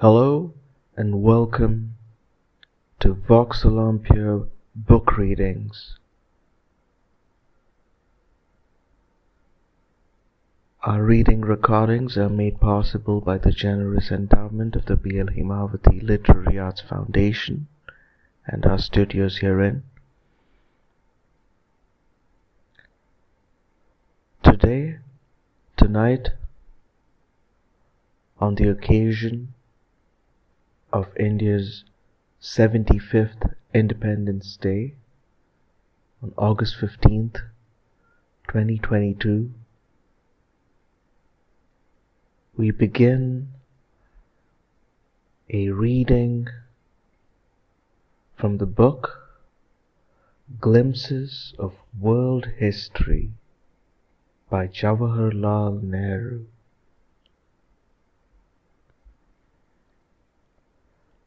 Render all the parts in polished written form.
Hello and welcome to Vox Olympia book readings. Our reading recordings are made possible by the generous endowment of the B.L. Himavati Literary Arts Foundation and our studios herein. Tonight, on the occasion of India's 75th Independence Day, on August 15th, 2022, we begin a reading from the book Glimpses of World History by Jawaharlal Nehru.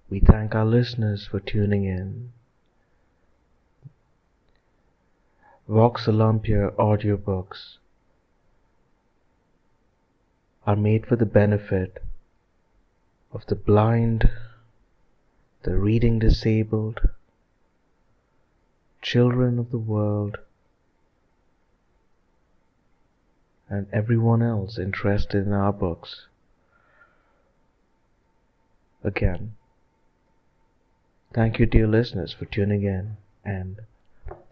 We thank our listeners for tuning in. Vox Olympia audiobooks are made for the benefit of the blind, the reading disabled, children of the world, and everyone else interested in our books. Again, thank you, dear listeners, for tuning in, and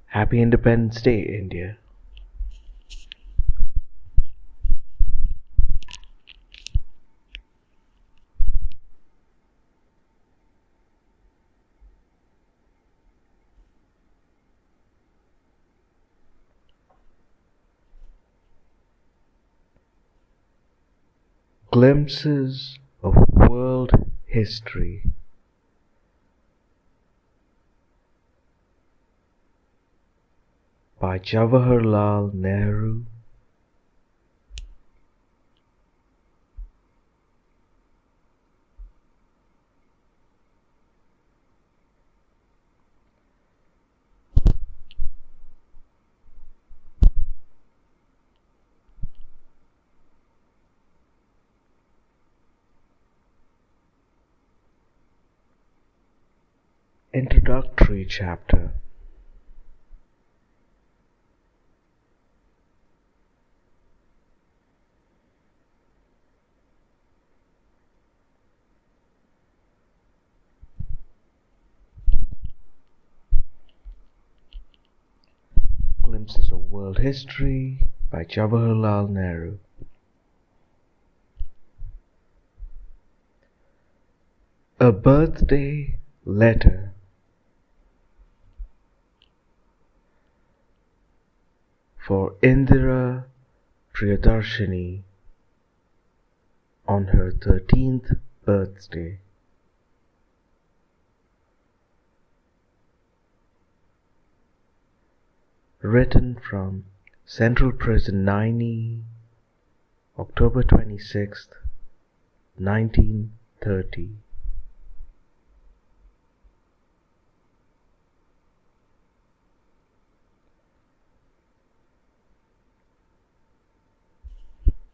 Happy Independence Day, India. Glimpses of World History by Jawaharlal Nehru. Introductory chapter. Glimpses of World History by Jawaharlal Nehru. A birthday letter. For Indira Priyadarshini on her 13th birthday. Written from Central Prison, Naini, October 26th, 1930.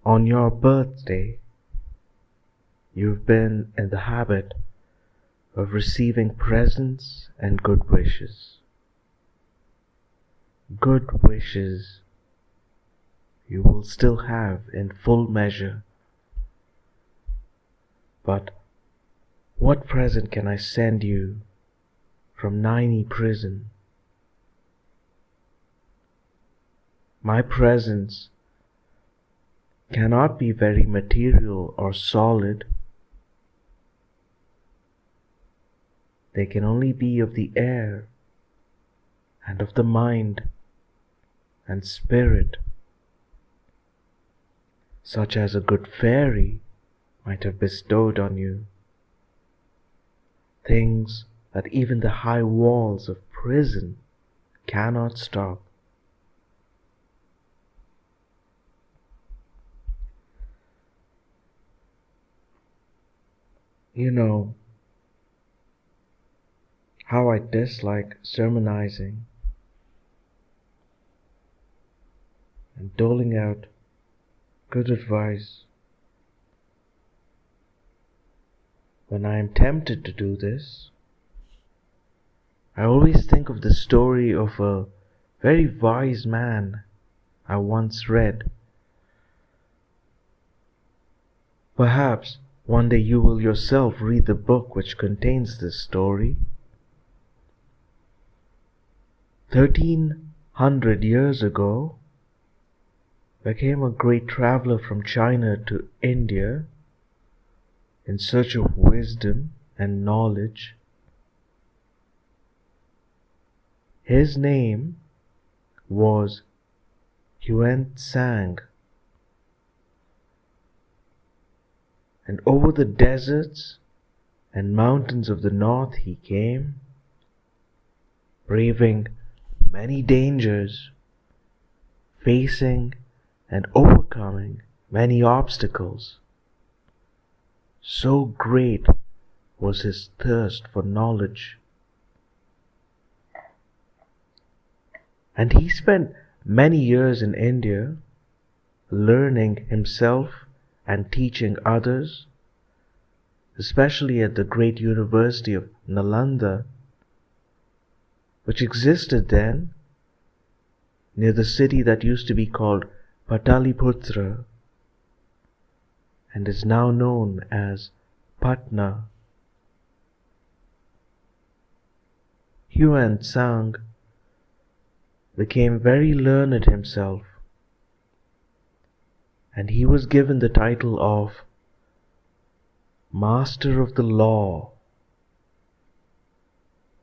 On your birthday, you've been in the habit of receiving presents and good wishes. Good wishes you will still have in full measure. But what present can I send you from Naini prison? My presents cannot be very material or solid. They can only be of the air and of the mind and spirit, such as a good fairy might have bestowed on you. Things that even the high walls of prison cannot stop. You know how I dislike sermonizing and doling out good advice. When I am tempted to do this, I always think of the story of a very wise man I once read. Perhaps one day you will yourself read the book which contains this story. 1300 years ago, there came a great traveler from China to India in search of wisdom and knowledge. His name was Yuan Tsang, and over the deserts and mountains of the north he came, braving many dangers, facing and overcoming many obstacles. So great was his thirst for knowledge. And he spent many years in India, learning himself and teaching others, especially at the great university of Nalanda, which existed then near the city that used to be called Pataliputra and is now known as Patna. Yuan Tsang became very learned himself, and he was given the title of Master of the Law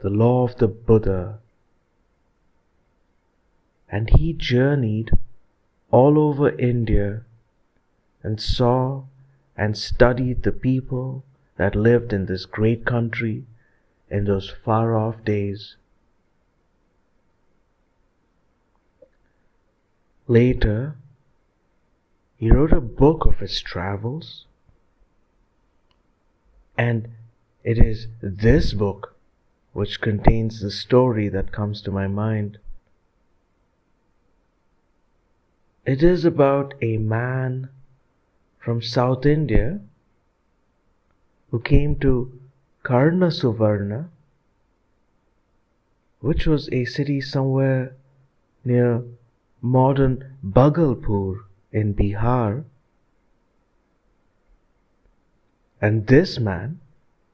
of the Buddha, and he journeyed all over India and saw and studied the people that lived in this great country in those far-off days. Later, he wrote a book of his travels, and it is this book which contains the story that comes to my mind. It is about a man from South India who came to Karnasuvarna, which was a city somewhere near modern Bhagalpur in Bihar. And this man,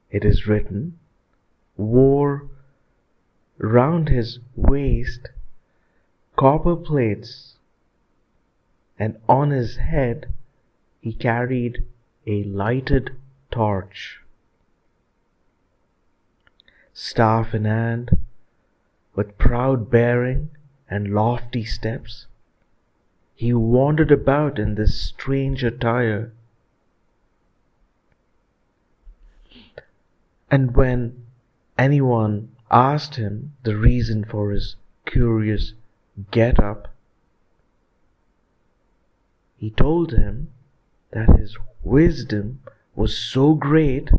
it is written, wore round his waist copper plates, and on his head he carried a lighted torch. Staff in hand, with proud bearing and lofty steps, he wandered about in this strange attire. And when anyone asked him the reason for his curious get-up, he told him that his wisdom was so great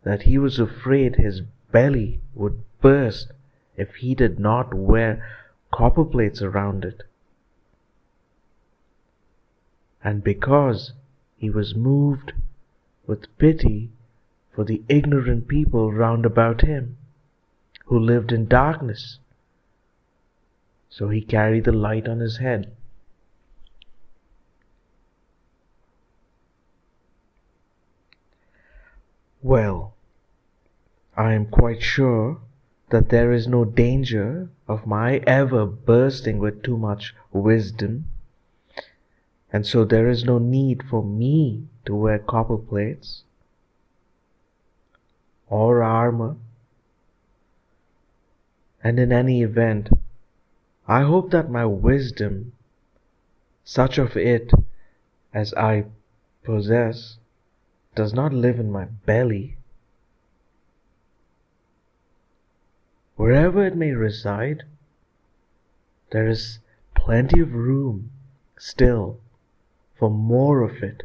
that he was afraid his belly would burst if he did not wear copper plates around it. And because he was moved with pity for the ignorant people round about him, who lived in darkness, so he carried the light on his head. Well, I am quite sure that there is no danger of my ever bursting with too much wisdom, and so there is no need for me to wear copper plates or armor. And in any event, I hope that my wisdom, such of it as I possess, does not live in my belly. Wherever it may reside, there is plenty of room still for more of it,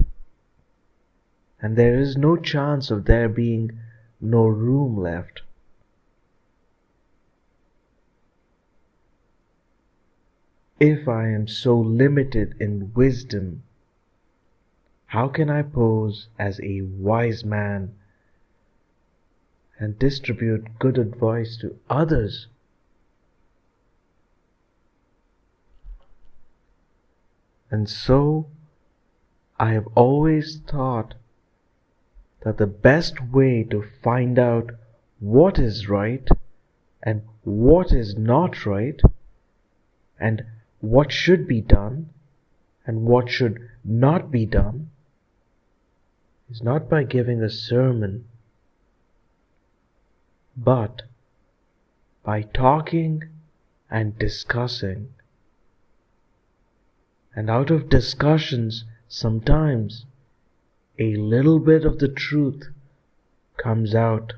and there is no chance of there being no room left. If I am so limited in wisdom, how can I pose as a wise man and distribute good advice to others. And so I have always thought that the best way to find out what is right and what is not right, and what should be done and what should not be done, is not by giving a sermon, but by talking and discussing. And out of discussions, sometimes a little bit of the truth comes out.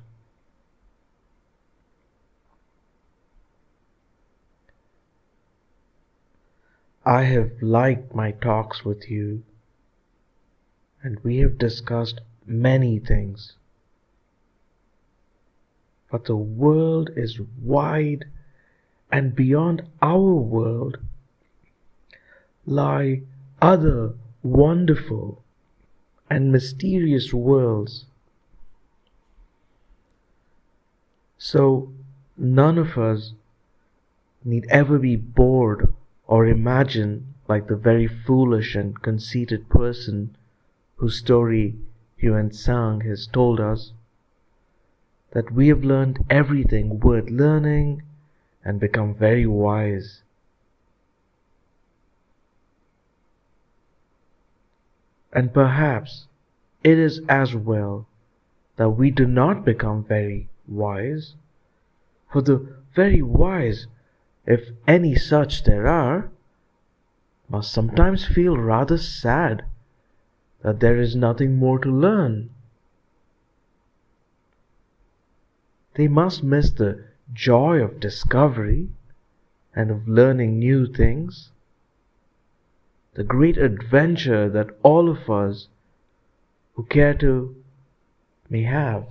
I have liked my talks with you, and we have discussed many things. But the world is wide, and beyond our world lie other wonderful and mysterious worlds. So none of us need ever be bored or imagine like the very foolish and conceited person whose story Yuan Sang has told us, that we have learned everything worth learning and become very wise. And perhaps it is as well that we do not become very wise, for the very wise, if any such there are, must sometimes feel rather sad that there is nothing more to learn. They must miss the joy of discovery and of learning new things, the great adventure that all of us who care to may have.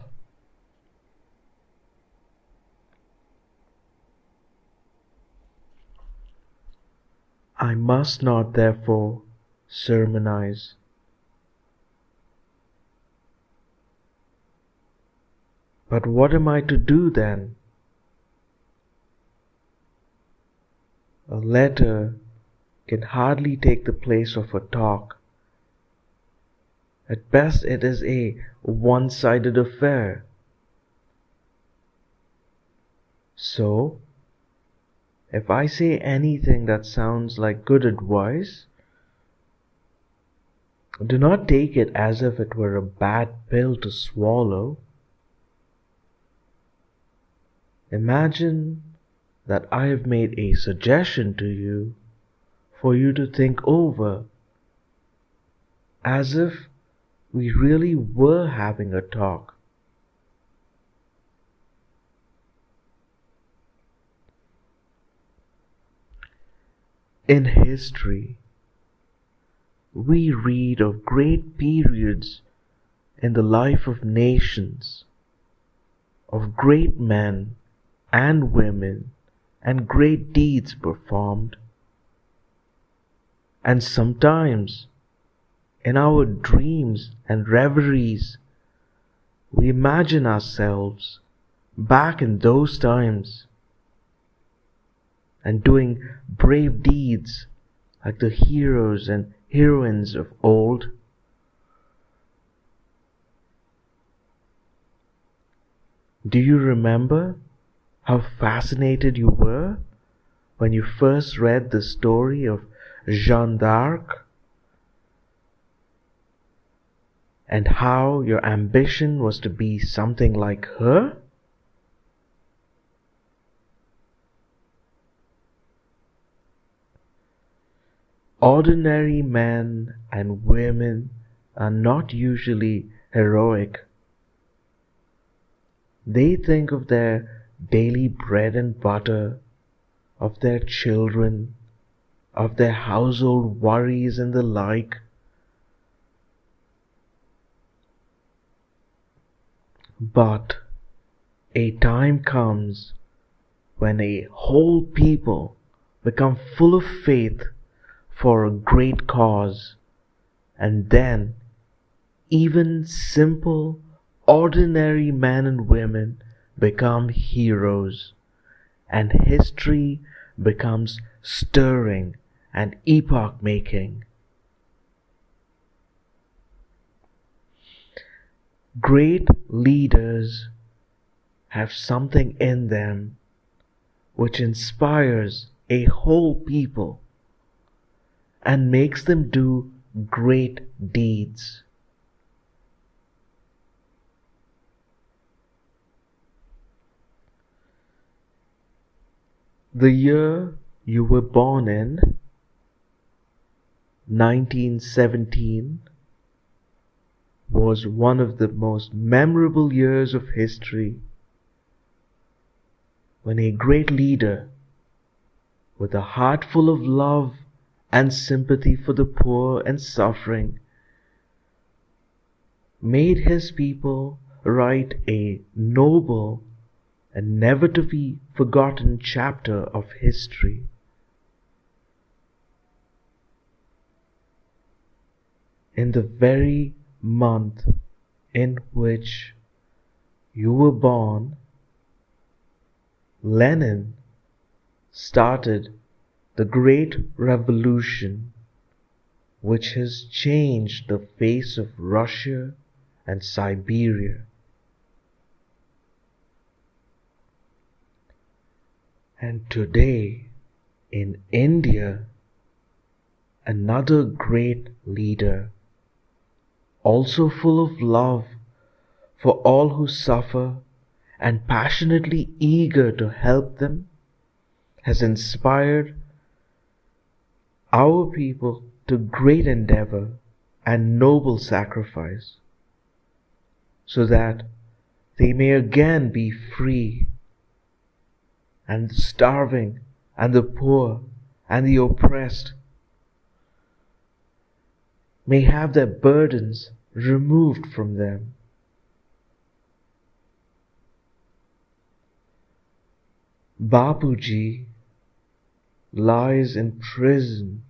I must not therefore sermonize. But what am I to do then? A letter can hardly take the place of a talk. At best it is a one-sided affair. So, if I say anything that sounds like good advice, do not take it as if it were a bad pill to swallow. Imagine that I have made a suggestion to you for you to think over, as if we really were having a talk. In history, we read of great periods in the life of nations, of great men and women, and great deeds performed. And sometimes, in our dreams and reveries, we imagine ourselves back in those times and doing brave deeds like the heroes and heroines of old. Do you remember how fascinated you were when you first read the story of Jeanne d'Arc, and how your ambition was to be something like her? Ordinary men and women are not usually heroic. They think of their daily bread and butter, of their children, of their household worries and the like. But a time comes when a whole people become full of faith for a great cause, and then even simple, ordinary men and women become heroes, and history becomes stirring and epoch-making. Great leaders have something in them which inspires a whole people and makes them do great deeds. The year you were born in, 1917, was one of the most memorable years of history, when a great leader, with a heart full of love and sympathy for the poor and suffering, made his people write a noble and never to be forgotten chapter of history. In the very month in which you were born, Lenin started the great revolution which has changed the face of Russia and Siberia. And today, in India, another great leader, also full of love for all who suffer and passionately eager to help them, has inspired our people to great endeavor and noble sacrifice, so that they may again be free, and the starving and the poor and the oppressed may have their burdens removed from them. Bapuji lies in prison,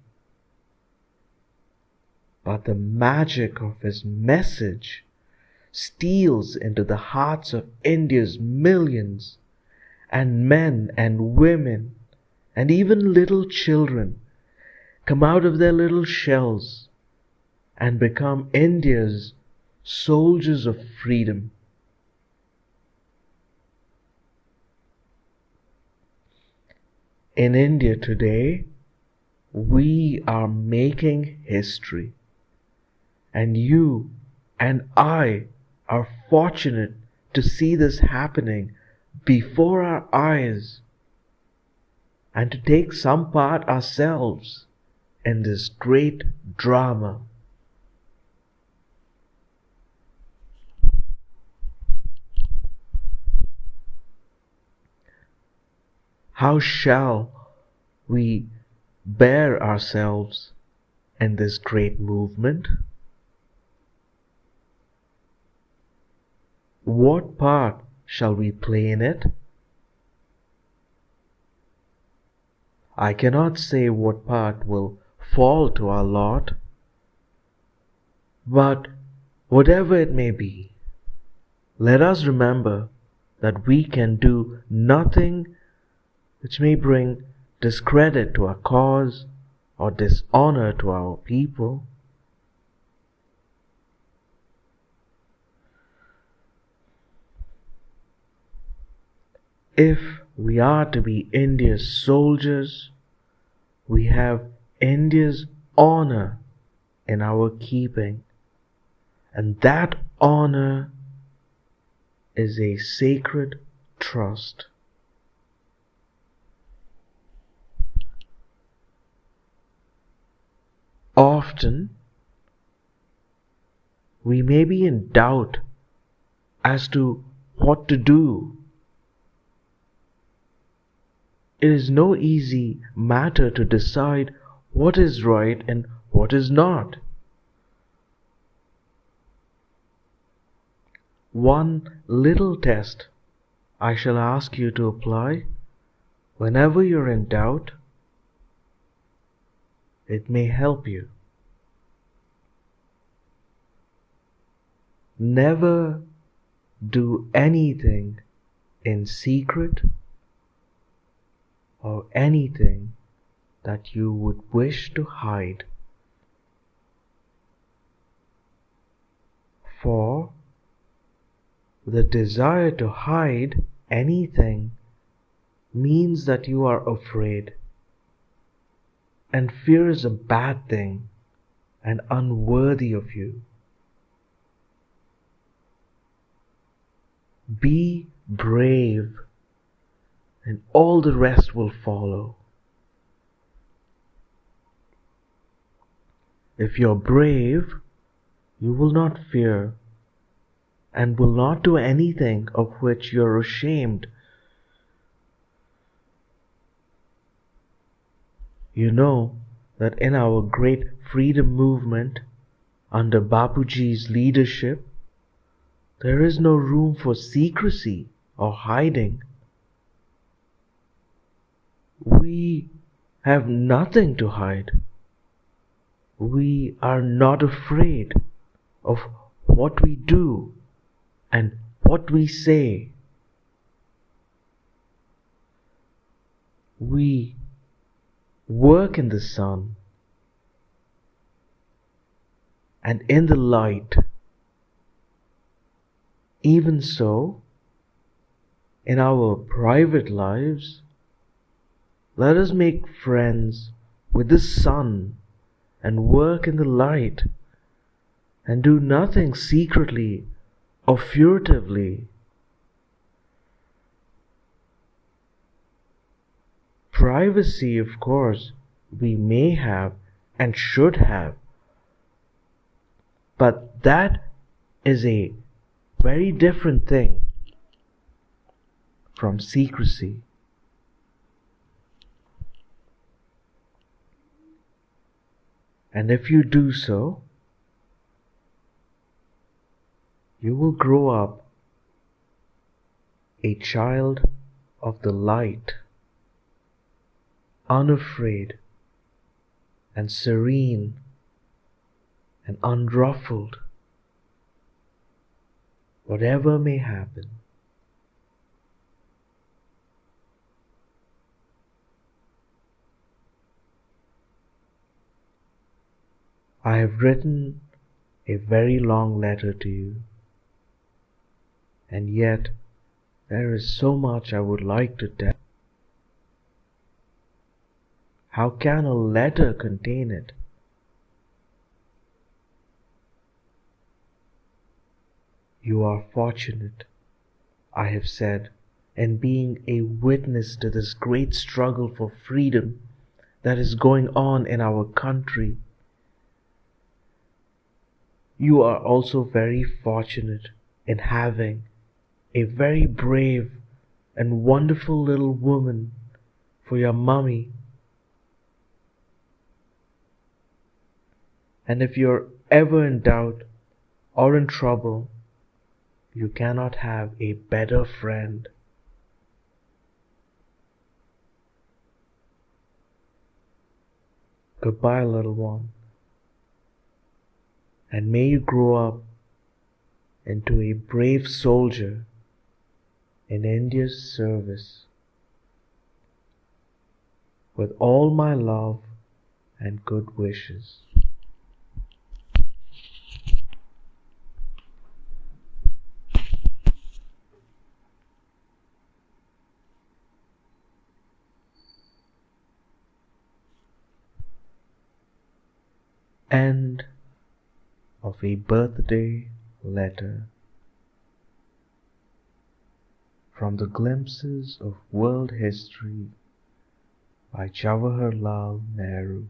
but the magic of his message steals into the hearts of India's millions, and men and women and even little children come out of their little shells and become India's soldiers of freedom. In India today, we are making history, and you and I are fortunate to see this happening before our eyes and to take some part ourselves in this great drama. How shall we bear ourselves in this great movement? What part shall we play in it? I cannot say what part will fall to our lot, but whatever it may be, let us remember that we can do nothing which may bring discredit to our cause or dishonor to our people. If we are to be India's soldiers, we have India's honor in our keeping, and that honor is a sacred trust. Often, we may be in doubt as to what to do. It is no easy matter to decide what is right and what is not. One little test I shall ask you to apply whenever you're in doubt. It may help you. Never do anything in secret or anything that you would wish to hide. For the desire to hide anything means that you are afraid, and fear is a bad thing and unworthy of you. Be brave, and all the rest will follow. If you're brave, you will not fear and will not do anything of which you're ashamed. You know that in our great freedom movement under Bapuji's leadership, there is no room for secrecy or hiding. We have nothing to hide. We are not afraid of what we do and what we say. We work in the sun and in the light. Even so, in our private lives, let us make friends with the sun and work in the light and do nothing secretly or furtively. Privacy, of course, we may have and should have, but that is a very different thing from secrecy. And if you do so, you will grow up a child of the light, unafraid and serene and unruffled, whatever may happen. I have written a very long letter to you, and yet there is so much I would like to tell. How can a letter contain it? You are fortunate, I have said, in being a witness to this great struggle for freedom that is going on in our country. You are also very fortunate in having a very brave and wonderful little woman for your mummy. And if you're ever in doubt or in trouble, you cannot have a better friend. Goodbye, little one, and may you grow up into a brave soldier in India's service. With all my love and good wishes. End of a birthday letter from the Glimpses of World History by Jawaharlal Nehru.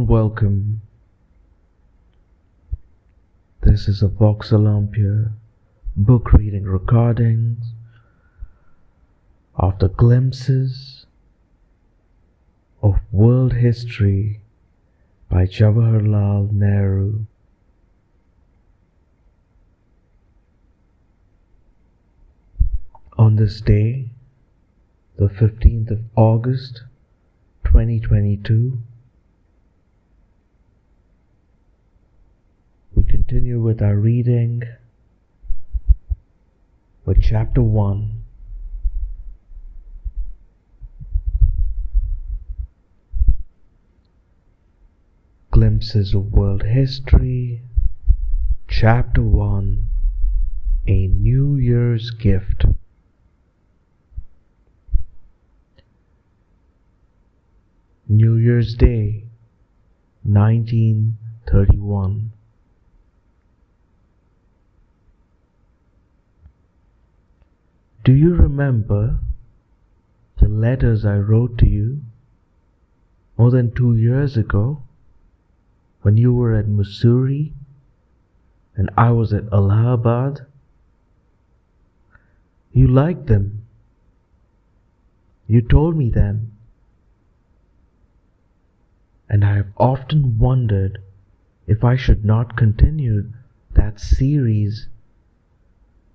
warm welcome. This is a Vox Olympia book reading recordings of the glimpses of world history by Jawaharlal Nehru. On this day, the 15th of August, 2022, we continue with our reading with Chapter 1. Glimpses of World History, Chapter 1, A New Year's Gift. New Year's Day, 1931. Do you remember the letters I wrote to you more than 2 years ago when you were at Missouri and I was at Allahabad? You liked them. You told me then. And I have often wondered if I should not continue that series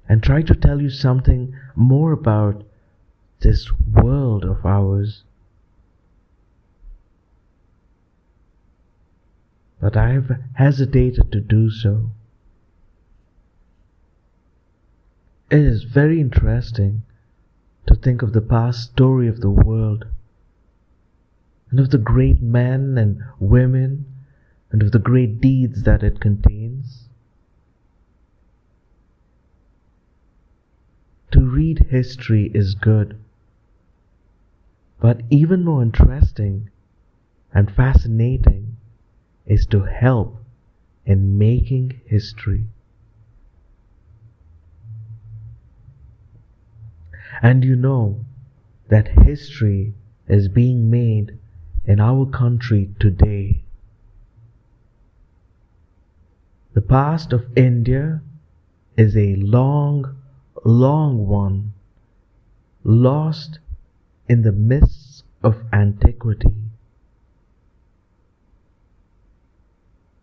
and try to tell you something more about this world of ours. But I have hesitated to do so. It is very interesting to think of the past story of the world, and of the great men and women, and of the great deeds that it contains. To read history is good, but even more interesting and fascinating is to help in making history. And you know that history is being made in our country today. The past of India is a long, long one, lost in the mists of antiquity.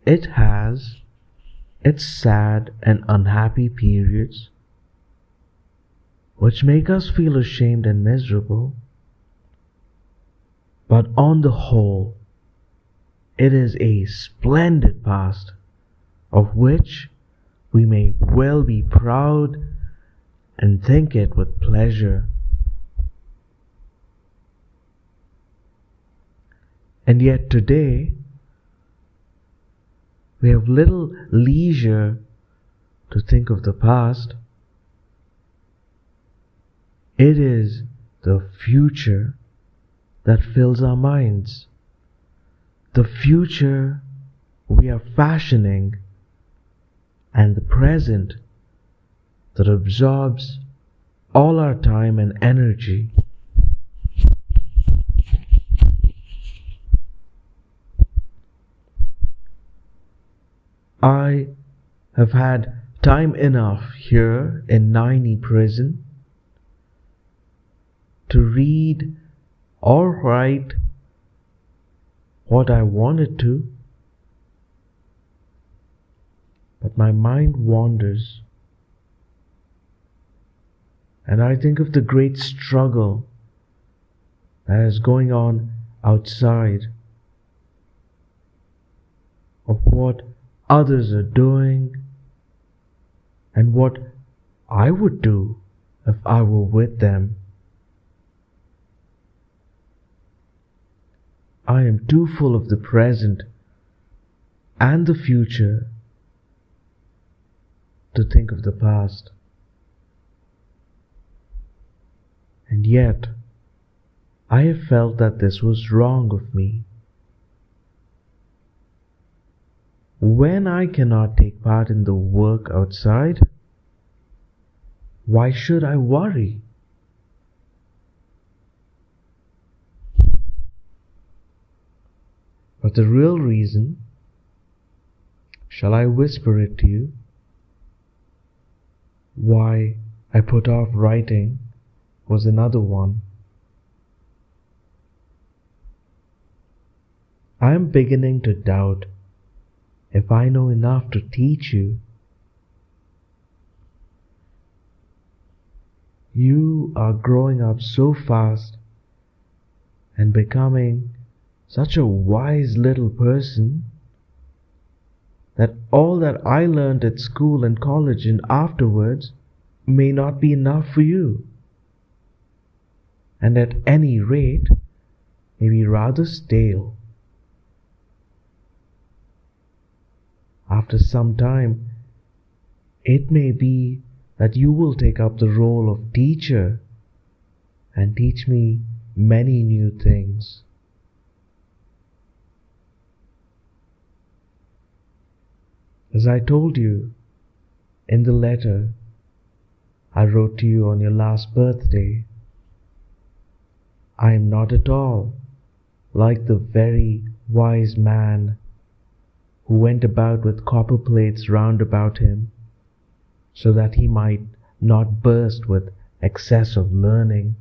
It has its sad and unhappy periods, which make us feel ashamed and miserable. But on the whole, it is a splendid past of which we may well be proud and think it with pleasure. And yet today, we have little leisure to think of the past. It is the future that fills our minds, the future we are fashioning, and the present that absorbs all our time and energy. I have had time enough here in Naini prison to read or write what I wanted to, but my mind wanders, and I think of the great struggle that is going on outside, of what others are doing, and what I would do if I were with them. I am too full of the present and the future to think of the past. And yet, I have felt that this was wrong of me. When I cannot take part in the work outside, why should I worry? But the real reason, shall I whisper it to you, why I put off writing was another one. I am beginning to doubt if I know enough to teach you. You are growing up so fast and becoming such a wise little person that all that I learned at school and college and afterwards may not be enough for you, and at any rate may be rather stale. After some time, it may be that you will take up the role of teacher and teach me many new things. As I told you in the letter I wrote to you on your last birthday, I am not at all like the very wise man who went about with copper plates round about him so that he might not burst with excess of learning.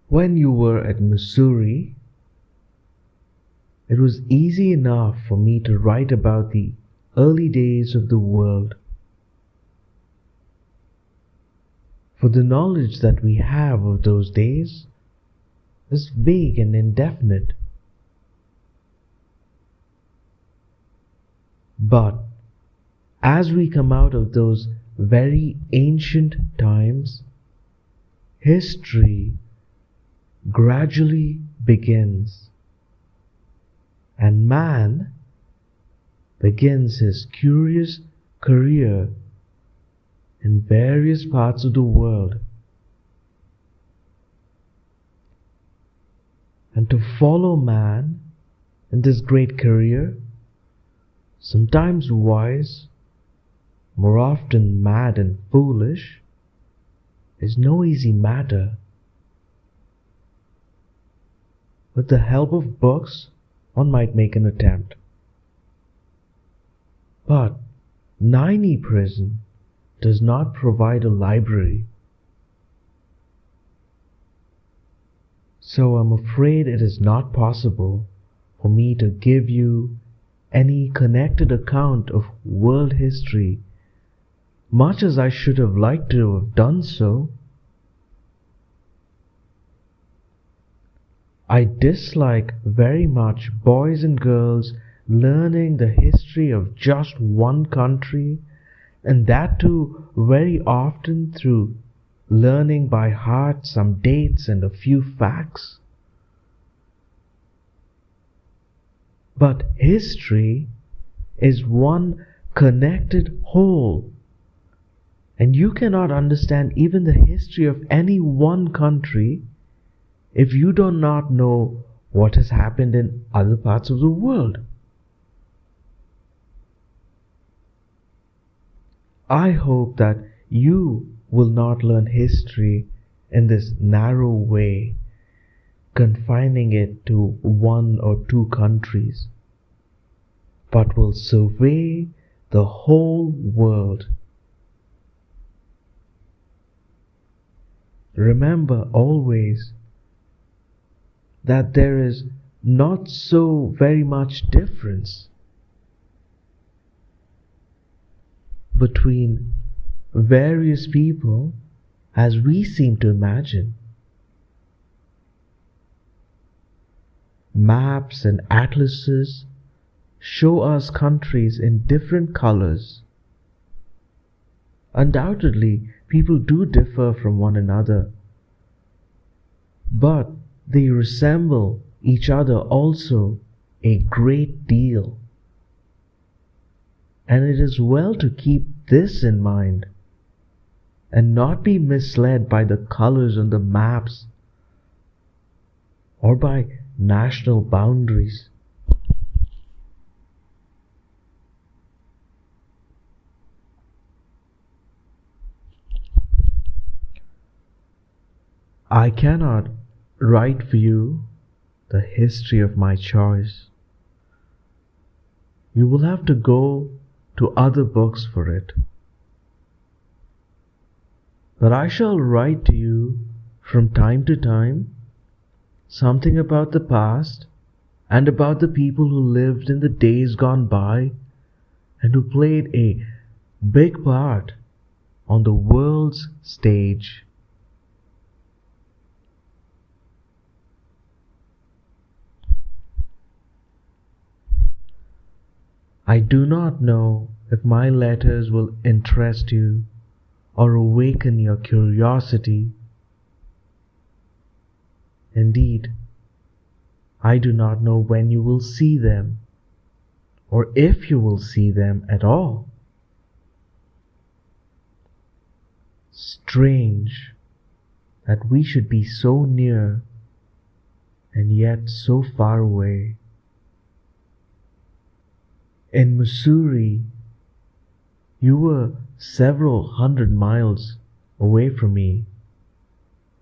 When you were at Missouri, it was easy enough for me to write about the early days of the world. For the knowledge that we have of those days is vague and indefinite. But as we come out of those very ancient times, history gradually begins, and man begins his curious career in various parts of the world. And to follow man in this great career, sometimes wise, more often mad and foolish, is no easy matter. With the help of books, one might make an attempt. But Naini prison does not provide a library. So I'm afraid it is not possible for me to give you any connected account of world history, much as I should have liked to have done so. I dislike very much boys and girls learning the history of just one country, and that too very often through learning by heart some dates and a few facts. But history is one connected whole, and you cannot understand even the history of any one country if you do not know what has happened in other parts of the world. I hope that you will not learn history in this narrow way, confining it to one or two countries, but will survey the whole world. Remember always that there is not so very much difference between various people as we seem to imagine. Maps and atlases show us countries in different colors. Undoubtedly, people do differ from one another, but they resemble each other also a great deal. And it is well to keep this in mind and not be misled by the colors on the maps or by national boundaries. I cannot write for you the history of my choice. You will have to go to other books for it. But I shall write to you from time to time something about the past and about the people who lived in the days gone by and who played a big part on the world's stage. I do not know if my letters will interest you or awaken your curiosity. Indeed, I do not know when you will see them, or if you will see them at all. Strange that we should be so near and yet so far away. In Missouri, you were several hundred miles away from me,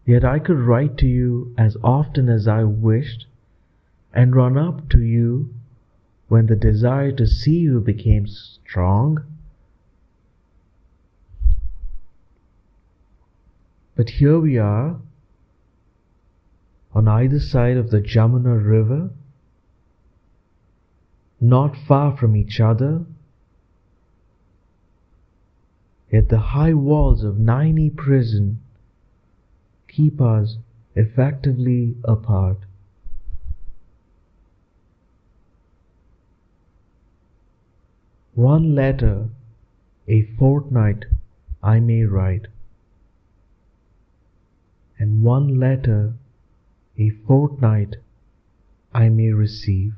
yet I could write to you as often as I wished and run up to you when the desire to see you became strong. But here we are, on either side of the Jamuna River, not far from each other, yet the high walls of Naini prison keep us effectively apart. One letter a fortnight I may write, and one letter a fortnight I may receive,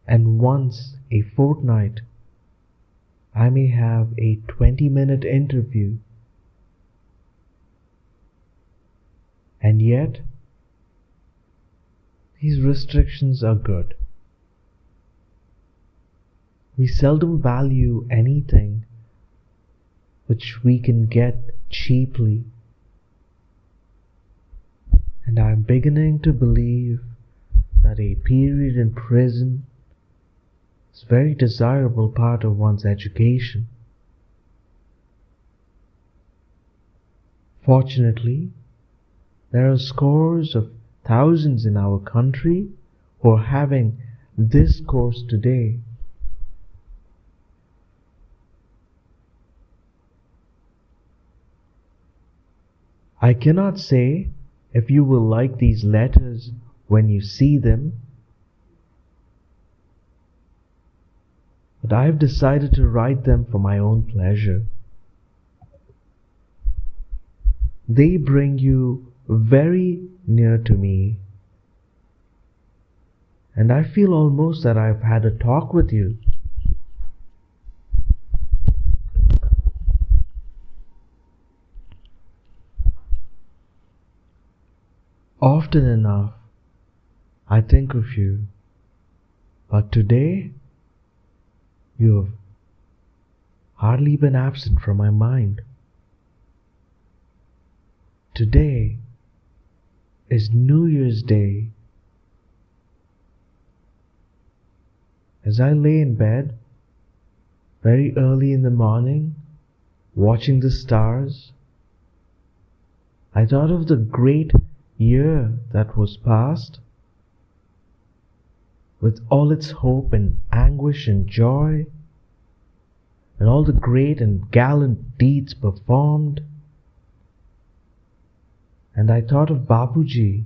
and once a fortnight I may have a 20-minute interview. And yet, these restrictions are good. We seldom value anything which we can get cheaply. And I am beginning to believe that a period in prison is a very desirable part of one's education. Fortunately, there are scores of thousands in our country who are having this course today. I cannot say if you will like these letters when you see them, but I have decided to write them for my own pleasure. They bring you very near to me, and I feel almost that I've had a talk with you. Often enough, I think of you, but today you have hardly been absent from my mind. Today is New Year's Day. As I lay in bed very early in the morning, watching the stars, I thought of the great year that was past, with all its hope and anguish and joy, and all the great and gallant deeds performed. And I thought of Bapuji,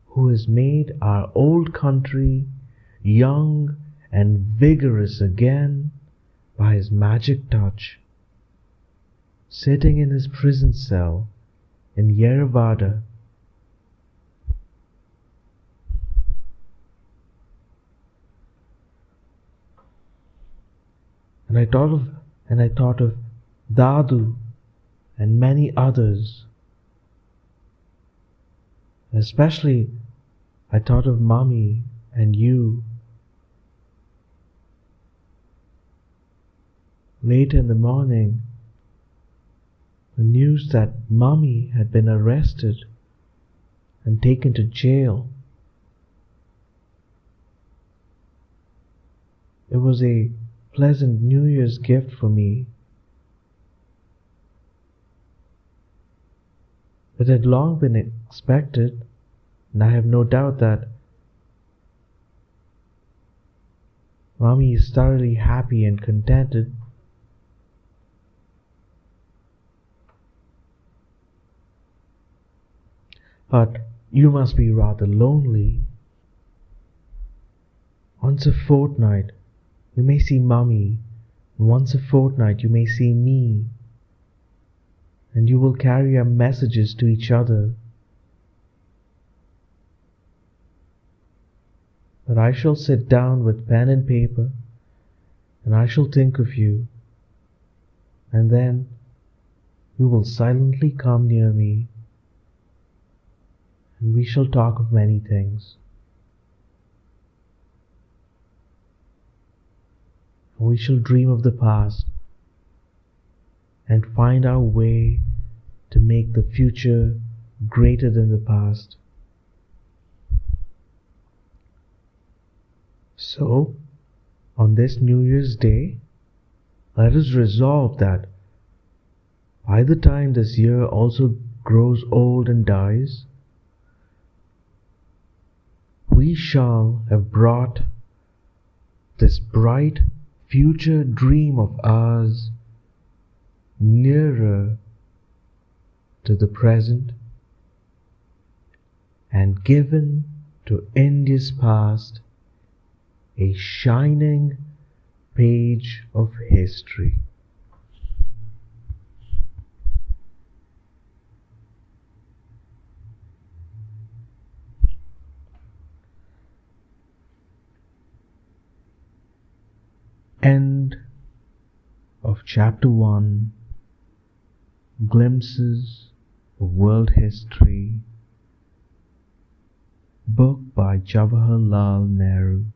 who has made our old country young and vigorous again by his magic touch, sitting in his prison cell in Yerevada. And I thought of Dadu and many others. Especially I thought of Mommy and you. Late in the morning, The news that Mummy had been arrested and taken to jail. It was a pleasant New Year's gift for me. It had long been expected, and I have no doubt that Mommy is thoroughly happy and contented. But you must be rather lonely. Once a fortnight you may see Mummy, and once a fortnight you may see me, and you will carry our messages to each other. But I shall sit down with pen and paper, and I shall think of you, and then you will silently come near me, and we shall talk of many things. We shall dream of the past and find our way to make the future greater than the past. So, on this New Year's Day, let us resolve that by the time this year also grows old and dies, we shall have brought this bright future dream of ours nearer to the present and given to India's past a shining page of history. End of Chapter 1, Glimpses of World History, book by Jawaharlal Nehru.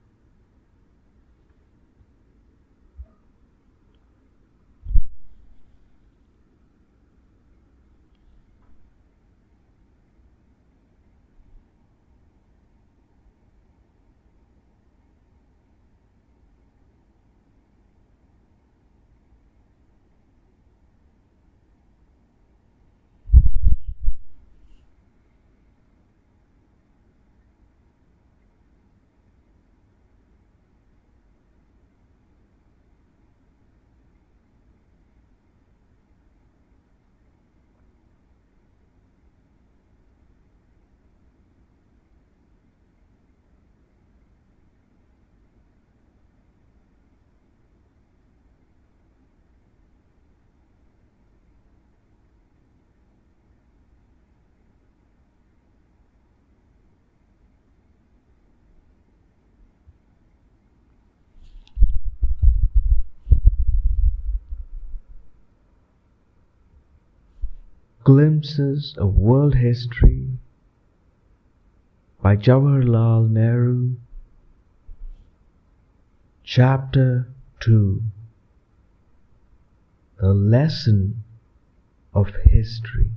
Glimpses of World History by Jawaharlal Nehru. Chapter 2, The Lesson of History.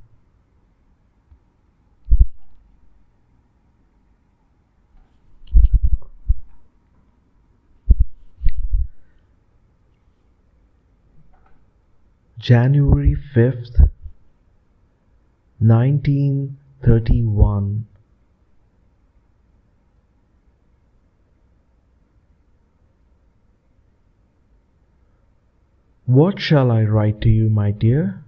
January 5th, 1931. What shall I write to you, my dear?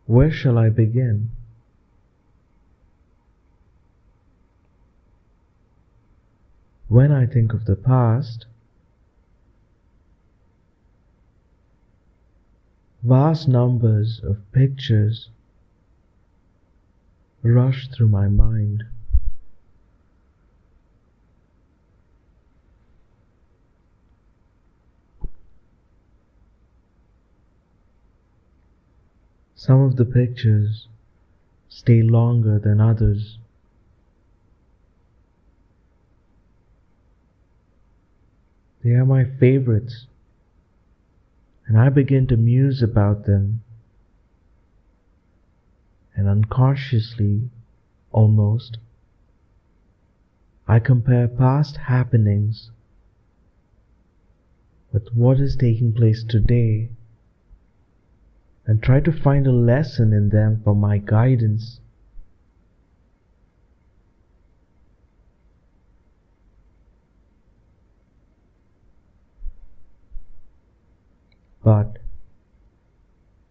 Where shall I begin? When I think of the past, vast numbers of pictures rush through my mind. Some of the pictures stay longer than others. They are my favorites and I begin to muse about them, and unconsciously, almost, I compare past happenings with what is taking place today and try to find a lesson in them for my guidance. But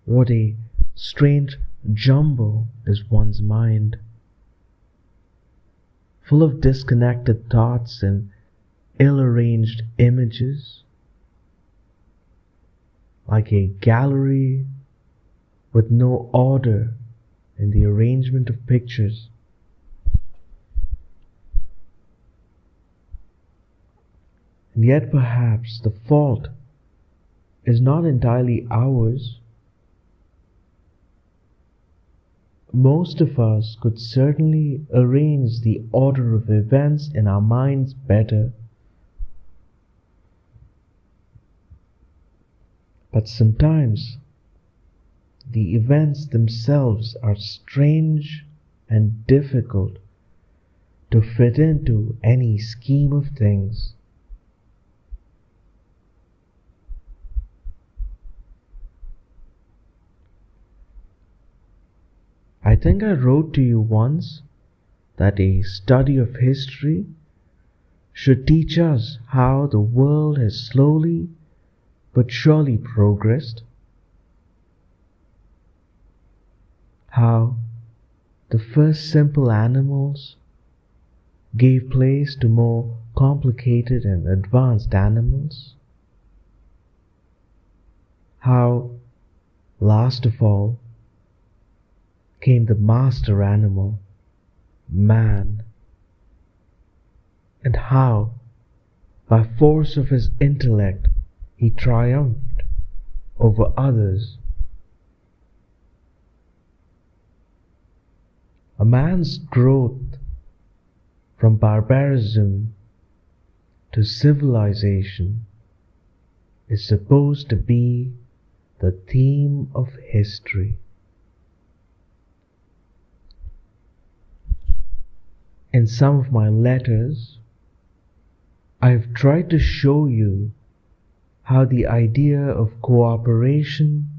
what a strange jumble is one's mind, full of disconnected thoughts and ill-arranged images, like a gallery with no order in the arrangement of pictures. And yet perhaps the fault is not entirely ours. Most of us could certainly arrange the order of events in our minds better. But sometimes the events themselves are strange and difficult to fit into any scheme of things. I think I wrote to you once that a study of history should teach us how the world has slowly but surely progressed, how the first simple animals gave place to more complicated and advanced animals, how, last of all, came the master animal, man, and how, by force of his intellect, he triumphed over others. A man's growth from barbarism to civilization is supposed to be the theme of history. In some of my letters, I have tried to show you how the idea of cooperation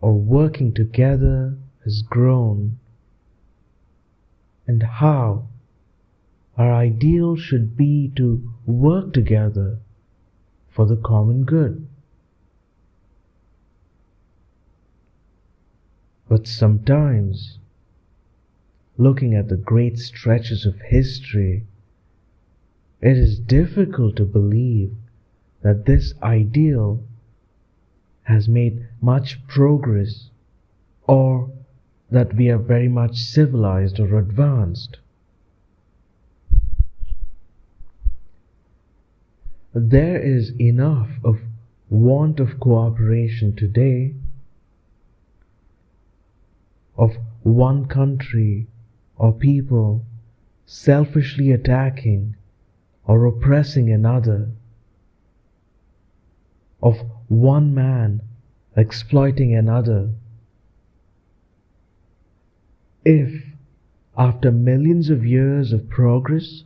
or working together has grown, and how our ideal should be to work together for the common good. But sometimes, looking at the great stretches of history, it is difficult to believe that this ideal has made much progress or that we are very much civilized or advanced. There is enough of want of cooperation today, of one country or people selfishly attacking or oppressing another, of one man exploiting another. If, after millions of years of progress,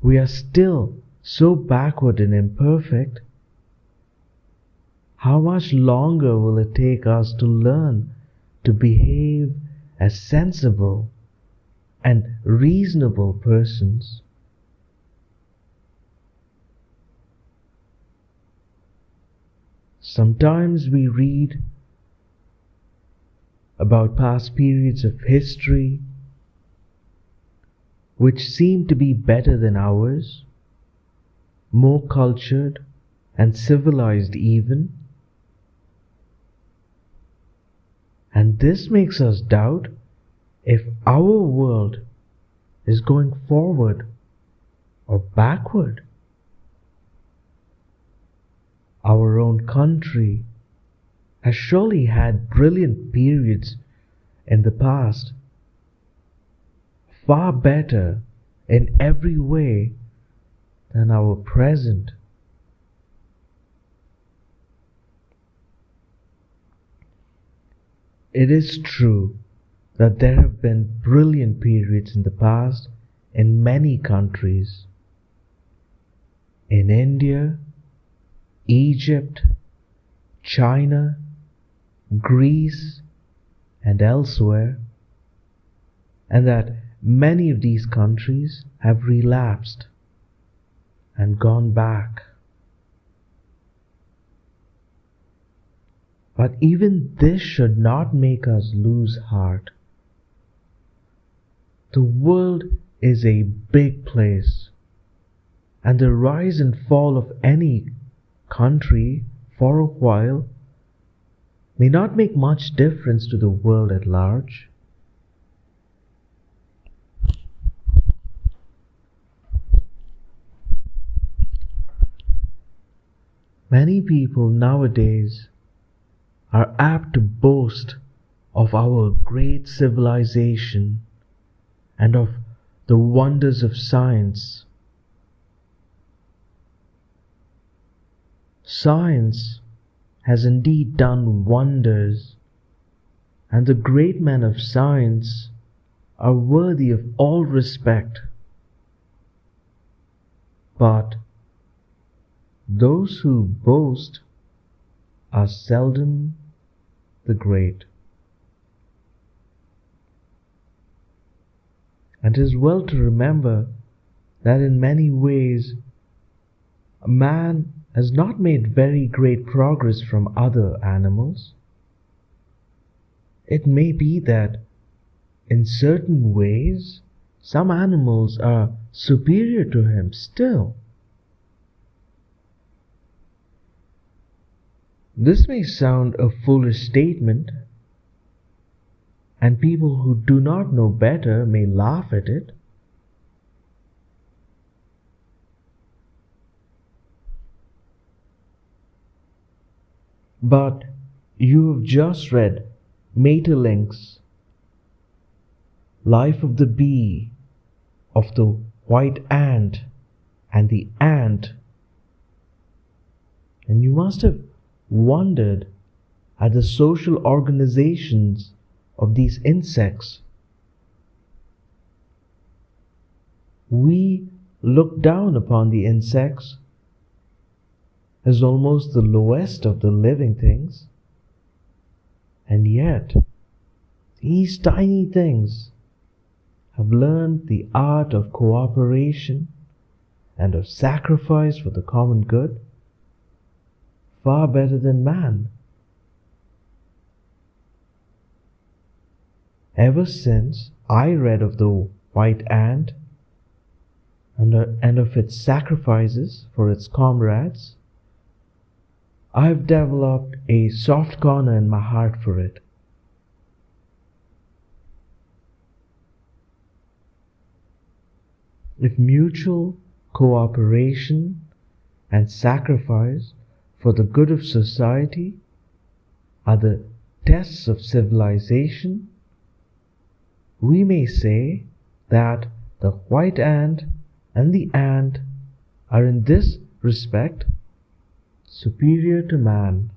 we are still so backward and imperfect, how much longer will it take us to learn to behave as sensible and reasonable persons? Sometimes we read about past periods of history which seem to be better than ours, more cultured and civilized even, and this makes us doubt if our world is going forward or backward. Our own country has surely had brilliant periods in the past, far better in every way than our present. It is true that there have been brilliant periods in the past in many countries. In India, Egypt, China, Greece, and elsewhere, and that many of these countries have relapsed and gone back. But even this should not make us lose heart. The world is a big place, and the rise and fall of any country for a while may not make much difference to the world at large. Many people nowadays are apt to boast of our great civilization and of the wonders of science. Science has indeed done wonders, and the great men of science are worthy of all respect. But those who boast are seldom the great. And it is well to remember that in many ways man has not made very great progress from other animals. It may be that in certain ways some animals are superior to him still. This may sound a foolish statement, and people who do not know better may laugh at it. But you have just read Maeterlinck's Life of the Bee, of the white ant and the ant, and you must have wondered at the social organizations of these insects. We look down upon the insects as almost the lowest of the living things, and yet these tiny things have learned the art of cooperation and of sacrifice for the common good far better than man. Ever since I read of the white ant and of its sacrifices for its comrades, I've developed a soft corner in my heart for it. If mutual cooperation and sacrifice for the good of society are the tests of civilization, we may say that the white ant and the ant are in this respect superior to man.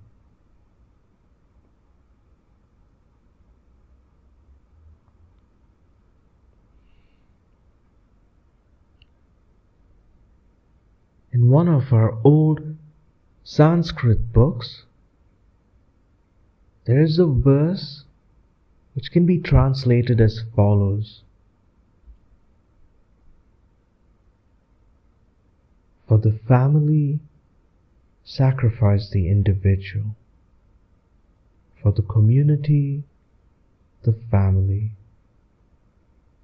In one of our old Sanskrit books, there is a verse which can be translated as follows: For the family, sacrifice the individual. For the community, the family.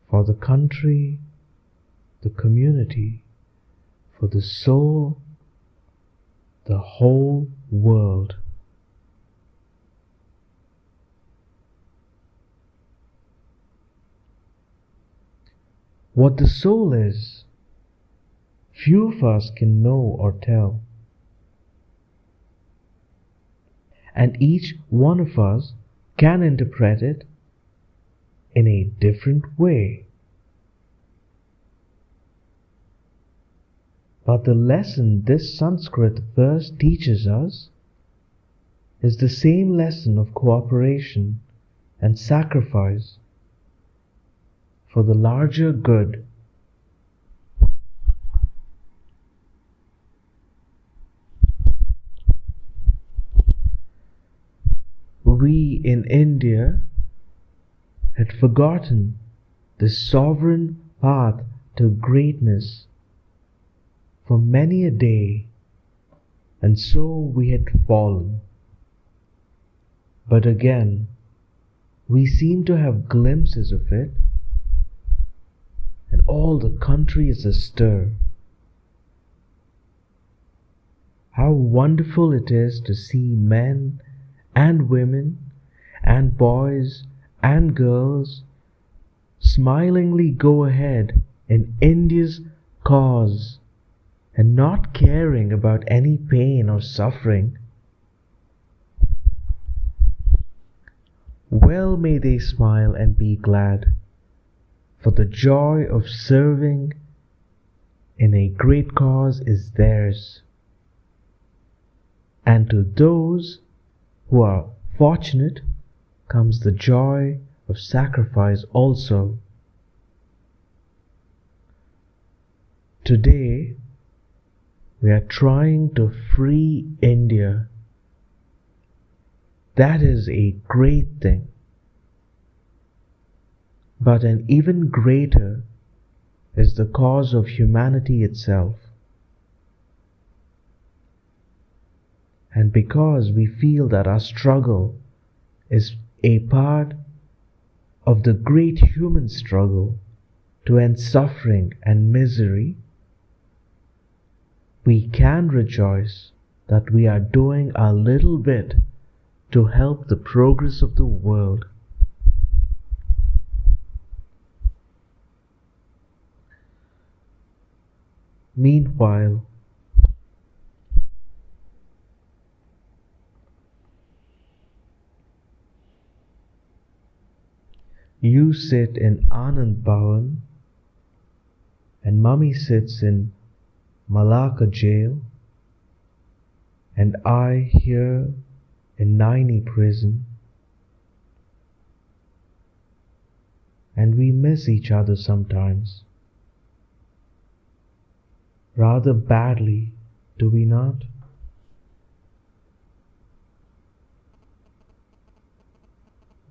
For the country, the community. For the soul, the whole world. What the soul is, few of us can know or tell. And each one of us can interpret it in a different way. But the lesson this Sanskrit verse teaches us is the same lesson of cooperation and sacrifice for the larger good. We in India had forgotten the sovereign path to greatness for many a day, and so we had fallen. But again, we seem to have glimpses of it, and all the country is astir. How wonderful it is to see men and women and boys and girls smilingly go ahead in India's cause and not caring about any pain or suffering. Well may they smile and be glad, for the joy of serving in a great cause is theirs. And to those who are fortunate comes the joy of sacrifice also. Today, we are trying to free India. That is a great thing. But an even greater is the cause of humanity itself. And because we feel that our struggle is a part of the great human struggle to end suffering and misery, we can rejoice that we are doing our little bit to help the progress of the world. Meanwhile, you sit in Anand Bhavan and Mummy sits in Malacca jail, and I here in Naini prison, and we miss each other sometimes. Rather badly, do we not?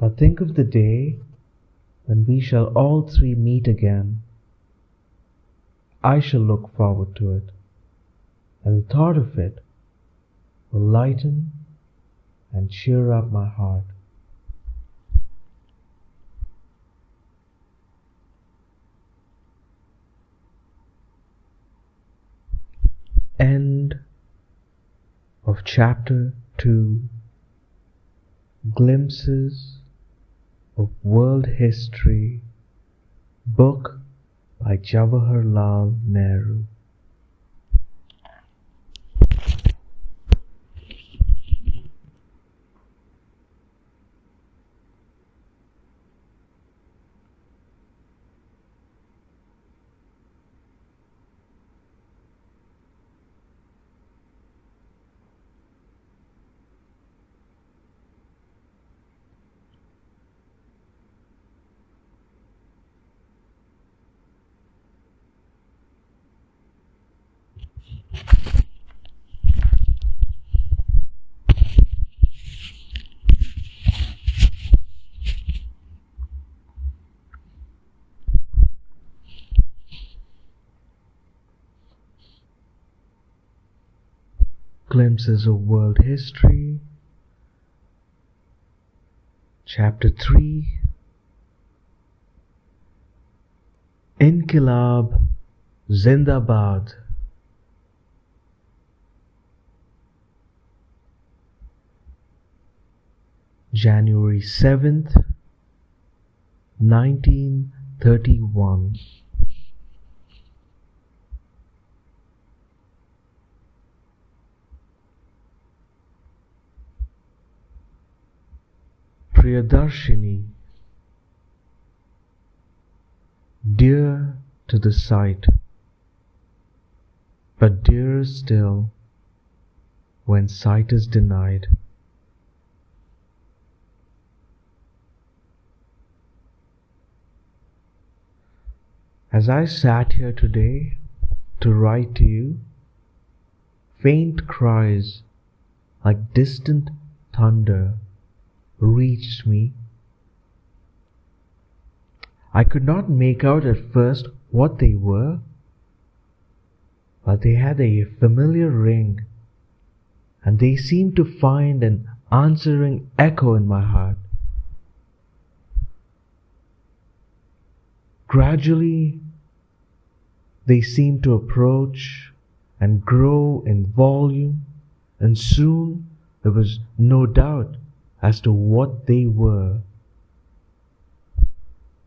But think of the day when we shall all three meet again. I shall look forward to it, and the thought of it will lighten and cheer up my heart. End of Chapter 2, Glimpses of World History, book by Jawaharlal Nehru. Glimpses of World History, Chapter 3, Inqilab Zindabad. January 7th, 1931. Priyadarshini, dear to the sight, but dearer still when sight is denied. As I sat here today to write to you, faint cries like distant thunder reached me. I could not make out at first what they were, but they had a familiar ring, and they seemed to find an answering echo in my heart. Gradually, they seemed to approach and grow in volume, and soon there was no doubt as to what they were.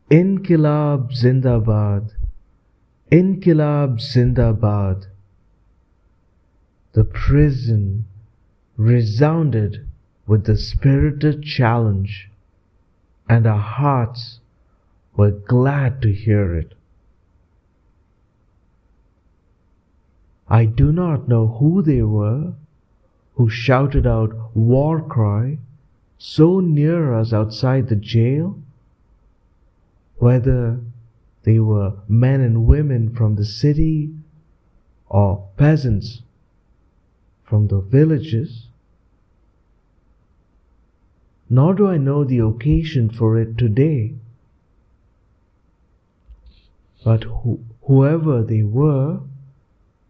Inkilab Zindabad, Inkilab Zindabad. The prison resounded with the spirited challenge, and our hearts were glad to hear it. I do not know who they were who shouted out war cry so near us outside the jail, whether they were men and women from the city or peasants from the villages. Nor do I know the occasion for it today. But whoever they were,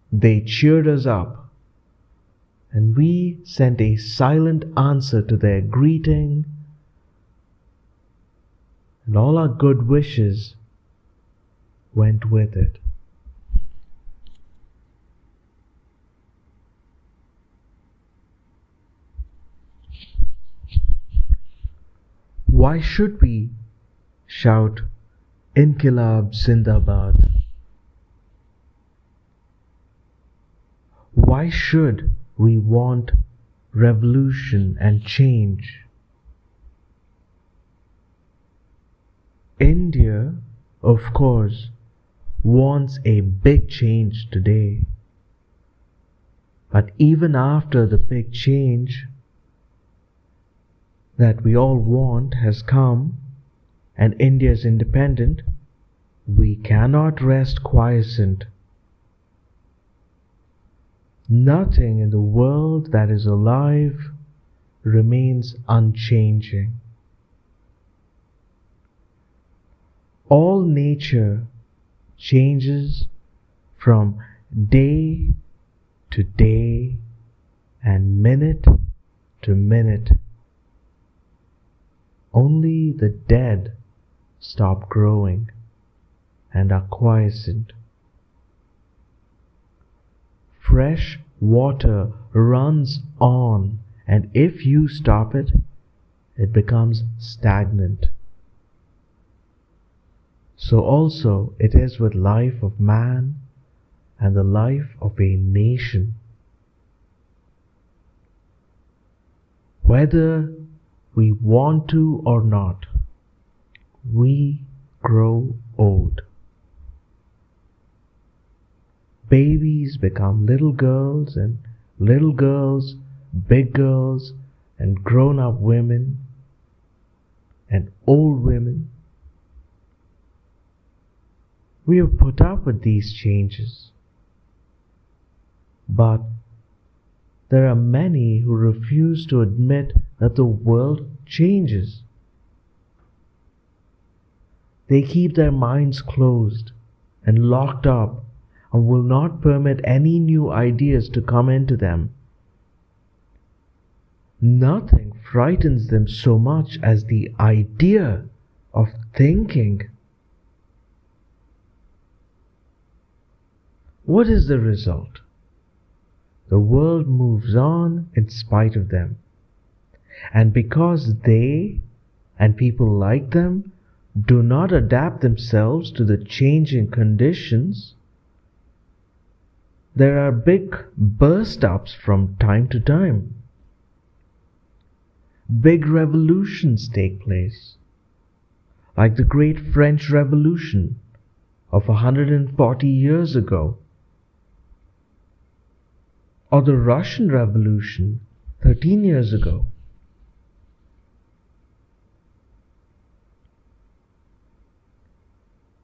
they cheered us up, and we sent a silent answer to their greeting, and all our good wishes went with it. Why should we shout Inkilab Zindabad? Why should we want revolution and change? India, of course, wants a big change today. But even after the big change that we all want has come and India is independent, we cannot rest quiescent. Nothing in the world that is alive remains unchanging. All nature changes from day to day and minute to minute. Only the dead stop growing and are quiescent. Fresh water runs on, and if you stop it, it becomes stagnant. So also it is with life of man and the life of a nation. Whether we want to or not, we grow old. Babies become little girls, and little girls, big girls, and grown-up women, and old women. We have put up with these changes, but there are many who refuse to admit that the world changes. They keep their minds closed and locked up and will not permit any new ideas to come into them. Nothing frightens them so much as the idea of thinking. What is the result? The world moves on in spite of them. And because they and people like them do not adapt themselves to the changing conditions, there are big burst-ups from time to time. Big revolutions take place, like the great French Revolution of 140 years ago, or the Russian Revolution 13 years ago.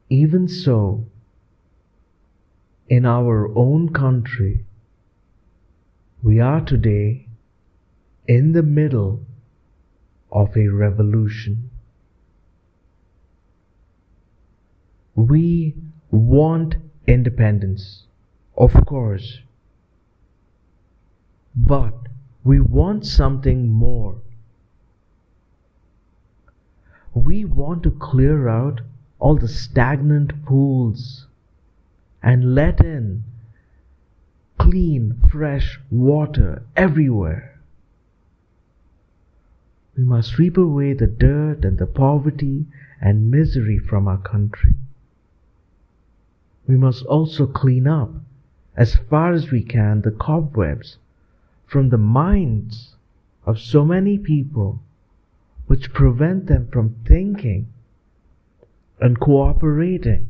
Even so, in our own country, we are today in the middle of a revolution. We want independence, of course, but we want something more. We want to clear out all the stagnant pools and let in clean, fresh water everywhere. We must sweep away the dirt and the poverty and misery from our country. We must also clean up, as far as we can, the cobwebs from the minds of so many people which prevent them from thinking and cooperating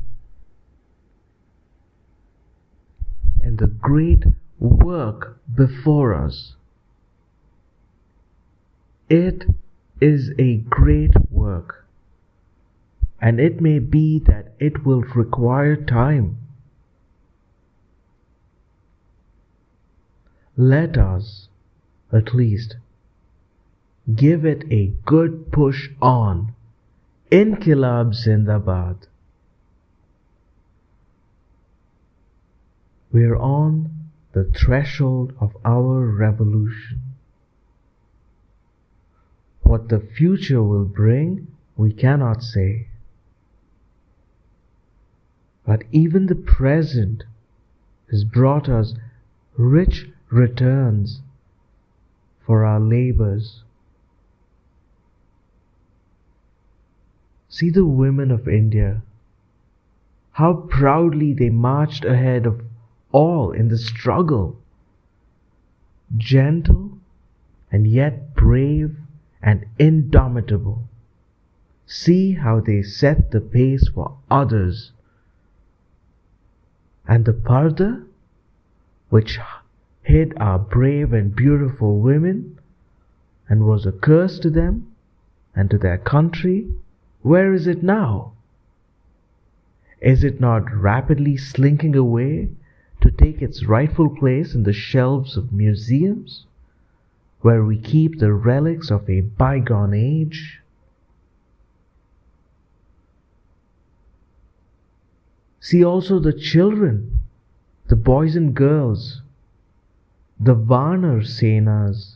in the great work before us. It is a great work, and it may be that it will require time. Let us, at least, give it a good push on. Inkilab Zindabad. We are on the threshold of our revolution. What the future will bring, we cannot say. But even the present has brought us rich returns for our labors. See the women of India, how proudly they marched ahead of all in the struggle, gentle and yet brave and indomitable. See how they set the pace for others. And the parda, which hid our brave and beautiful women and was a curse to them and to their country, where is it now? Is it not rapidly slinking away to take its rightful place in the shelves of museums, where we keep the relics of a bygone age? See also the children, the boys and girls, the Varnar Senas,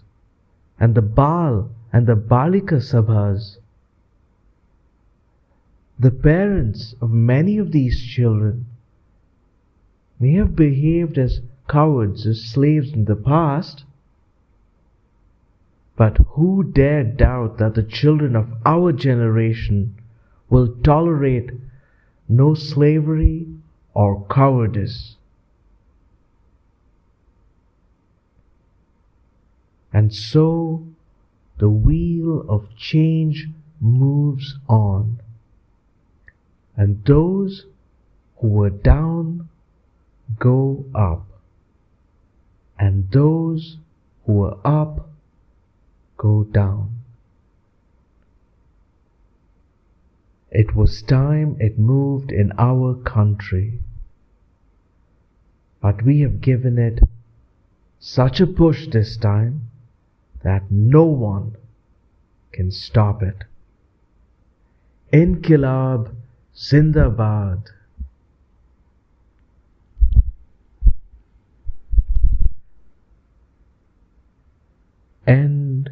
and the Bal and the Balika Sabhas. The parents of many of these children may have behaved as cowards, as slaves in the past, but who dare doubt that the children of our generation will tolerate no slavery or cowardice? And so the wheel of change moves on, and those who were down go up, and those who were up go down. It was time it moved in our country, but we have given it such a push this time that no one can stop it. Inkilab Zindabad. End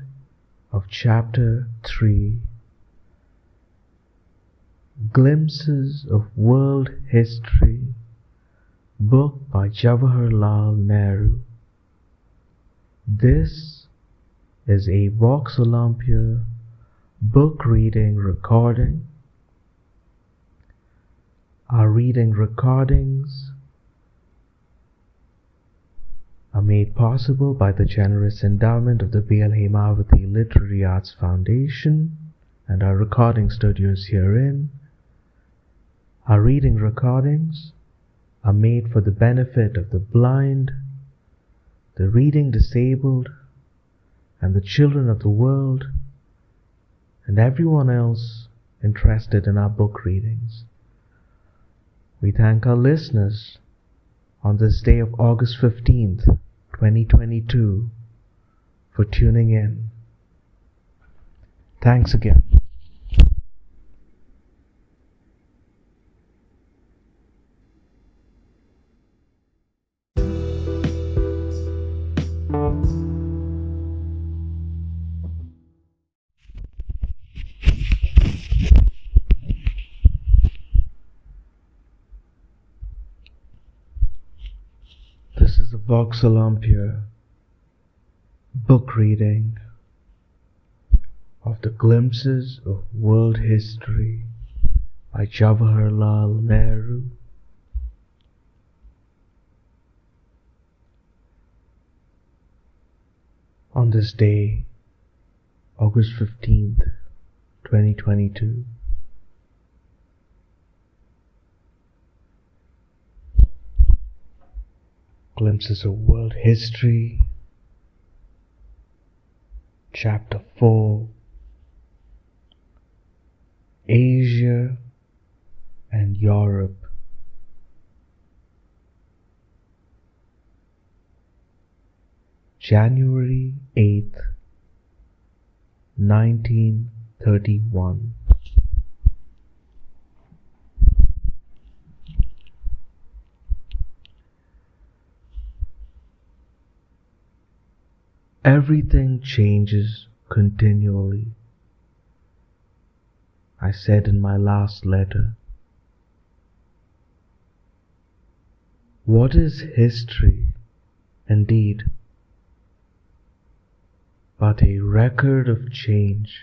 of chapter 3. Glimpses of World History, book by Jawaharlal Nehru. This is a Vox Olympia book reading recording. Our reading recordings are made possible by the generous endowment of the B.L. Hemavati Literary Arts Foundation and our recording studios herein. Our reading recordings are made for the benefit of the blind, the reading disabled, and the children of the world, and everyone else interested in our book readings. We thank our listeners on this day of August 15th, 2022, for tuning in. Thanks again. This is a Vox Olympia book reading of the Glimpses of World History by Jawaharlal Nehru. On this day, August 15th, 2022. Glimpses of World History, Chapter 4, Asia and Europe. January 8th, 1931. Everything changes continually, I said in my last letter. What is history, indeed, but a record of change?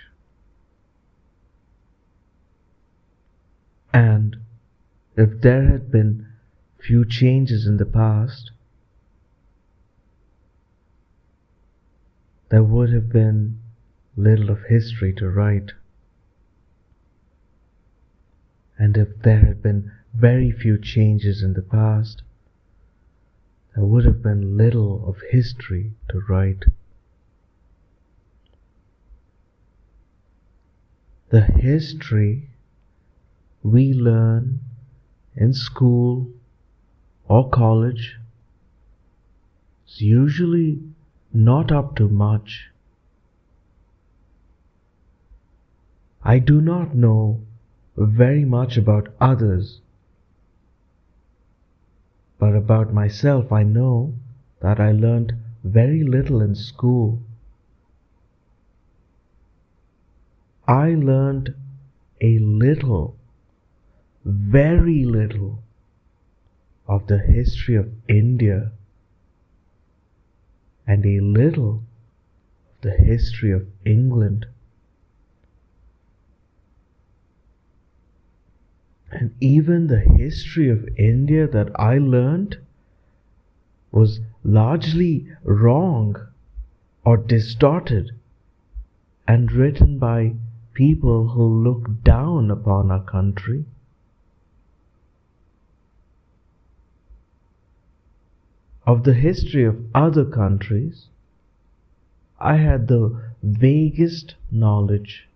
And if there had been few changes in the past, there would have been little of history to write. And if there had been very few changes in the past, there would have been little of history to write. The history we learn in school or college is usually not up to much. I do not know very much about others, but about myself I know that I learned very little in school. I learned a little, very little, of the history of India and a little of the history of England. And even the history of India that I learned was largely wrong or distorted and written by people who look down upon our country. Of the history of other countries, I had the vaguest knowledge.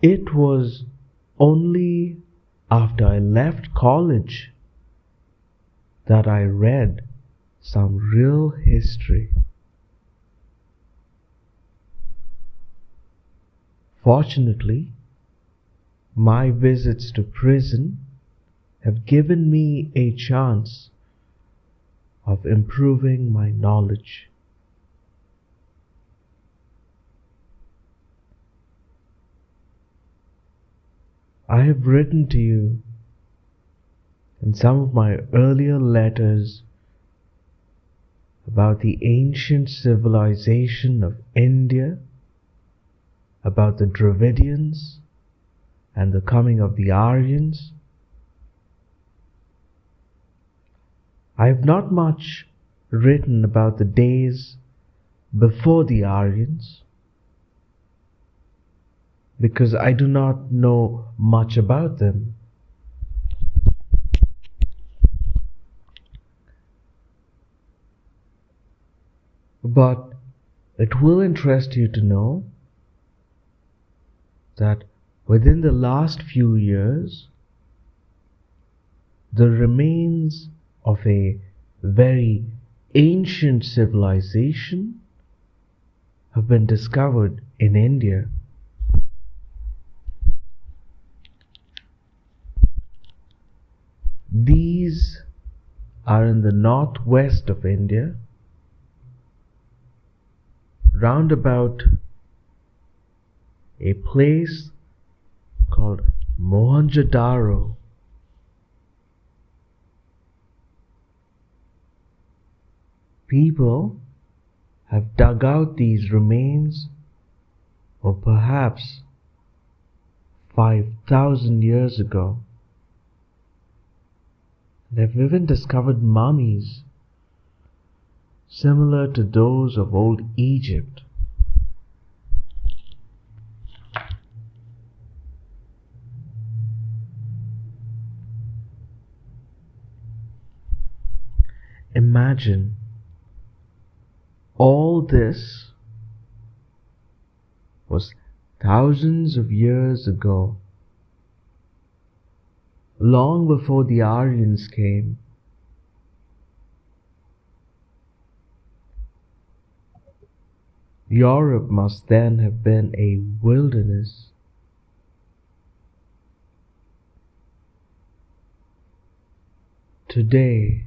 It was only after I left college that I read some real history. Fortunately, my visits to prison have given me a chance of improving my knowledge. I have written to you in some of my earlier letters about the ancient civilization of India, about the Dravidians and the coming of the Aryans. I have not much written about the days before the Aryans, because I do not know much about them. But it will interest you to know that within the last few years, the remains of a very ancient civilization have been discovered in India. These are in the northwest of India, round about a place called Mohenjo-daro. People have dug out these remains of perhaps 5,000 years ago. They've even discovered mummies similar to those of old Egypt. Imagine all this was thousands of years ago, long before the Aryans came. Europe must then have been a wilderness. Today,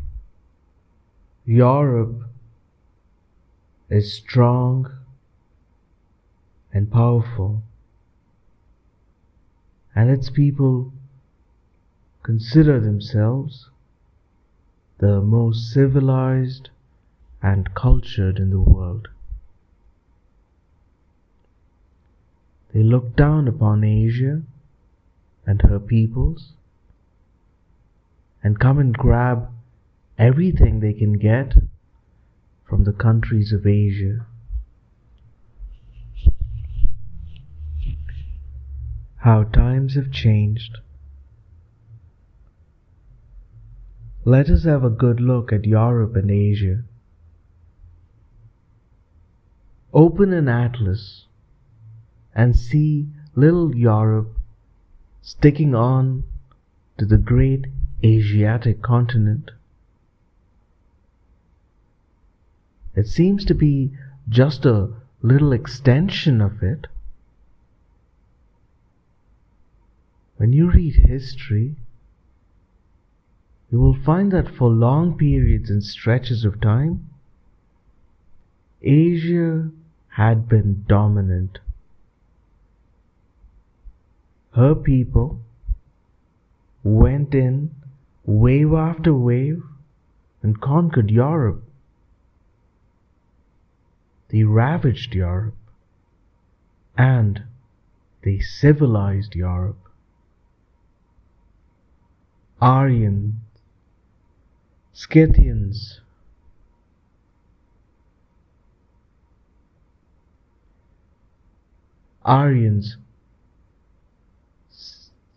Europe is strong and powerful, and its people consider themselves the most civilized and cultured in the world. They look down upon Asia and her peoples and come and grab everything they can get from the countries of Asia. How times have changed. Let us have a good look at Europe and Asia. Open an atlas and see little Europe sticking on to the great Asiatic continent. It seems to be just a little extension of it. When you read history, you will find that for long periods and stretches of time, Asia had been dominant. Her people went in wave after wave and conquered Europe. They ravaged Europe and they civilized Europe. Aryans, Scythians,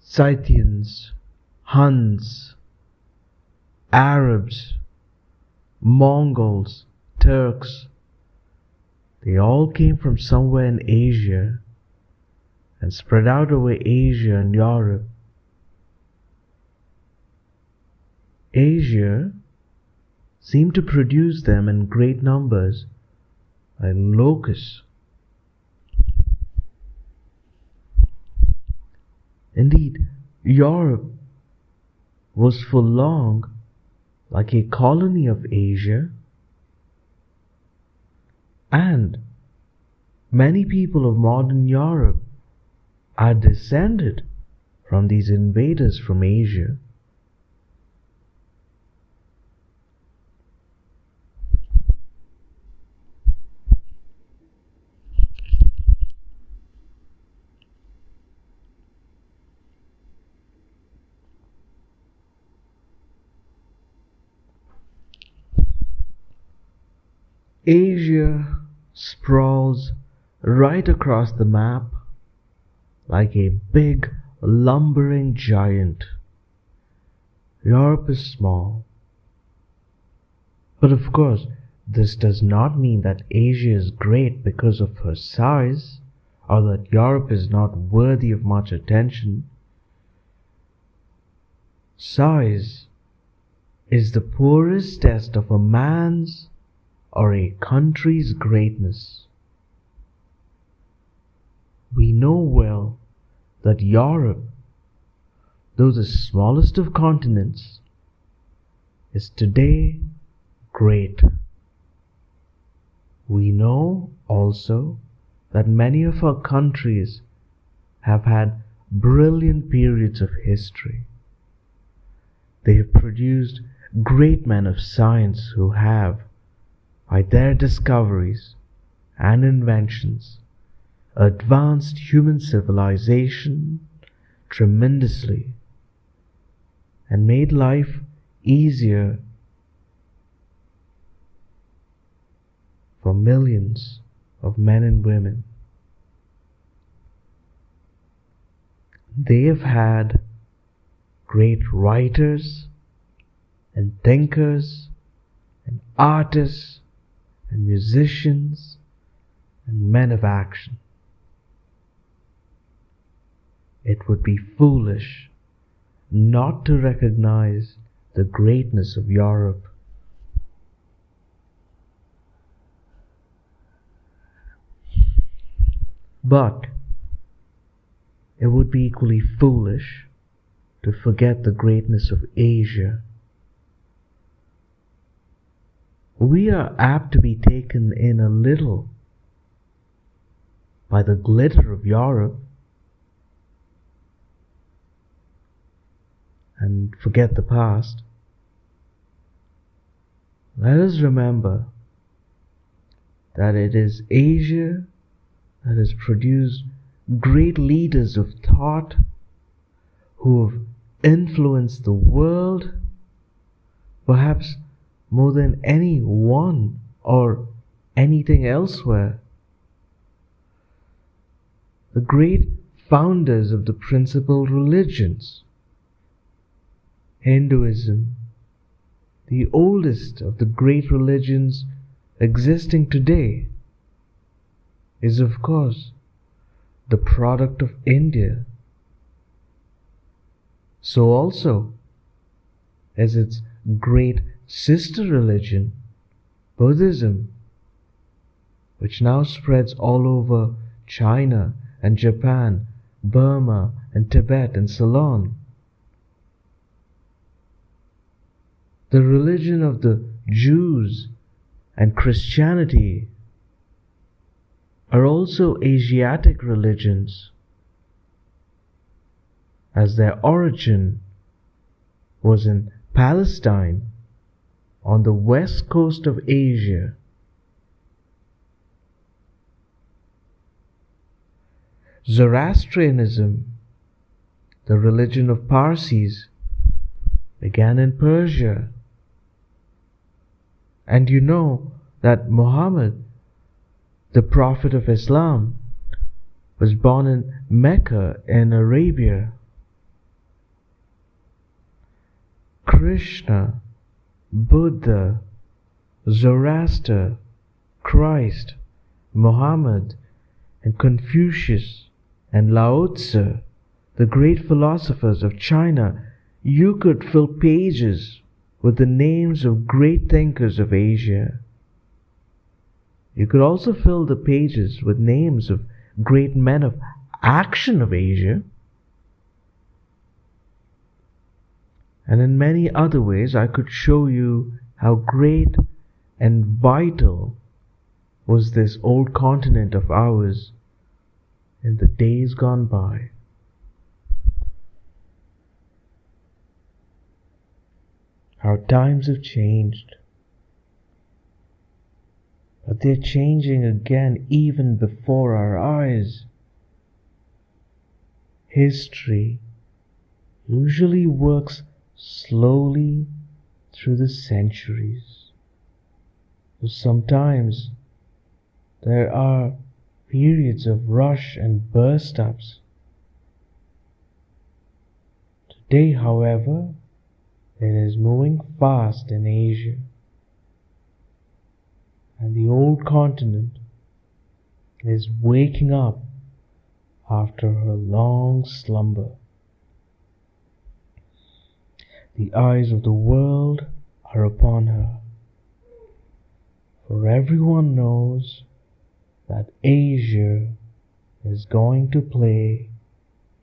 Scythians, Huns, Arabs, Mongols, Turks, they all came from somewhere in Asia and spread out over Asia and Europe. Asia seemed to produce them in great numbers like locusts. Indeed, Europe was for long like a colony of Asia, and many people of modern Europe are descended from these invaders from Asia. Asia sprawls right across the map like a big lumbering giant. Europe is small. But of course, this does not mean that Asia is great because of her size, or that Europe is not worthy of much attention. Size is the poorest test of a man's or a country's greatness. We know well that Europe, though the smallest of continents, is today great. We know also that many of our countries have had brilliant periods of history. They have produced great men of science who have, by their discoveries and inventions, advanced human civilization tremendously and made life easier for millions of men and women. They have had great writers and thinkers and artists and musicians and men of action. It would be foolish not to recognize the greatness of Europe. But it would be equally foolish to forget the greatness of Asia. We are apt to be taken in a little by the glitter of Europe and forget the past. Let us remember that it is Asia that has produced great leaders of thought who have influenced the world, perhaps more than any one or anything elsewhere. The great founders of the principal religions, Hinduism, the oldest of the great religions existing today, is of course the product of India. So also is its great sister religion, Buddhism, which now spreads all over China and Japan, Burma and Tibet and Ceylon. The religion of the Jews and Christianity are also Asiatic religions, as their origin was in Palestine on the west coast of Asia. Zoroastrianism, the religion of Parsis, began in Persia. And you know that Muhammad, the prophet of Islam, was born in Mecca in Arabia. Krishna, Buddha, Zoroaster, Christ, Muhammad, and Confucius and Lao Tzu, the great philosophers of China, you could fill pages with the names of great thinkers of Asia. You could also fill the pages with names of great men of action of Asia. And in many other ways I could show you how great and vital was this old continent of ours in the days gone by. How times have changed, but they're changing again even before our eyes. History usually works slowly through the centuries. So sometimes there are periods of rush and burst-ups. Today, however, it is moving fast in Asia, and the old continent is waking up after her long slumber. The eyes of the world are upon her. For everyone knows that Asia is going to play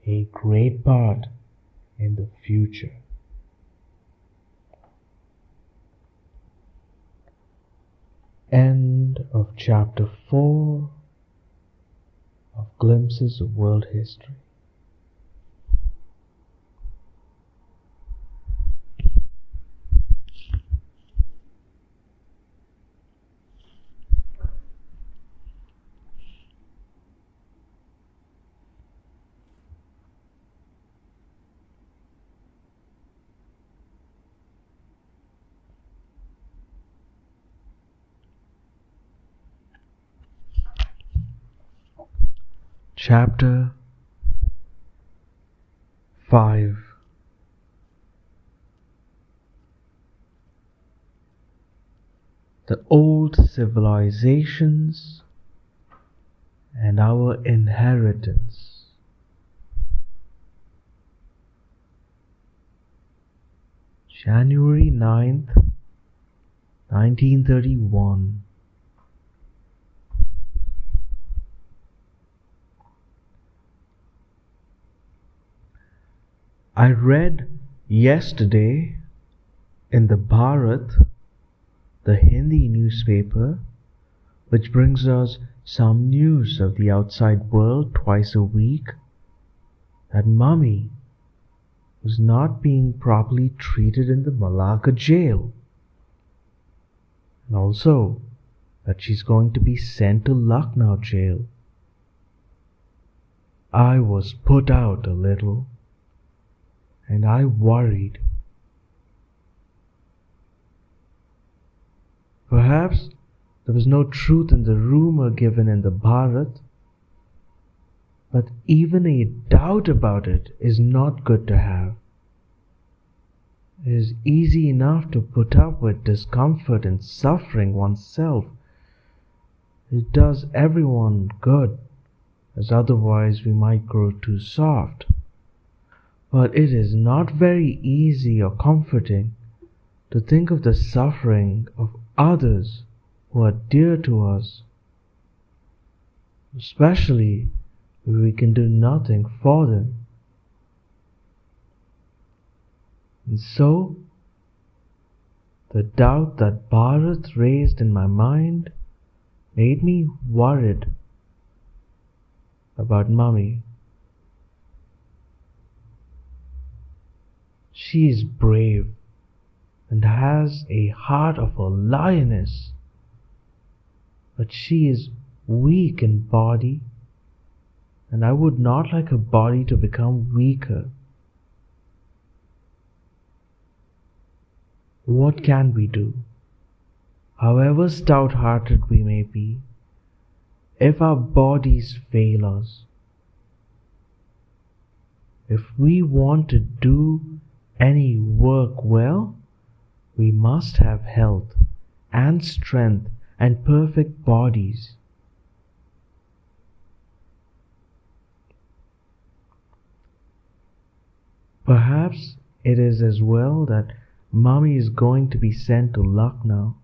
a great part in the future. End of chapter 4 of Glimpses of World History. Chapter 5. The Old Civilizations and Our Inheritance. January 9th, 1931. I read yesterday in the Bharat, the Hindi newspaper, which brings us some news of the outside world twice a week, that Mummy was not being properly treated in the Malacca jail, and also that she's going to be sent to Lucknow jail. I was put out a little, and I worried. Perhaps there was no truth in the rumor given in the Bharat, but even a doubt about it is not good to have. It is easy enough to put up with discomfort and suffering oneself. It does everyone good, as otherwise we might grow too soft. But it is not very easy or comforting to think of the suffering of others who are dear to us, especially if we can do nothing for them. And so, the doubt that Bharat raised in my mind made me worried about Mummy. She is brave and has a heart of a lioness, but she is weak in body, and I would not like her body to become weaker. What can we do? However stout-hearted we may be, if our bodies fail us, if we want to do any work well, we must have health and strength and perfect bodies. Perhaps it is as well that Mummy is going to be sent to Lucknow.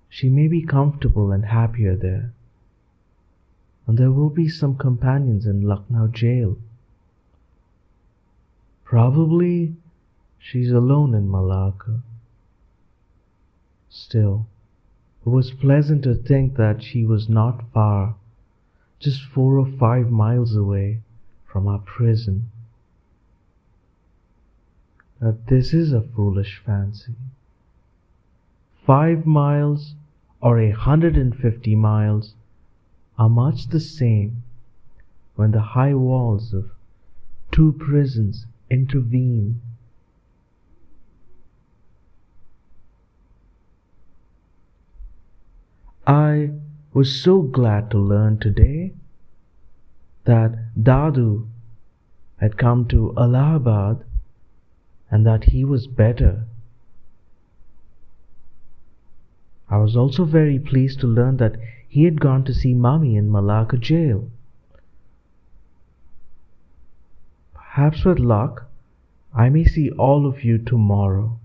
She may be comfortable and happier there, and there will be some companions in Lucknow jail. Probably she's alone in Malacca. Still, it was pleasant to think that she was not far, just 4 or 5 miles away from our prison. That this is a foolish fancy. 5 miles or 150 miles are much the same when the high walls of 2 prisons intervene. I was so glad to learn today that Dadu had come to Allahabad and that he was better. I was also very pleased to learn that he had gone to see Mummy in Malacca jail. Perhaps with luck, I may see all of you tomorrow.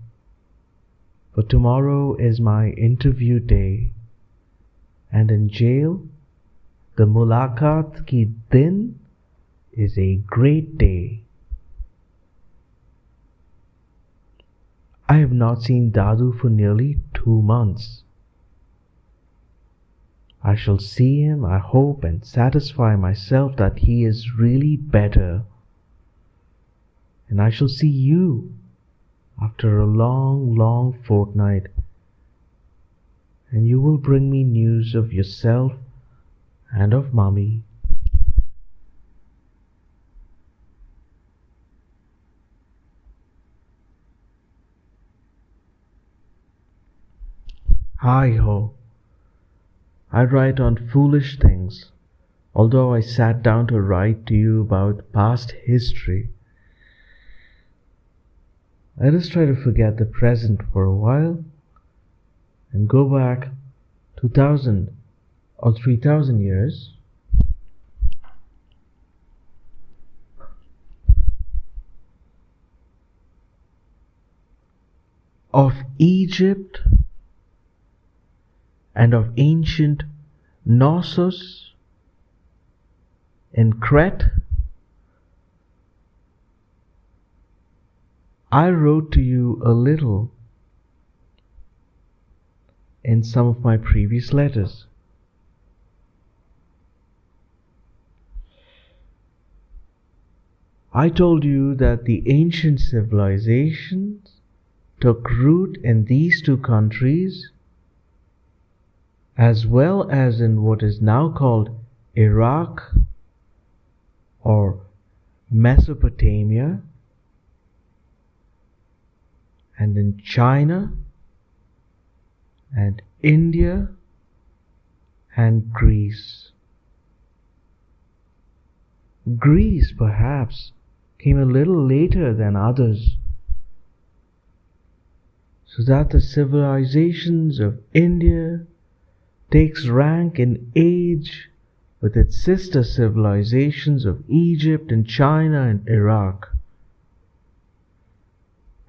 For tomorrow is my interview day, and in jail, the mulaqat ki din is a great day. I have not seen Dadu for nearly 2 months. I shall see him, I hope, and satisfy myself that he is really better. And I shall see you after a long, long fortnight, and you will bring me news of yourself and of Mummy. Hi-ho. I write on foolish things, although I sat down to write to you about past history. Let us try to forget the present for a while and go back 2,000 or 3,000 years. Of Egypt and of ancient Knossos in Crete. I wrote to you a little in some of my previous letters. I told you that the ancient civilizations took root in these two countries, as well as in what is now called Iraq or Mesopotamia, and in China and India and Greece. Greece, perhaps, came a little later than others, so that the civilizations of India takes rank in age with its sister civilizations of Egypt and China and Iraq.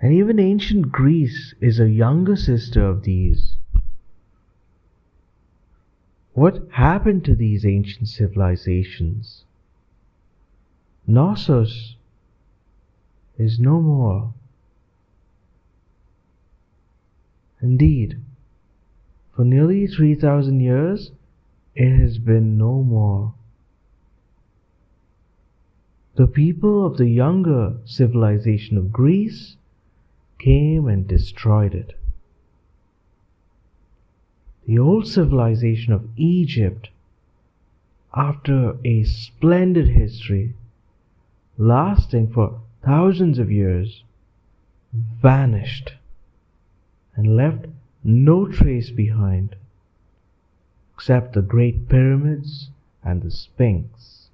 And even ancient Greece is a younger sister of these. What happened to these ancient civilizations? Knossos is no more. Indeed, for nearly 3,000 years, it has been no more. The people of the younger civilization of Greece came and destroyed it. The old civilization of Egypt, after a splendid history lasting for thousands of years, vanished and left no trace behind except the great pyramids and the Sphinx.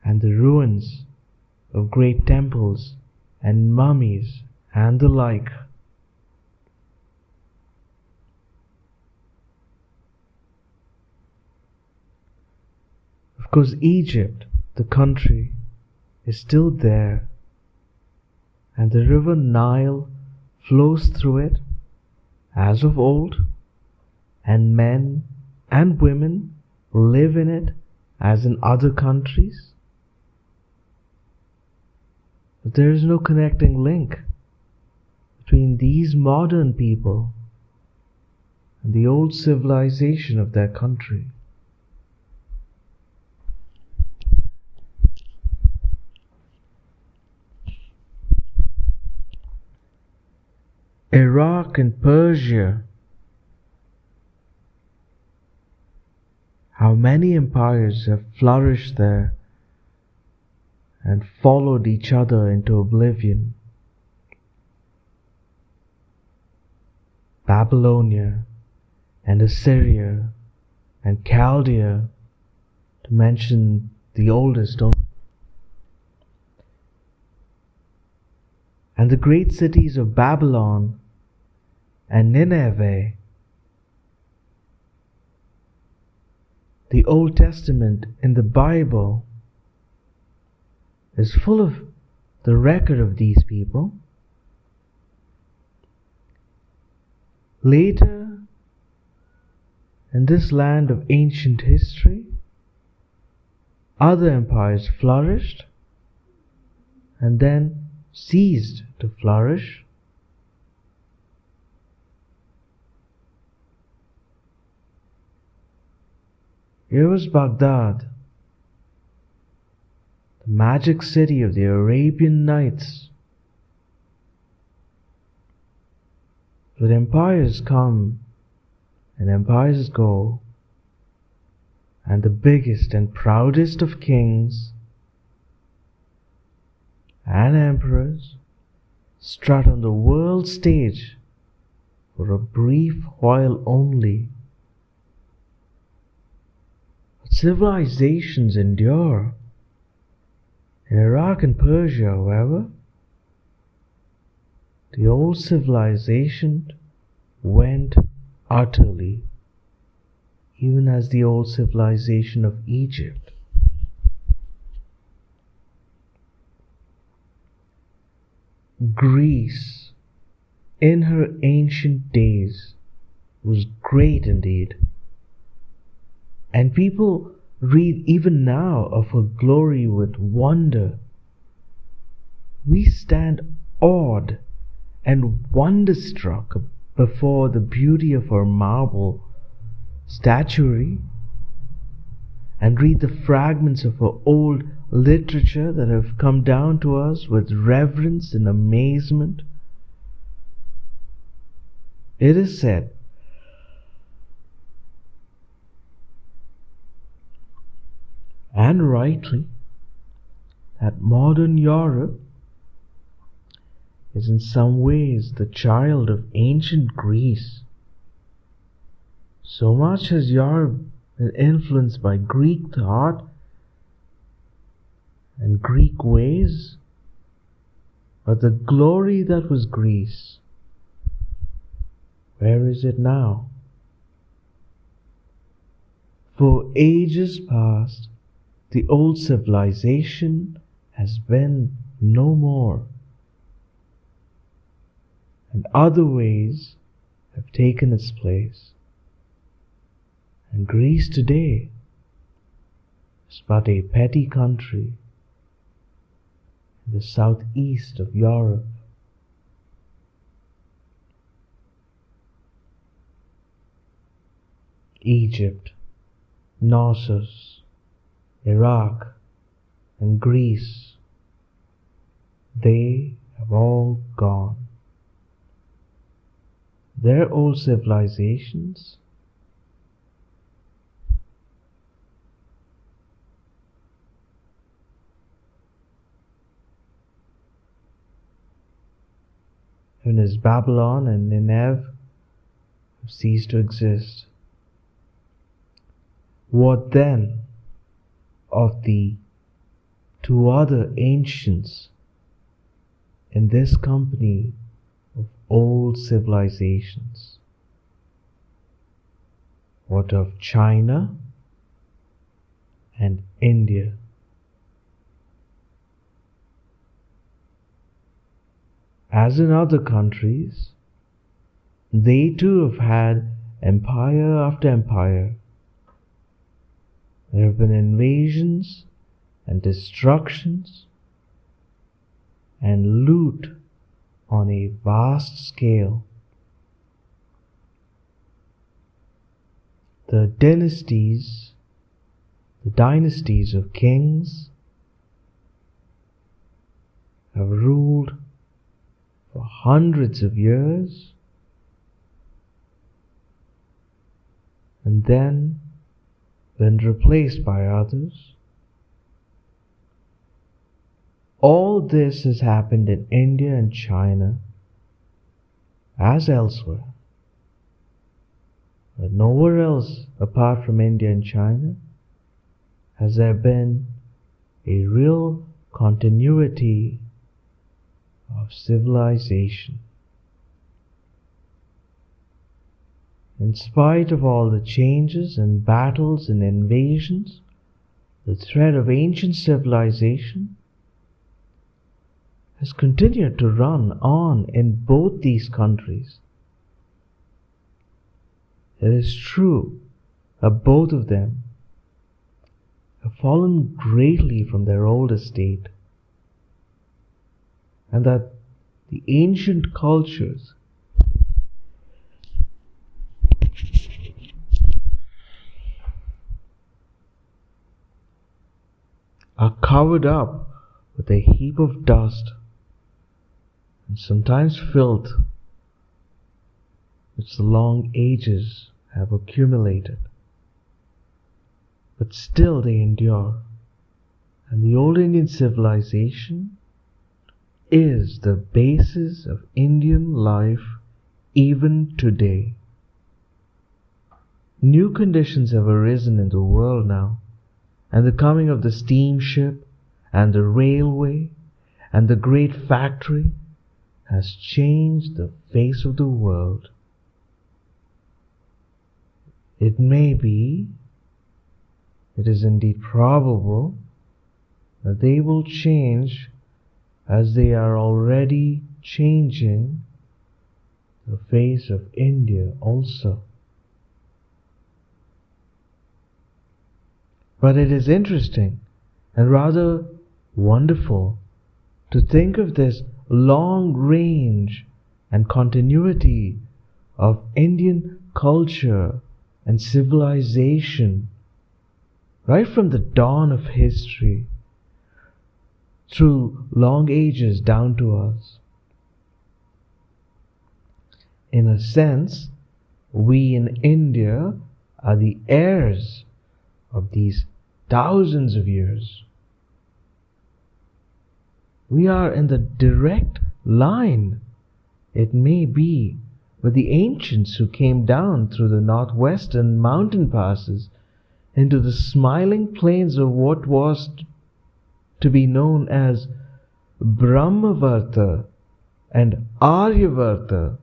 And the ruins of great temples and mummies and the like. Of course, Egypt, the country, is still there, and the river Nile flows through it as of old, and men and women live in it as in other countries. But there is no connecting link between these modern people and the old civilization of their country. Iraq and Persia, how many empires have flourished there and followed each other into oblivion. Babylonia and Assyria and Chaldea, to mention the oldest. And the great cities of Babylon and Nineveh. The Old Testament in the Bible is full of the record of these people. Later, in this land of ancient history, other empires flourished and then ceased to flourish. Here was Baghdad, the magic city of the Arabian Nights. But empires come and empires go, and the biggest and proudest of kings and emperors strut on the world stage for a brief while only. But civilizations endure. In Iraq and Persia, however, the old civilization went utterly, even as the old civilization of Egypt. Greece, in her ancient days, was great indeed, and people read even now of her glory with wonder. We stand awed and wonderstruck before the beauty of her marble statuary, and read the fragments of her old literature that have come down to us with reverence and amazement. It is said and rightly that modern Europe is in some ways the child of ancient Greece. So much has Europe been influenced by Greek thought and Greek ways, but the glory that was Greece, where is it now? For ages past, the old civilization has been no more, and other ways have taken its place. And Greece today is but a petty country in the southeast of Europe. Egypt, Knossos, Iraq, and Greece, they have all gone. Their old civilizations even as Babylon and Nineveh have ceased to exist. What then of the two other ancients in this company of old civilizations? What of China and India? As in other countries, they too have had empire after empire. There have been invasions and destructions and loot on a vast scale. The dynasties of kings have ruled for hundreds of years and then been replaced by others. All this has happened in India and China as elsewhere. But nowhere else apart from India and China has there been a real continuity of civilization. In spite of all the changes and battles and invasions, the thread of ancient civilization has continued to run on in both these countries. It is true that both of them have fallen greatly from their old estate, and that the ancient cultures are covered up with a heap of dust and sometimes filth which the long ages have accumulated. But still they endure, and the old Indian civilization is the basis of Indian life even today. New conditions have arisen in the world now, and the coming of the steamship and the railway and the great factory has changed the face of the world. It may be, it is indeed probable, that they will change as they are already changing the face of India also. But it is interesting and rather wonderful to think of this long range and continuity of Indian culture and civilization right from the dawn of history through long ages down to us. In a sense, we in India are the heirs of these thousands of years. We are in the direct line, it may be, with the ancients who came down through the northwestern mountain passes into the smiling plains of what was to be known as Brahmavarta and Aryavarta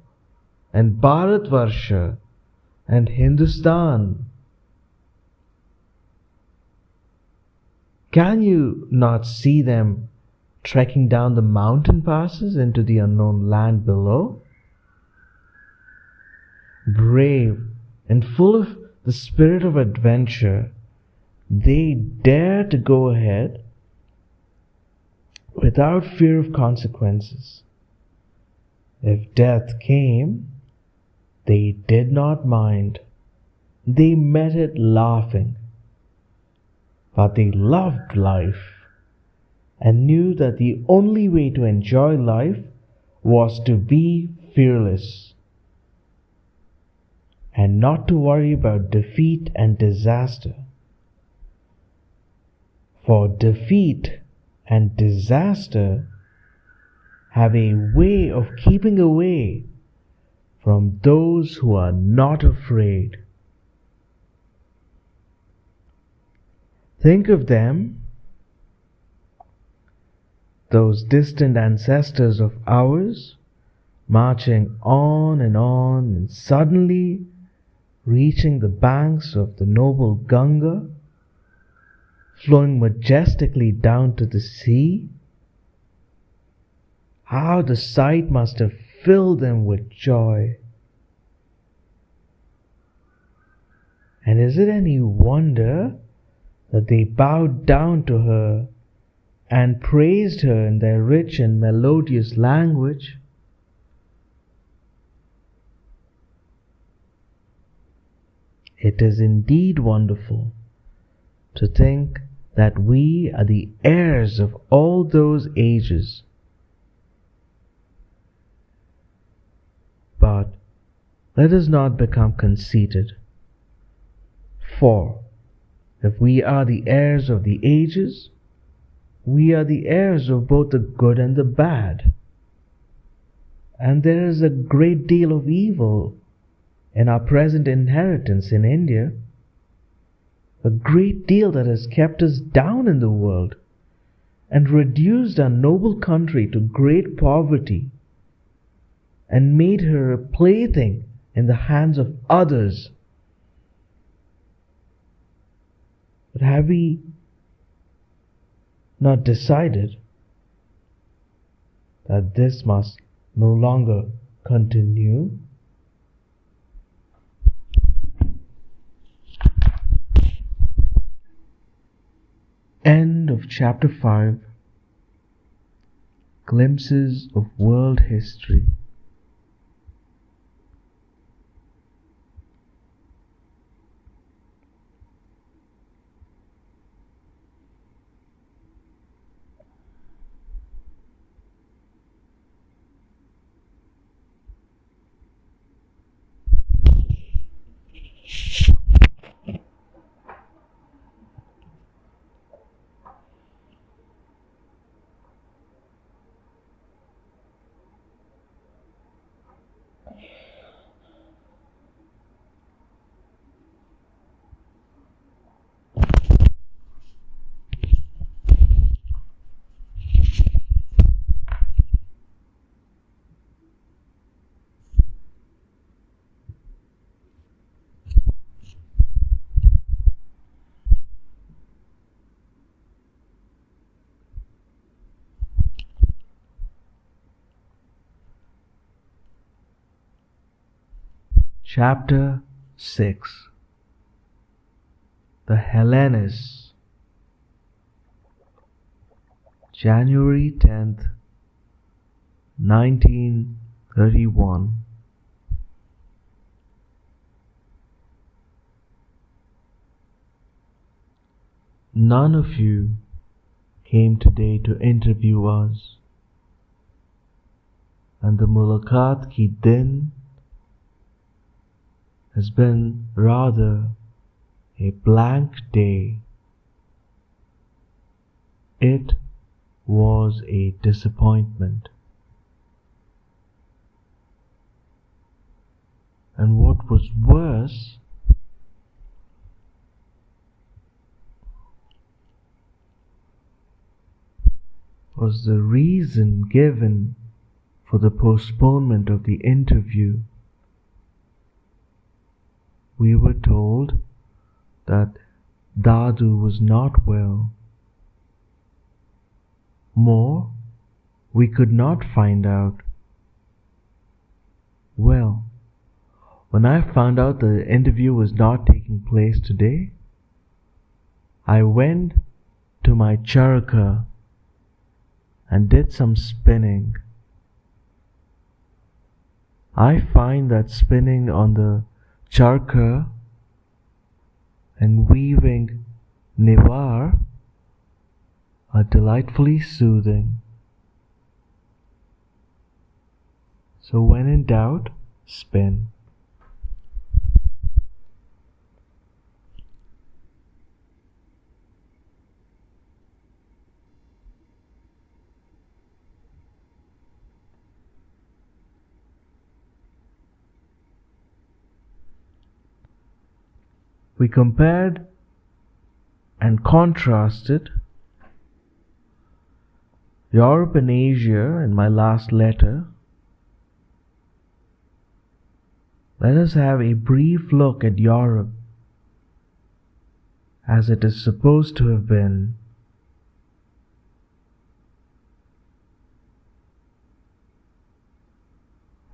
and Bharatvarsha and Hindustan. Can you not see them trekking down the mountain passes into the unknown land below? Brave and full of the spirit of adventure, they dare to go ahead without fear of consequences. If death came, they did not mind. They met it laughing. But they loved life and knew that the only way to enjoy life was to be fearless and not to worry about defeat and disaster. For defeat and disaster have a way of keeping away from those who are not afraid. Think of them, those distant ancestors of ours, marching on and suddenly reaching the banks of the noble Ganga, flowing majestically down to the sea. How the sight must have filled them with joy. And is it any wonder that they bowed down to her and praised her in their rich and melodious language? It is indeed wonderful to think that we are the heirs of all those ages. But let us not become conceited, for if we are the heirs of the ages, we are the heirs of both the good and the bad. And there is a great deal of evil in our present inheritance in India, a great deal that has kept us down in the world and reduced our noble country to great poverty and made her a plaything in the hands of others. But have we not decided that this must no longer continue. End of chapter 5. Glimpses of World History. Chapter 6. The Hellenes. January 10th, 1931. None of you came today to interview us, and the Mulaqat ki din has been rather a blank day. It was a disappointment. And what was worse was the reason given for the postponement of the interview. We were told that Dadu was not well. More, we could not find out. Well, when I found out the interview was not taking place today, I went to my charka and did some spinning. I find that spinning on the charka and weaving nivar are delightfully soothing. So when in doubt, spin. We compared and contrasted Europe and Asia in my last letter. Let us have a brief look at Europe as it is supposed to have been.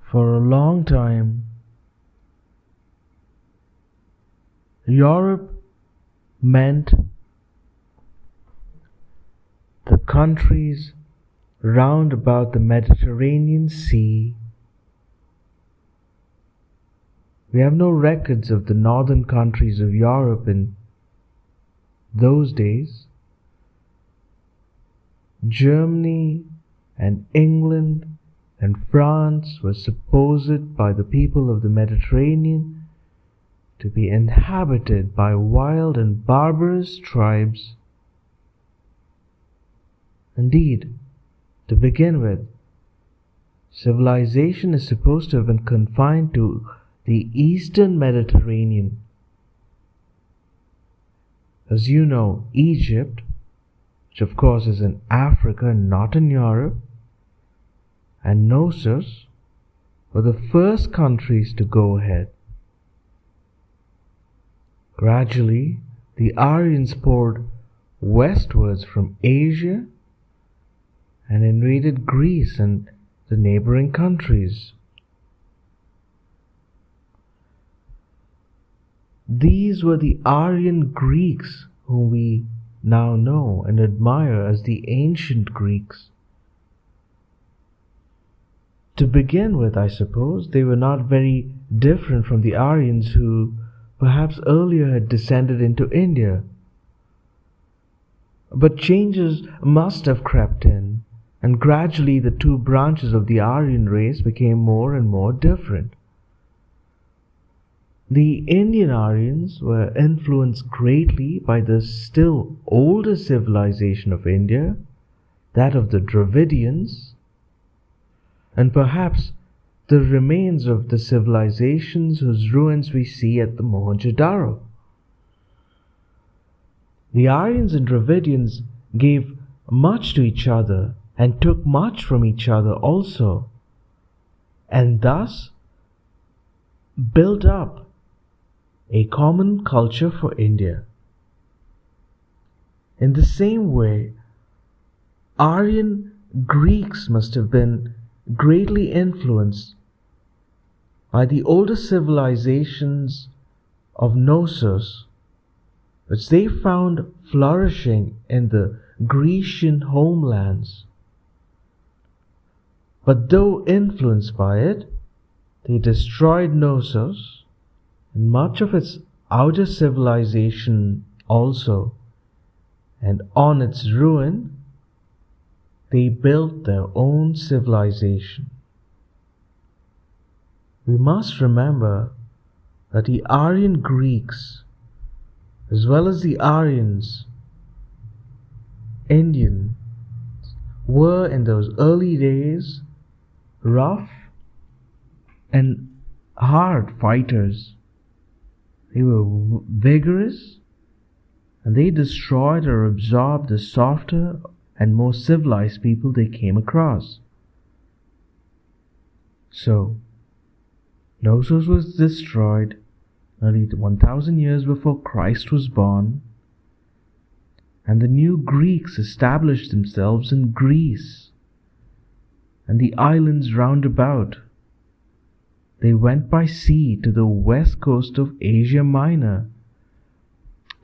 For a long time, Europe meant the countries round about the Mediterranean Sea. We have no records of the northern countries of Europe in those days. Germany and England and France were supposed by the people of the Mediterranean to be inhabited by wild and barbarous tribes. Indeed, to begin with, civilization is supposed to have been confined to the eastern Mediterranean. As you know, Egypt, which of course is in Africa, not in Europe, and Knossos were the first countries to go ahead. Gradually, the Aryans poured westwards from Asia and invaded Greece and the neighboring countries. These were the Aryan Greeks whom we now know and admire as the ancient Greeks. To begin with, I suppose, they were not very different from the Aryans who perhaps earlier had descended into India. But changes must have crept in, and gradually the two branches of the Aryan race became more and more different. The Indian Aryans were influenced greatly by the still older civilization of India, that of the Dravidians, and perhaps the remains of the civilizations whose ruins we see at the Mohenjo-daro. The Aryans and Dravidians gave much to each other and took much from each other also, and thus built up a common culture for India. In the same way, Aryan Greeks must have been greatly influenced by the older civilizations of Knossos, which they found flourishing in the Grecian homelands. But though influenced by it, they destroyed Knossos and much of its outer civilization also, and on its ruin they built their own civilization. We must remember that the Aryan Greeks, as well as the Aryans, Indians, were in those early days rough and hard fighters. They were vigorous, and they destroyed or absorbed the softer and more civilized people they came across. So, Knossos was destroyed nearly 1,000 years before Christ was born, and the new Greeks established themselves in Greece and the islands round about. They went by sea to the west coast of Asia Minor,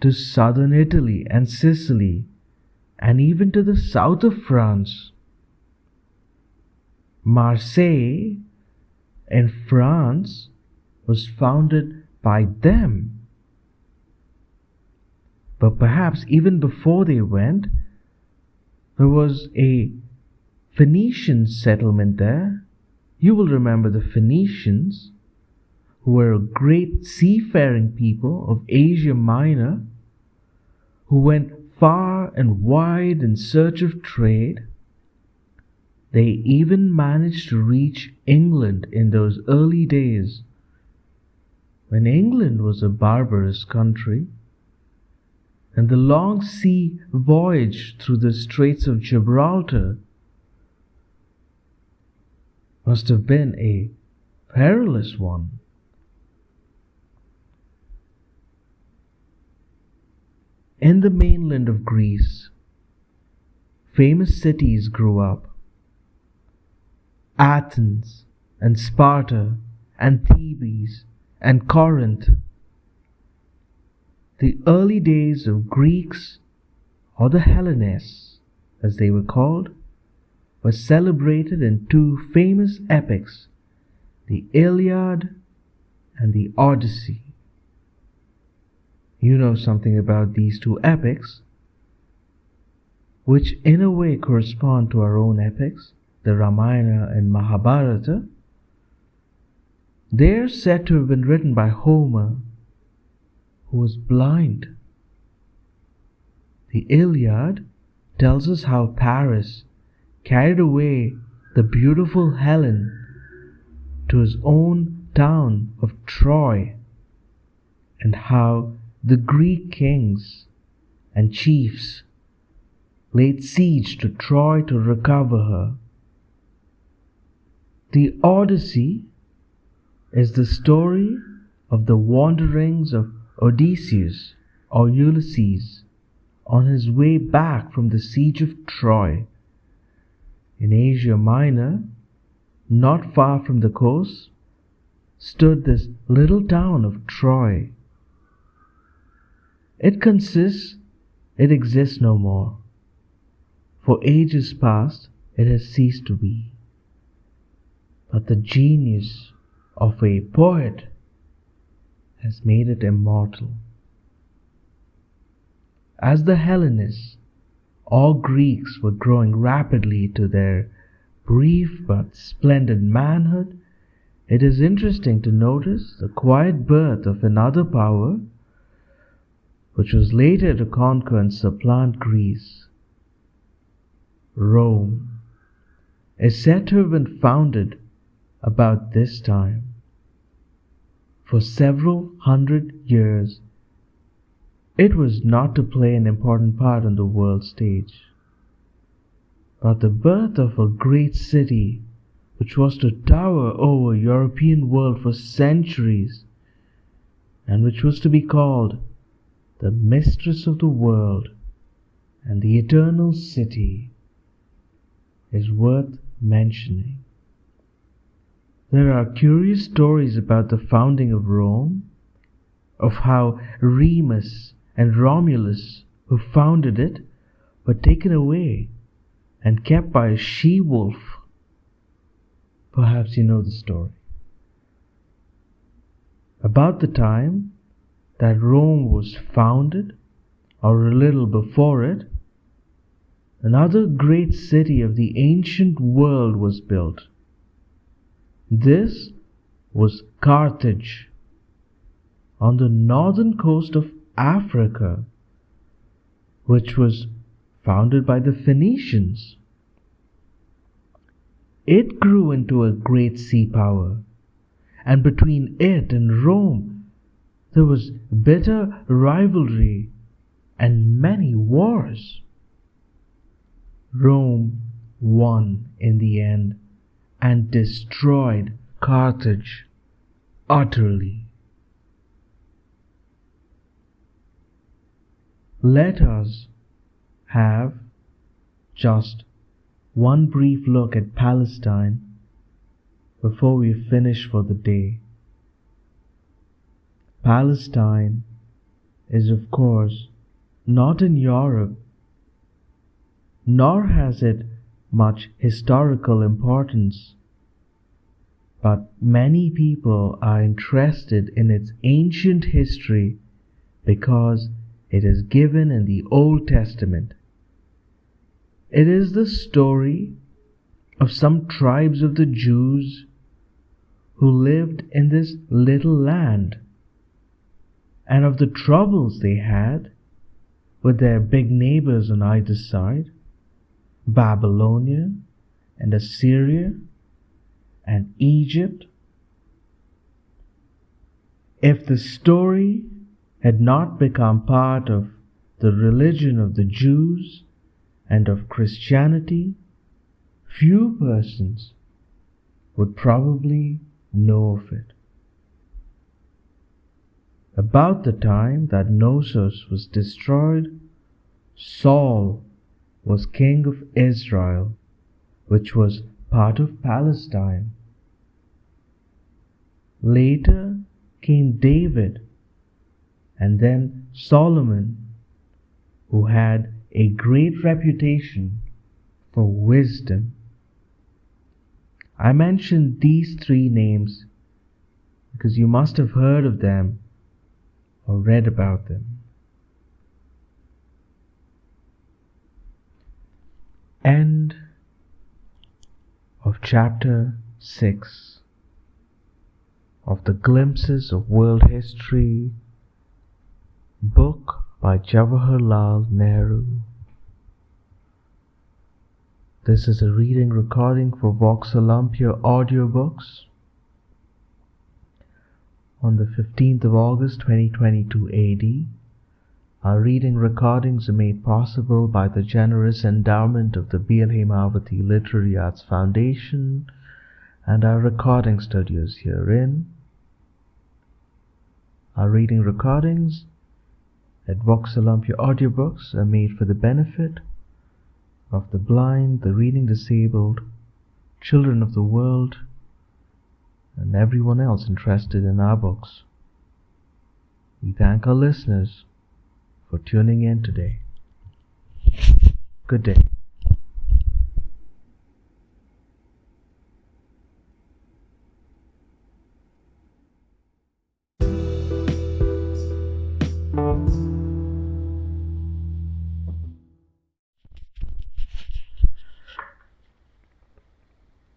to southern Italy and Sicily, and even to the south of France. Marseille in France was founded by them. But perhaps even before they went, there was a Phoenician settlement there. You will remember the Phoenicians, who were a great seafaring people of Asia Minor, who went far and wide in search of trade. They even managed to reach England in those early days, when England was a barbarous country, and the long sea voyage through the Straits of Gibraltar must have been a perilous one. In the mainland of Greece, famous cities grew up. Athens and Sparta and Thebes and Corinth. The early days of Greeks, or the Hellenists as they were called, were celebrated in two famous epics, the Iliad and the Odyssey. You know something about these two epics, which in a way correspond to our own epics, the Ramayana and Mahabharata. They are said to have been written by Homer, who was blind. The Iliad tells us how Paris carried away the beautiful Helen to his own town of Troy, and how the Greek kings and chiefs laid siege to Troy to recover her. The Odyssey is the story of the wanderings of Odysseus or Ulysses on his way back from the siege of Troy. In Asia Minor, not far from the coast, stood this little town of Troy. It exists no more. For ages past, it has ceased to be. But the genius of a poet has made it immortal. As the Hellenists, all Greeks were growing rapidly to their brief but splendid manhood, it is interesting to notice the quiet birth of another power which was later to conquer and supplant Greece. Rome is said to have been founded about this time. For several hundred years, it was not to play an important part on the world stage, but the birth of a great city which was to tower over European world for centuries, and which was to be called the mistress of the world and the eternal city, is worth mentioning. There are curious stories about the founding of Rome, of how Remus and Romulus, who founded it, were taken away and kept by a she-wolf. Perhaps you know the story. About the time that Rome was founded, or a little before it, another great city of the ancient world was built. This was Carthage, on the northern coast of Africa, which was founded by the Phoenicians. It grew into a great sea power, and between it and Rome there was bitter rivalry and many wars. Rome won in the end and destroyed Carthage utterly. Let us have just one brief look at Palestine before we finish for the day. Palestine is, of course, not in Europe, nor has it much historical importance, but many people are interested in its ancient history because it is given in the Old Testament. It is the story of some tribes of the Jews who lived in this little land, and of the troubles they had with their big neighbors on either side, Babylonia and Assyria and Egypt. If the story had not become part of the religion of the Jews and of Christianity, few persons would probably know of it. About the time that Knossos was destroyed, Saul was king of Israel, which was part of Palestine. Later came David, and then Solomon, who had a great reputation for wisdom. I mention these three names because you must have heard of them or read about them. End of chapter 6 of the Glimpses of World History, book by Jawaharlal Nehru. This is a reading recording for Vox Olympia audiobooks on the 15th of August 2022 AD. Our reading recordings are made possible by the generous endowment of the Bir Hemavati Literary Arts Foundation and our recording studios herein. Our reading recordings at Vox Olympia audiobooks are made for the benefit of the blind, the reading disabled, children of the world, and everyone else interested in our books. We thank our listeners for tuning in today. Good day.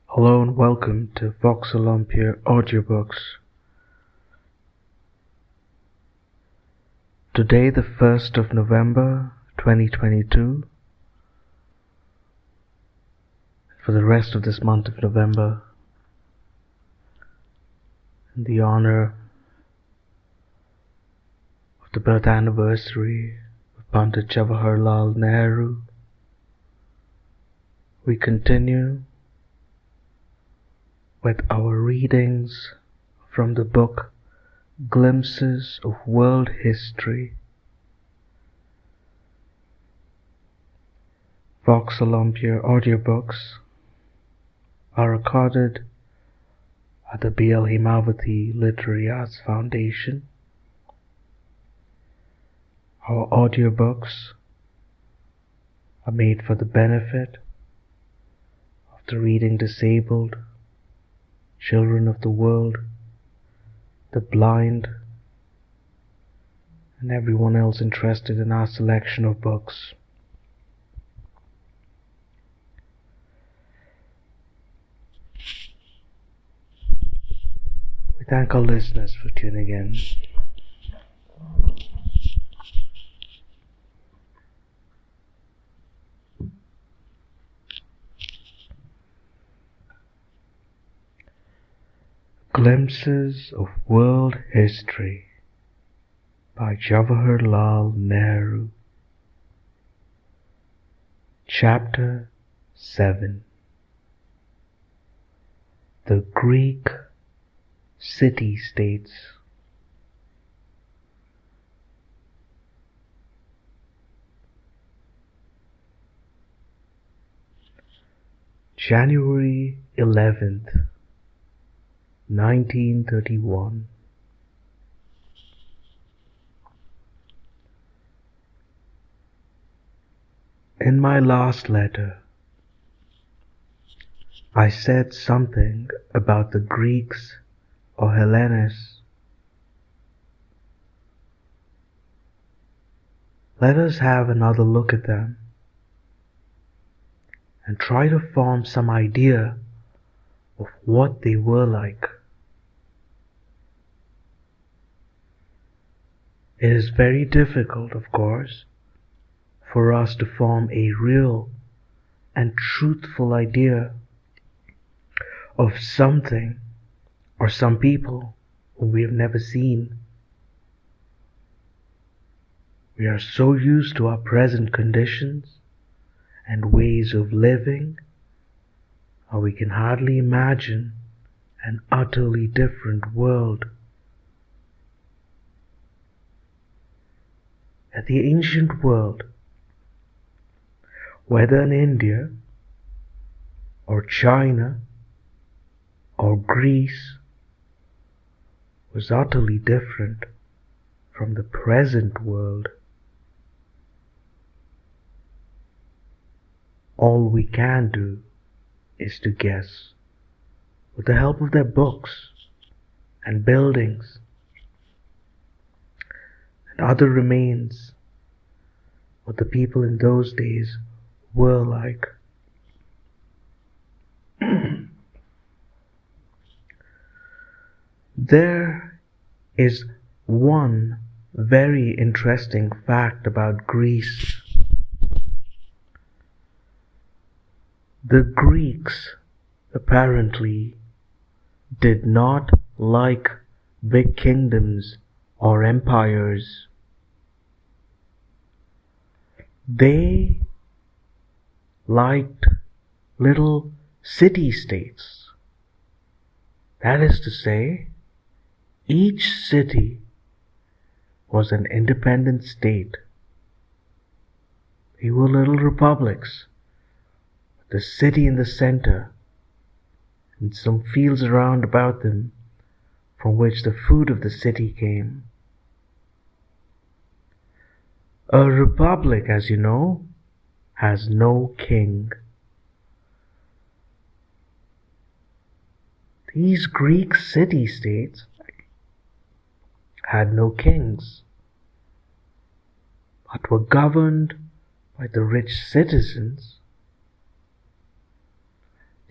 Hello and welcome to Vox Olympia audiobooks. Today, the 1st of November 2022, for the rest of this month of November, in the honor of the birth anniversary of Pandit Jawaharlal Nehru, we continue with our readings from the book Glimpses of World History. Vox Olympia audiobooks are recorded at the B.L. Himavati Literary Arts Foundation. Our audiobooks are made for the benefit of the reading disabled, children of the world, the blind, and everyone else interested in our selection of books. We thank our listeners for tuning in. Glimpses of World History by Jawaharlal Nehru. Chapter 7. The Greek City-States. January 11th, 1931. In my last letter, I said something about the Greeks or Hellenes. Let us have another look at them and try to form some idea of what they were like. It is very difficult, of course, for us to form a real and truthful idea of something or some people whom we have never seen. We are so used to our present conditions and ways of living, or we can hardly imagine an utterly different world. That the ancient world, whether in India or China or Greece, was utterly different from the present world. All we can do is to guess, with the help of their books and buildings and other remains, what the people in those days were like. There is one very interesting fact about Greece. The Greeks apparently did not like big kingdoms or empires. They liked little city-states. That is to say, each city was an independent state. They were little republics the city in the center, and some fields around about them from which the food of the city came. A republic, as you know, has no king. These Greek city-states had no kings, but were governed by the rich citizens.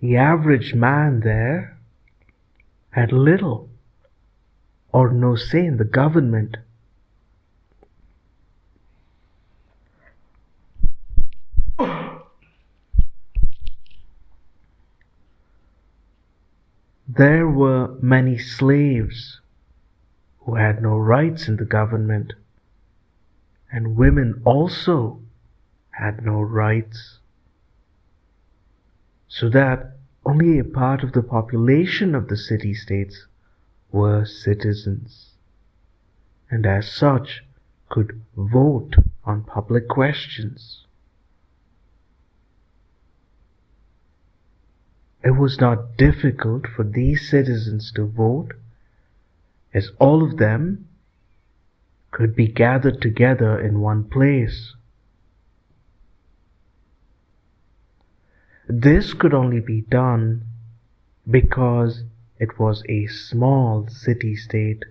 The average man there had little or no say in the government. There were many slaves who had no rights in the government, and women also had no rights, so that only a part of the population of the city-states were citizens, and as such could vote on public questions. It was not difficult for these citizens to vote, as all of them could be gathered together in one place. This could only be done because it was a small city-state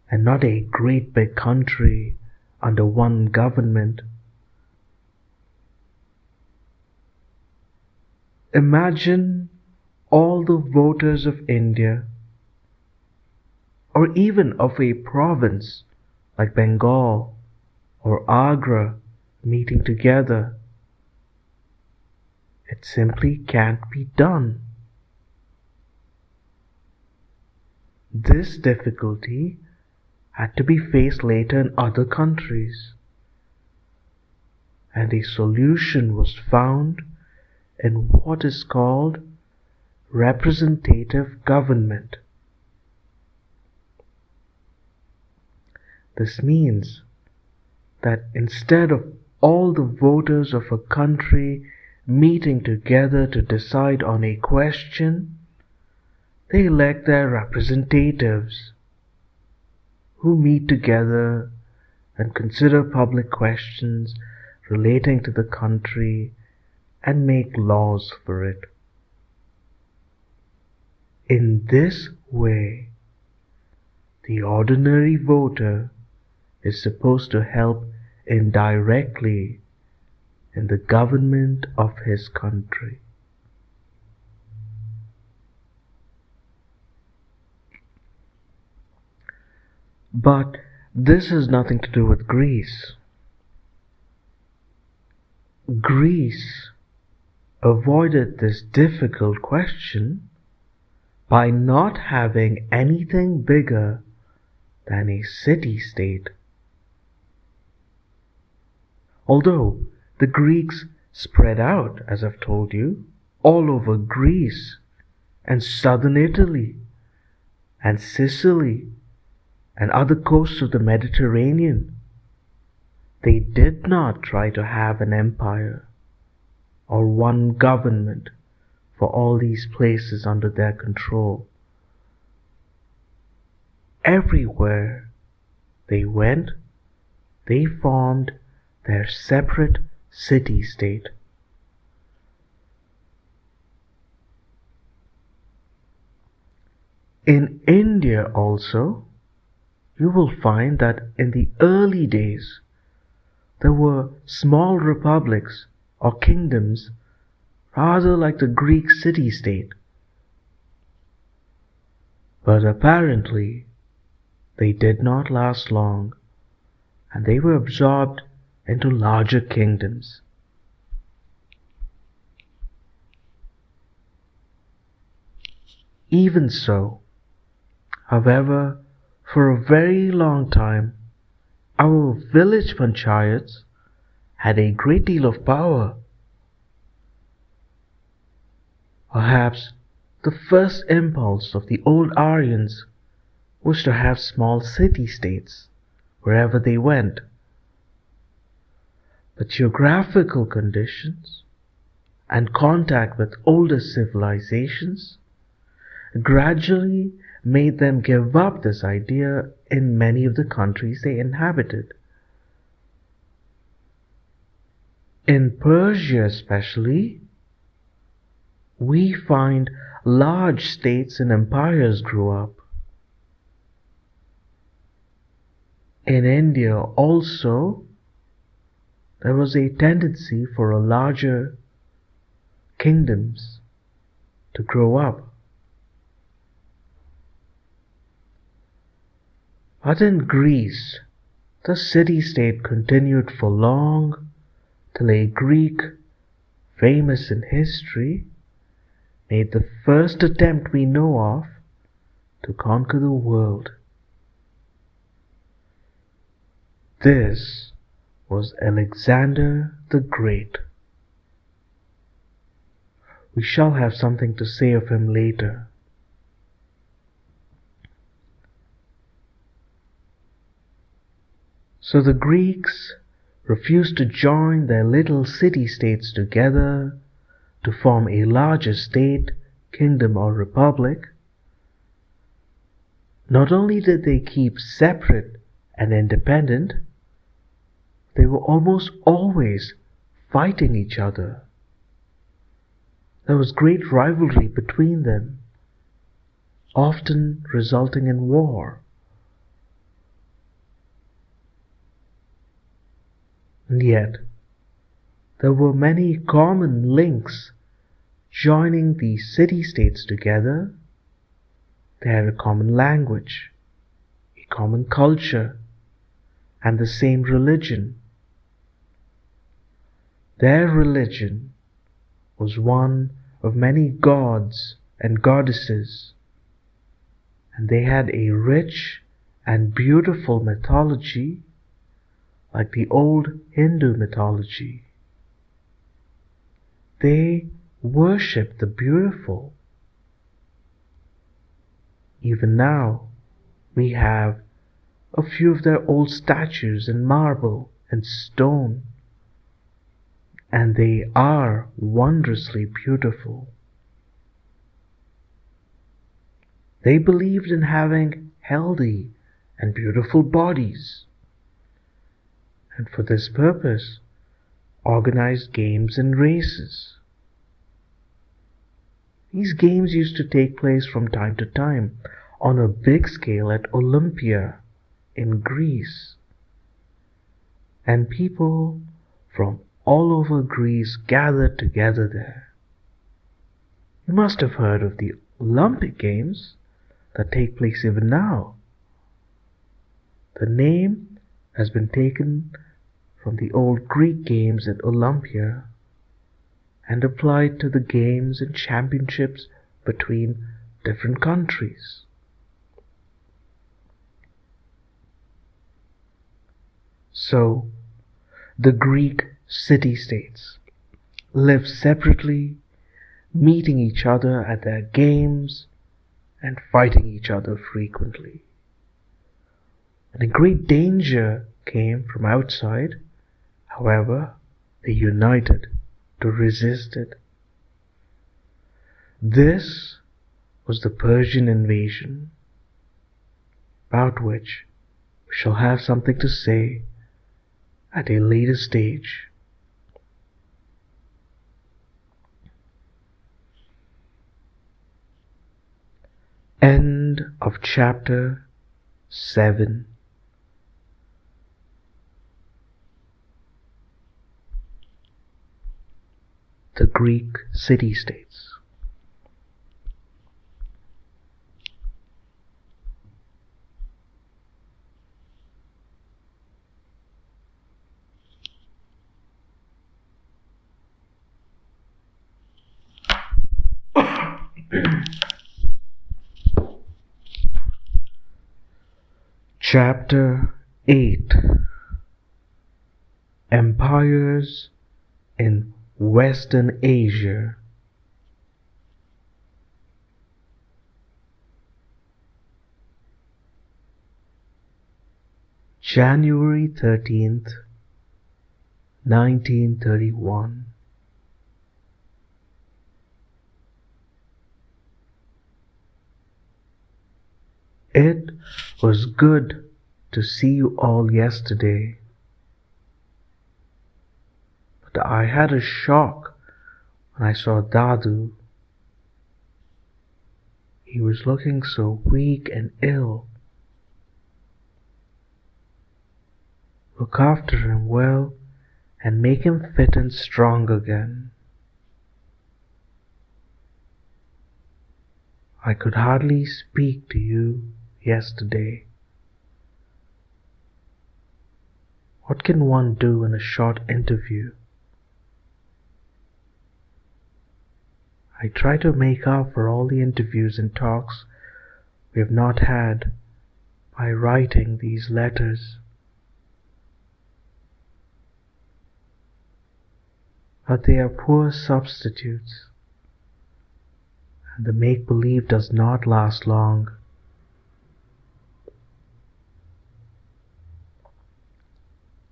and not a great big country under one government. Imagine all the voters of India, or even of a province like Bengal or Agra, meeting together. It simply can't be done. This difficulty had to be faced later in other countries, and a solution was found in what is called representative government. This means that instead of all the voters of a country meeting together to decide on a question, they elect their representatives, who meet together and consider public questions relating to the country and make laws for it. In this way, the ordinary voter is supposed to help indirectly in the government of his country. But this has nothing to do with Greece. Greece avoided this difficult question by not having anything bigger than a city-state. Although the Greeks spread out, as I've told you, all over Greece and southern Italy and Sicily and other coasts of the Mediterranean, they did not try to have an empire or one government for all these places under their control. Everywhere they went, they formed their separate city-state. In India also, you will find that in the early days there were small republics or kingdoms rather like the Greek city-state. But apparently they did not last long, and they were absorbed into larger kingdoms. Even so, however, for a very long time, our village panchayats had a great deal of power. Perhaps the first impulse of the old Aryans was to have small city-states wherever they went. But geographical conditions and contact with older civilizations gradually made them give up this idea in many of the countries they inhabited. In Persia especially, we find large states and empires grew up. In India also, there was a tendency for larger kingdoms to grow up. But in Greece, the city-state continued for long till a Greek, famous in history, made the first attempt we know of to conquer the world. This was Alexander the Great. We shall have something to say of him later. So the Greeks refused to join their little city-states together to form a larger state, kingdom or republic. Not only did they keep separate and independent, they were almost always fighting each other. There was great rivalry between them, often resulting in war. And yet, there were many common links joining these city-states together. They had a common language, a common culture, and the same religion. Their religion was one of many gods and goddesses, and they had a rich and beautiful mythology like the old Hindu mythology. They worship the beautiful. Even now, we have a few of their old statues in marble and stone, and they are wondrously beautiful. They believed in having healthy and beautiful bodies, and for this purpose organized games and races. These games used to take place from time to time on a big scale at Olympia in Greece, and people from all over Greece gathered together there. You must have heard of the Olympic Games that take place even now. The name has been taken from the old Greek games at Olympia and applied to the games and championships between different countries. So, the Greek city-states lived separately, meeting each other at their games and fighting each other frequently. And a great danger came from outside. However, they united to resist it. This was the Persian invasion, about which we shall have something to say at a later stage. End of chapter 7. The Greek city-states. Chapter 8. Empires in Western Asia. January 13th, 1931. It was good to see you all yesterday, but I had a shock when I saw Dadu. He was looking so weak and ill. Look after him well and make him fit and strong again. I could hardly speak to you yesterday. What can one do in a short interview? I try to make up for all the interviews and talks we have not had by writing these letters. But they are poor substitutes, and the make-believe does not last long.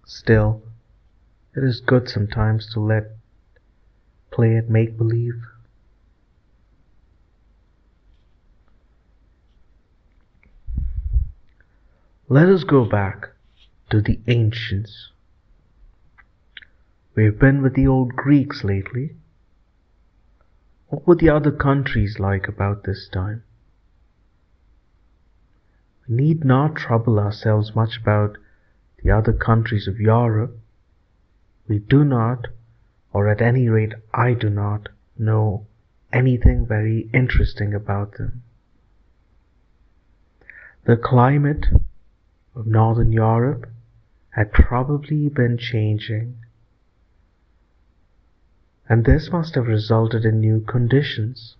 Still, it is good sometimes to play at make-believe. Let us go back to the ancients. We've been with the old Greeks lately. What were the other countries like about this time? We need not trouble ourselves much about the other countries of Europe. We do not, or at any rate I do not, know anything very interesting about them. The climate of Northern Europe had probably been changing, and this must have resulted in new conditions.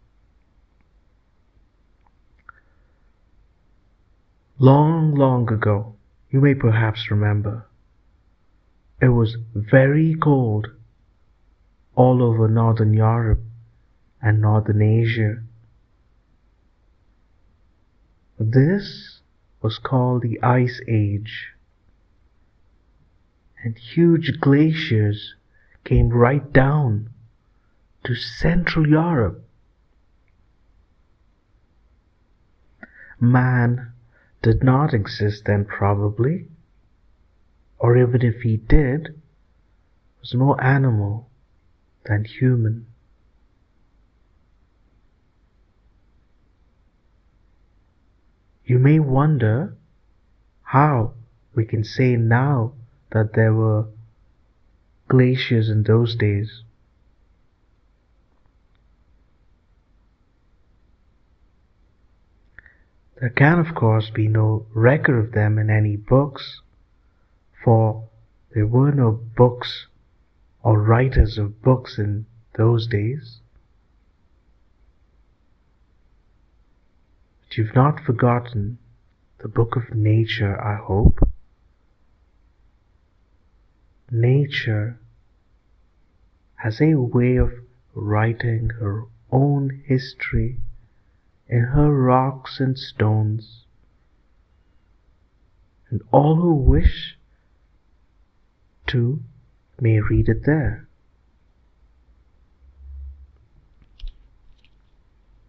Long, long ago, you may perhaps remember, it was very cold all over Northern Europe and Northern Asia. This was called the Ice Age, and huge glaciers came right down to Central Europe. Man did not exist then probably, or even if he did, was more animal than human. You may wonder how we can say now that there were glaciers in those days. There can, of course, be no record of them in any books, for there were no books or writers of books in those days. But you've not forgotten the book of nature, I hope. Nature has a way of writing her own history in her rocks and stones, and all who wish to may read it there.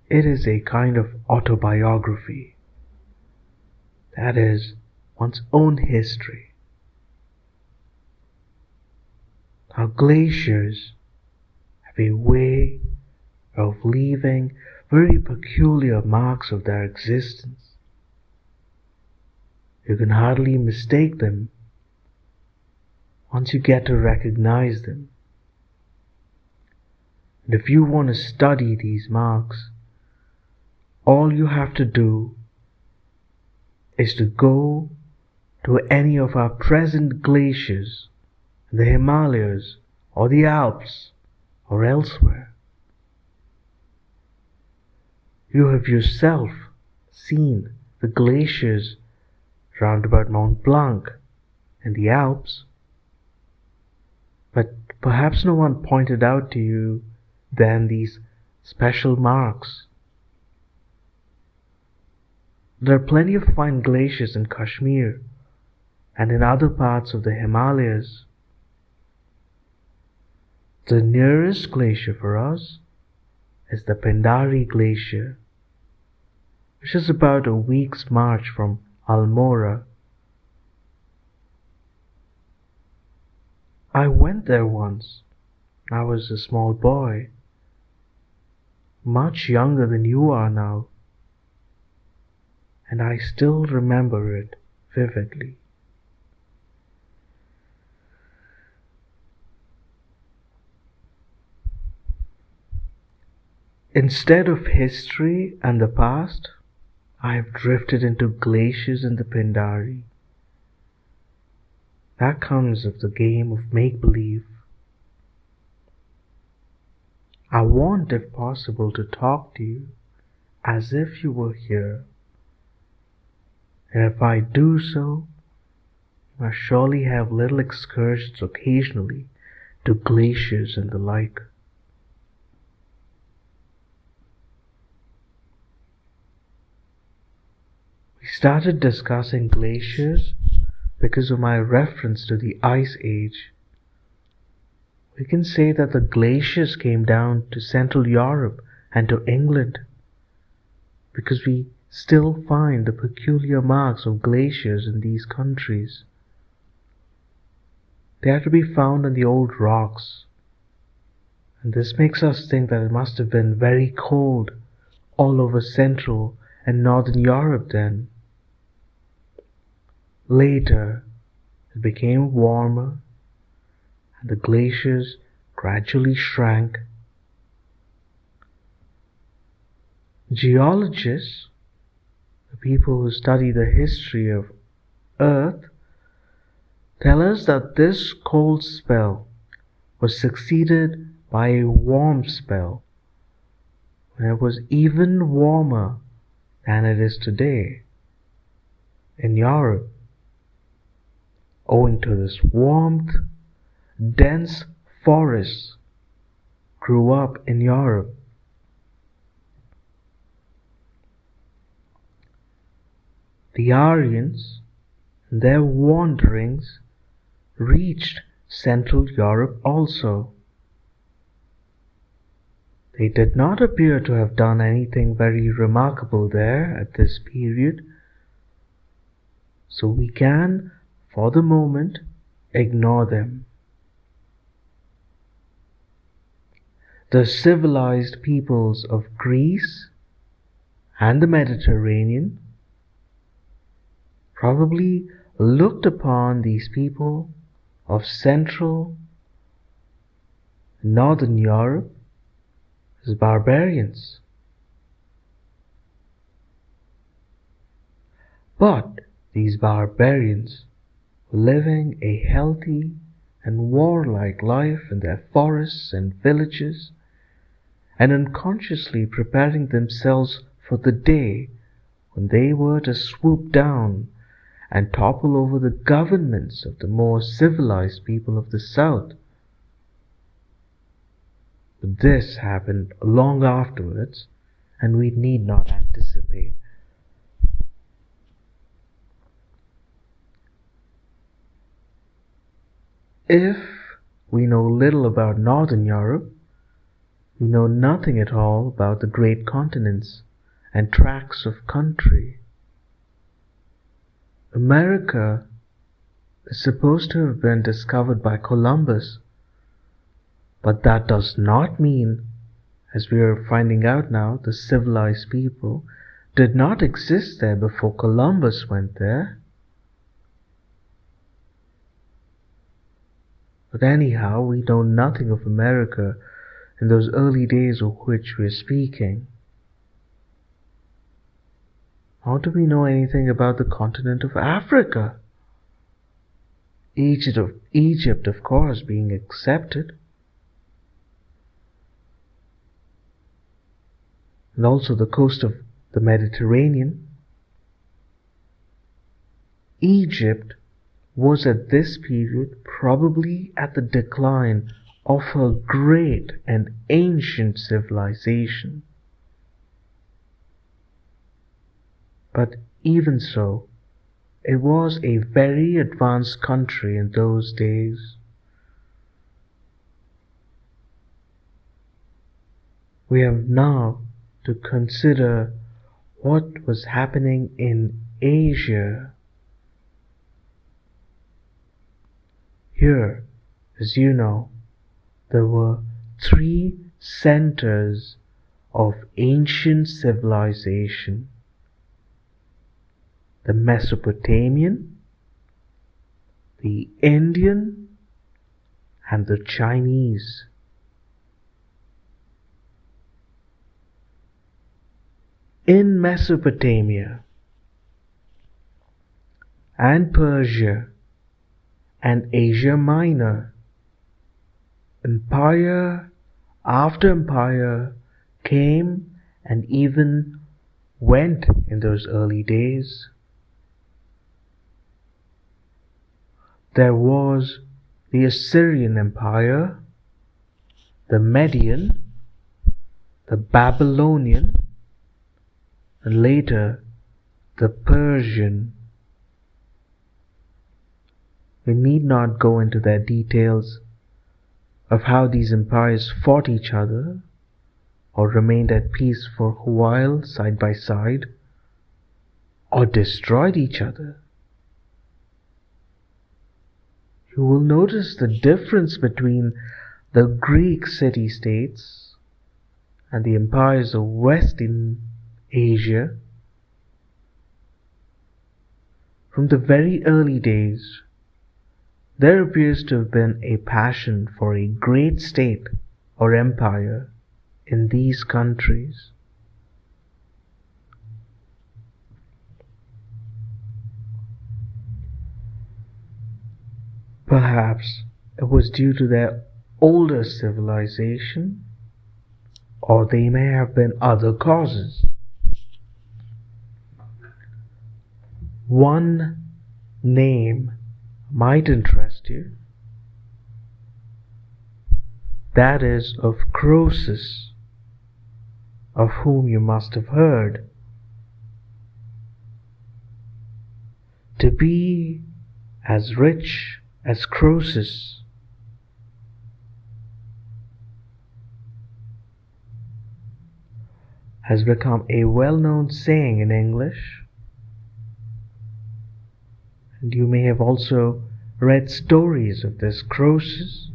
It is a kind of autobiography, that is, one's own history. Now, glaciers have a way of leaving very peculiar marks of their existence. You can hardly mistake them once you get to recognize them. And if you want to study these marks, all you have to do is to go to any of our present glaciers in the Himalayas or the Alps or elsewhere. You have yourself seen the glaciers round about Mont Blanc and the Alps, but perhaps no one pointed out to you then these special marks. There are plenty of fine glaciers in Kashmir and in other parts of the Himalayas. The nearest glacier for us is the Pendari Glacier, which is about a week's march from Almora. I went there once. I was a small boy, much younger than you are now, and I still remember it vividly. Instead of history and the past, I have drifted into glaciers in the Pindari. That comes of the game of make-believe. I want, if possible, to talk to you as if you were here. And if I do so, you must surely have little excursions occasionally to glaciers and the like. We started discussing glaciers because of my reference to the Ice Age. We can say that the glaciers came down to Central Europe and to England because we still find the peculiar marks of glaciers in these countries. They are to be found in the old rocks, and this makes us think that it must have been very cold all over Central and Northern Europe then. Later, it became warmer, and the glaciers gradually shrank. Geologists, the people who study the history of Earth, tell us that this cold spell was succeeded by a warm spell, when it was even warmer than it is today in Europe. Owing to this warmth, dense forests grew up in Europe. The Aryans, in their wanderings, reached Central Europe also. They did not appear to have done anything very remarkable there at this period, so we can, for the moment, ignore them. The civilized peoples of Greece and the Mediterranean probably looked upon these people of Central and Northern Europe as barbarians. But these barbarians were living a healthy and warlike life in their forests and villages, and unconsciously preparing themselves for the day when they were to swoop down and topple over the governments of the more civilized people of the South. But this happened long afterwards, and we need not anticipate. If we know little about Northern Europe, we know nothing at all about the great continents and tracts of country. America is supposed to have been discovered by Columbus, but that does not mean, as we are finding out now, the civilized people did not exist there before Columbus went there. But anyhow, we know nothing of America in those early days of which we are speaking. Nor do we know anything about the continent of Africa. Egypt, of course, being excepted. And also the coast of the Mediterranean. Egypt was at this period probably at the decline of a great and ancient civilization. But even so, it was a very advanced country in those days. We have now to consider what was happening in Asia. Here, as you know, there were three centers of ancient civilization: the Mesopotamian, the Indian, and the Chinese. In Mesopotamia and Persia and Asia Minor, empire after empire came and even went in those early days. There was the Assyrian Empire, the Median, the Babylonian, and later the Persian. We need not go into the details of how these empires fought each other or remained at peace for a while side by side or destroyed each other. You will notice the difference between the Greek city-states and the empires of Western Asia. From the very early days, there appears to have been a passion for a great state or empire in these countries. Perhaps it was due to their older civilization, or they may have been other causes. One name might interest you, that is of Croesus, of whom you must have heard. To be as rich as Croesus has become a well-known saying in English, and you may have also read stories of this Croesus.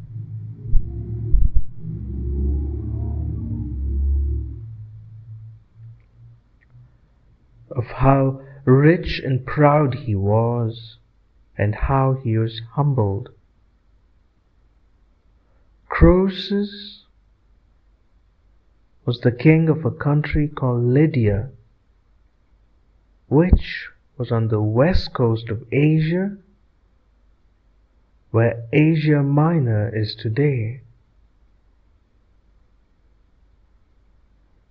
Of how rich and proud he was, and how he was humbled. Croesus was the king of a country called Lydia, which was on the west coast of Asia, where Asia Minor is today.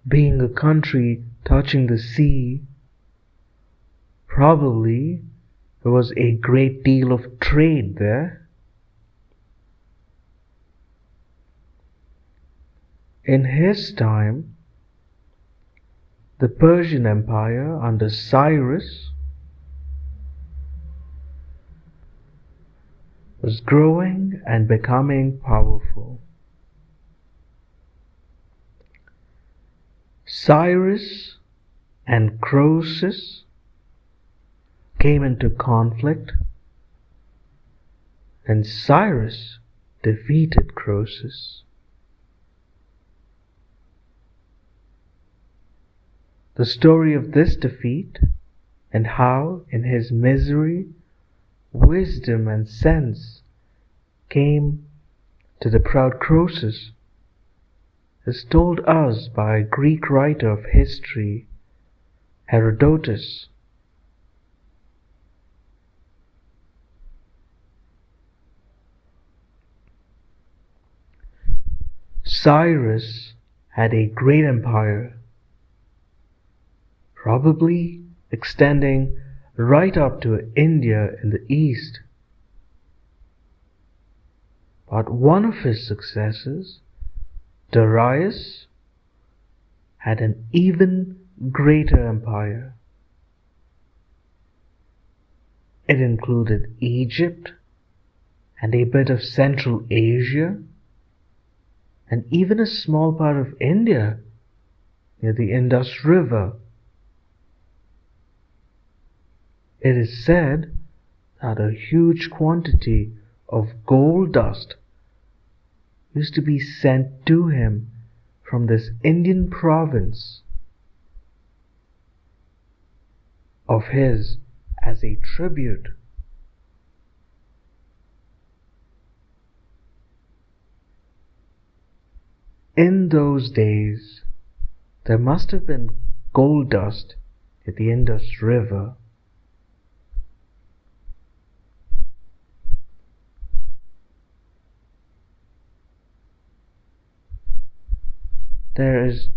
Being a country touching the sea, probably there was a great deal of trade there. In his time, the Persian Empire under Cyrus was growing and becoming powerful. Cyrus and Croesus came into conflict, and Cyrus defeated Croesus. The story of this defeat and how, in his misery, wisdom and sense came to the proud Croesus is told us by a Greek writer of history, Herodotus. Cyrus had a great empire, probably extending right up to India in the east. But one of his successors, Darius, had an even greater empire. It included Egypt and a bit of Central Asia, and even a small part of India near the Indus River. It is said that a huge quantity of gold dust used to be sent to him from this Indian province of his as a tribute. In those days, there must have been gold dust at the Indus River. There is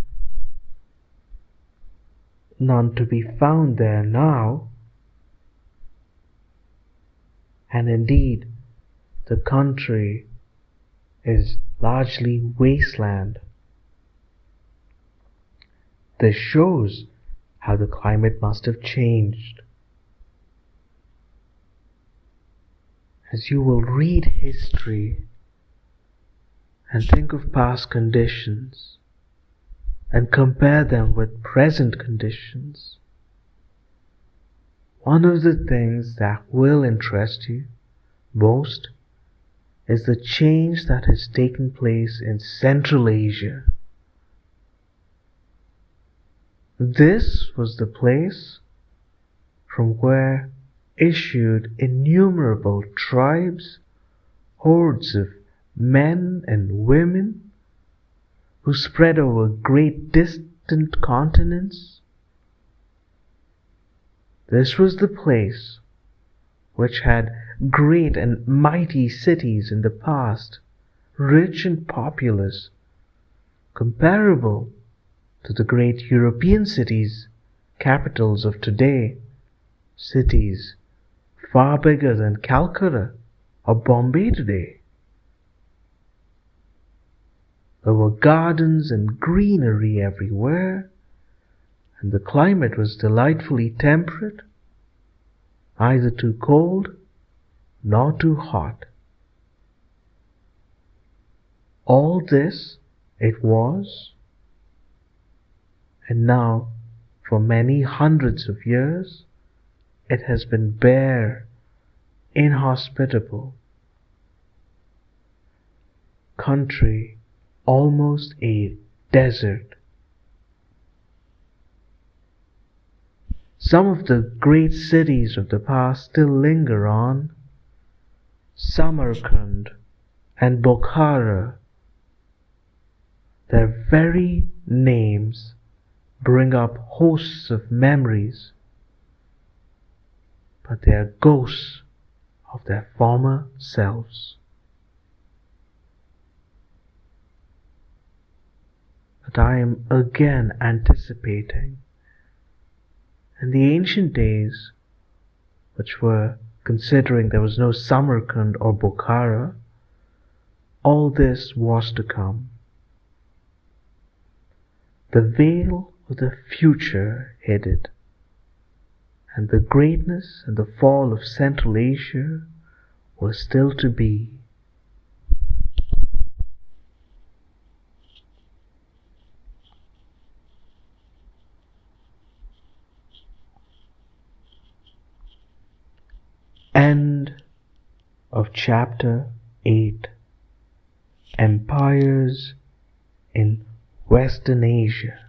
none to be found there now, and indeed the country is largely wasteland. This shows how the climate must have changed. As you will read history and think of past conditions and compare them with present conditions, one of the things that will interest you most is the change that has taken place in Central Asia. This was the place from where issued innumerable tribes, hordes of men and women who spread over great distant continents. This was the place which had great and mighty cities in the past, rich and populous, comparable to the great European cities, capitals of today, cities far bigger than Calcutta or Bombay today. There were gardens and greenery everywhere, and the climate was delightfully temperate, neither too cold nor too hot. All this it was, and now for many hundreds of years it has been bare, inhospitable country, almost a desert. Some of the great cities of the past still linger on. Samarkand and Bukhara, their very names bring up hosts of memories, but they are ghosts of their former selves. But I am again anticipating, in the ancient days, which were considering there was no Samarkand or Bukhara, all this was to come. The veil of the future hid it, and the greatness and the fall of Central Asia were still to be. End of chapter 8. Empires in Western Asia.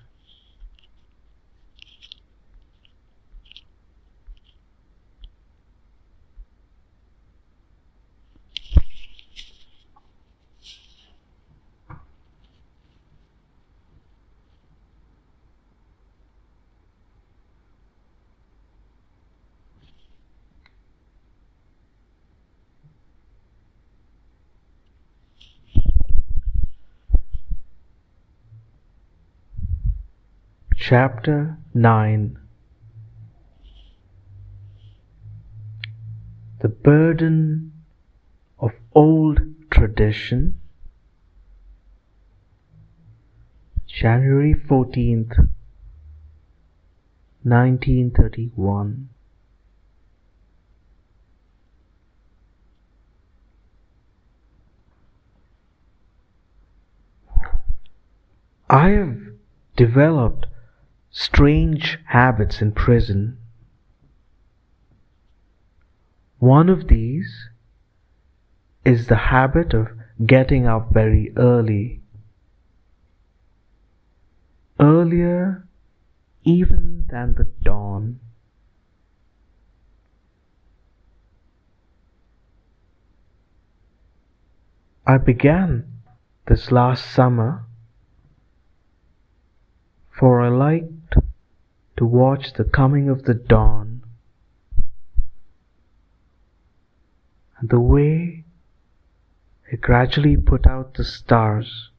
Chapter 9. The burden of old tradition. January 14th, 1931. I have developed strange habits in prison. One of these is the habit of getting up very early, earlier even than the dawn. I began this last summer, for I liked to watch the coming of the dawn and the way it gradually put out the stars.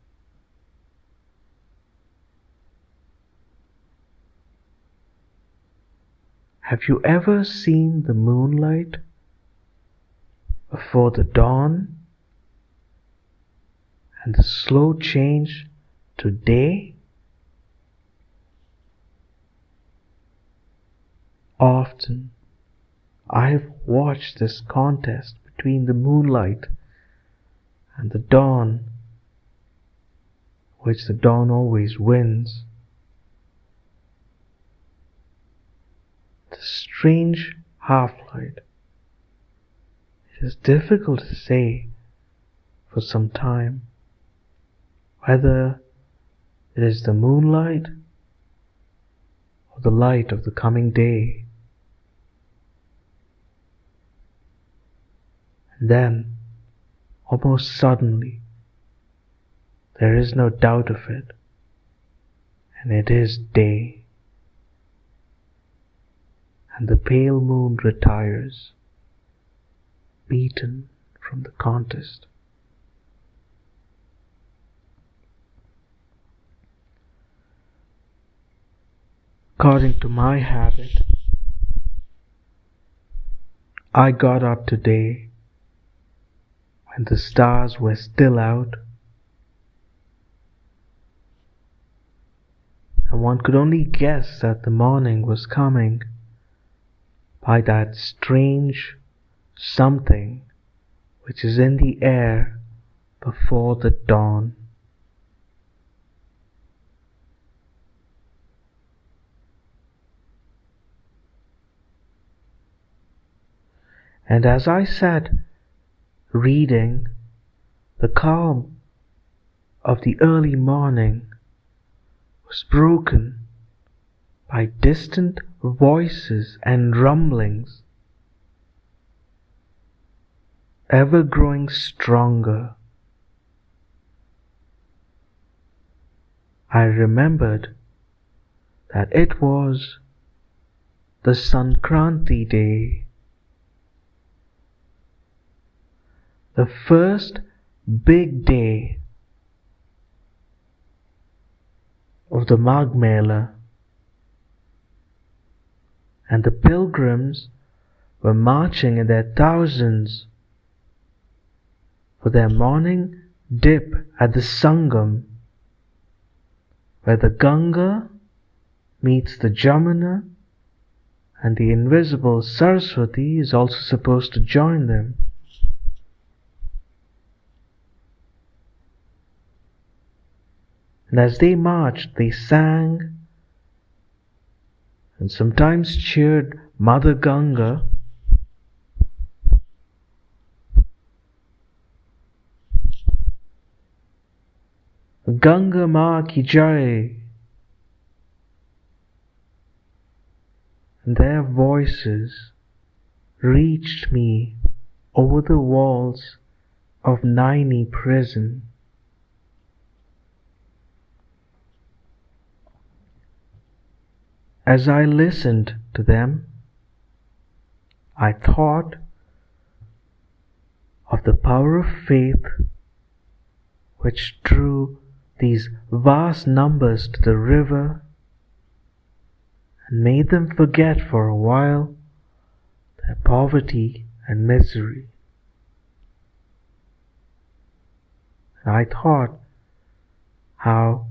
Have you ever seen the moonlight before the dawn and the slow change to day? Often I have watched this contest between the moonlight and the dawn, which the dawn always wins. The strange half-light. It is difficult to say for some time whether it is the moonlight or the light of the coming day. And then, almost suddenly, there is no doubt of it, and it is day, and the pale moon retires, beaten from the contest. According to my habit, I got up today when the stars were still out, and one could only guess that the morning was coming by that strange something which is in the air before the dawn. And as I sat reading, the calm of the early morning was broken by distant voices and rumblings, ever growing stronger. I remembered that it was the Sankranti day, the first big day of the Magh Mela, and the pilgrims were marching in their thousands for their morning dip at the Sangam, where the Ganga meets the Jamuna, and the invisible Saraswati is also supposed to join them. And as they marched, they sang and sometimes cheered Mother Ganga, Ganga Ma Ki Jai. And their voices reached me over the walls of Naini prison. As I listened to them, I thought of the power of faith which drew these vast numbers to the river and made them forget for a while their poverty and misery. And I thought how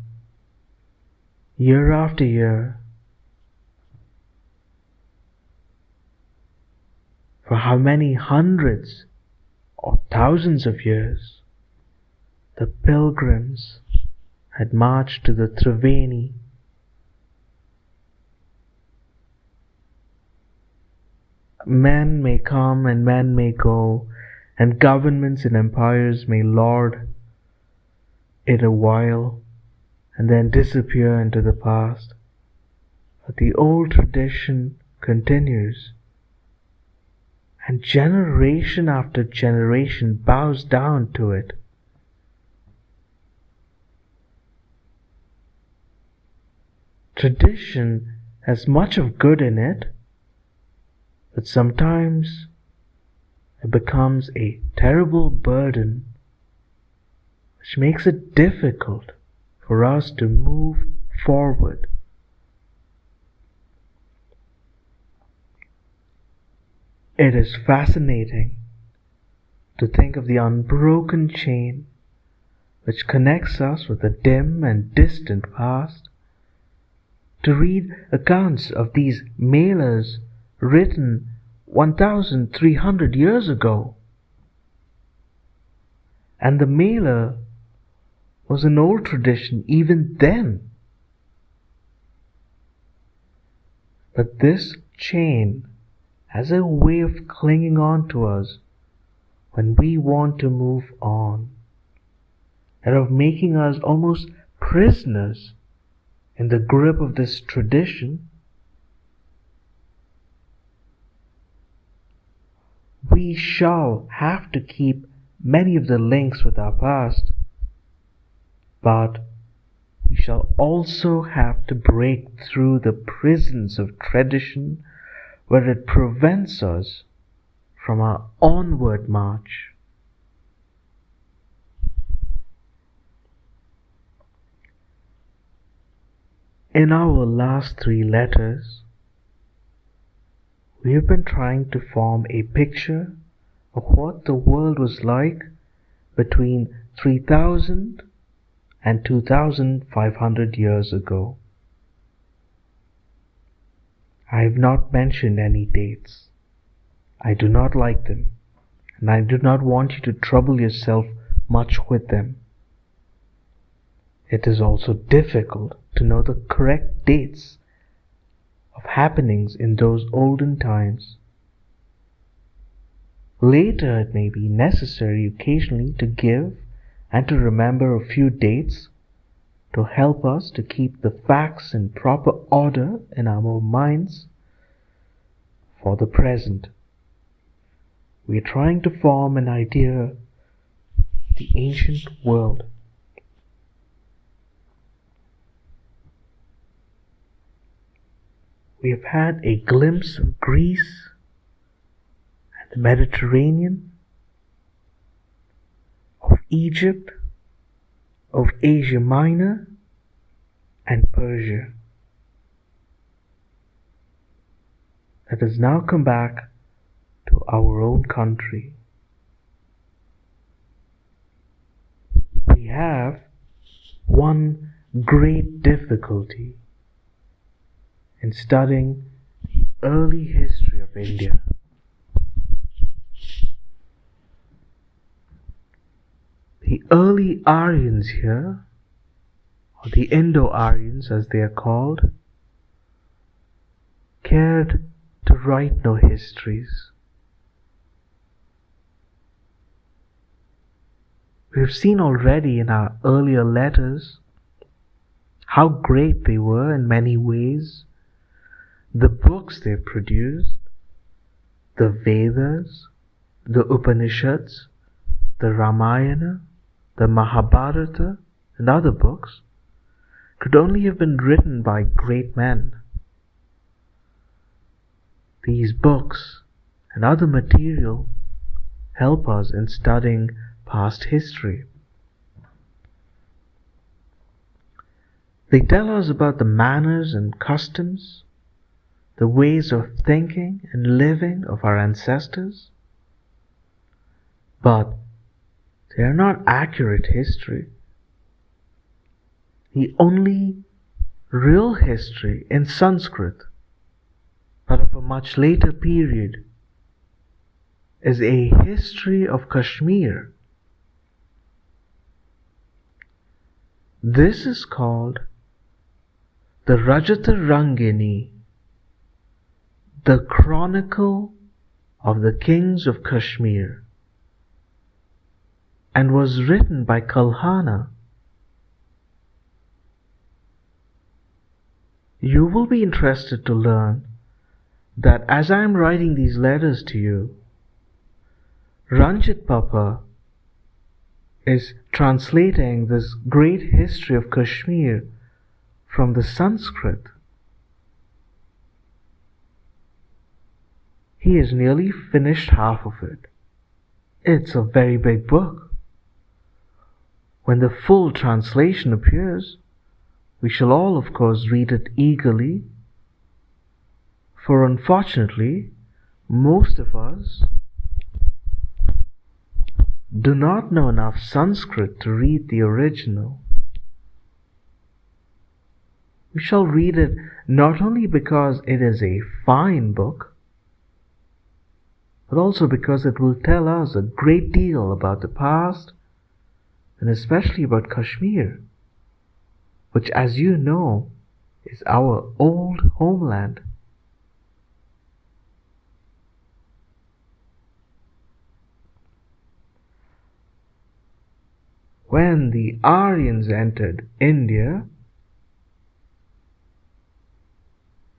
year after year, for how many hundreds or thousands of years, the pilgrims had marched to the Men may come and men may go, and governments and empires may lord it a while and then disappear into the past. But the old tradition continues, and generation after generation bows down to it. Tradition has much of good in it, but sometimes it becomes a terrible burden which makes it difficult for us to move forward. It is fascinating to think of the unbroken chain which connects us with a dim and distant past, to read accounts of these mailers written 1,300 years ago. And the mailer was an old tradition even then. But this chain has a way of clinging on to us when we want to move on, and of making us almost prisoners in the grip of this tradition. We shall have to keep many of the links with our past, but we shall also have to break through the prisons of tradition where it prevents us from our onward march. In our last 3 letters, we have been trying to form a picture of what the world was like between 3,000 and 2,500 years ago. I have not mentioned any dates. I do not like them, and I do not want you to trouble yourself much with them. It is also difficult to know the correct dates of happenings in those olden times. Later it may be necessary occasionally to give and to remember a few dates to help us to keep the facts in proper order in our minds. For the present, we are trying to form an idea of the ancient world. We have had a glimpse of Greece and the Mediterranean, of Egypt, of Asia Minor and Persia. Let us now come back to our own country. We have one great difficulty in studying the early history of India. The early Aryans here, or the Indo-Aryans as they are called, cared to write no histories. We have seen already in our earlier letters how great they were in many ways. The books they produced, the Vedas, the Upanishads, the Ramayana, the Mahabharata, and other books, could only have been written by great men. These books and other material help us in studying past history. They tell us about the manners and customs, the ways of thinking and living of our ancestors, but they are not accurate history. The only real history in Sanskrit, but of a much later period, is a history of Kashmir. This is called the Rajata Rangini, the Chronicle of the kings of Kashmir and was written by Kalhana. You will be interested to learn that as I am writing these letters to you, Ranjit Papa is translating this great history of Kashmir from the Sanskrit. He has nearly finished half of it. It's a very big book. When the full translation appears, we shall all, of course, read it eagerly, for unfortunately, most of us do not know enough Sanskrit to read the original. We shall read it not only because it is a fine book, but also because it will tell us a great deal about the past, and especially about Kashmir, which, as you know, is our old homeland. When the Aryans entered India,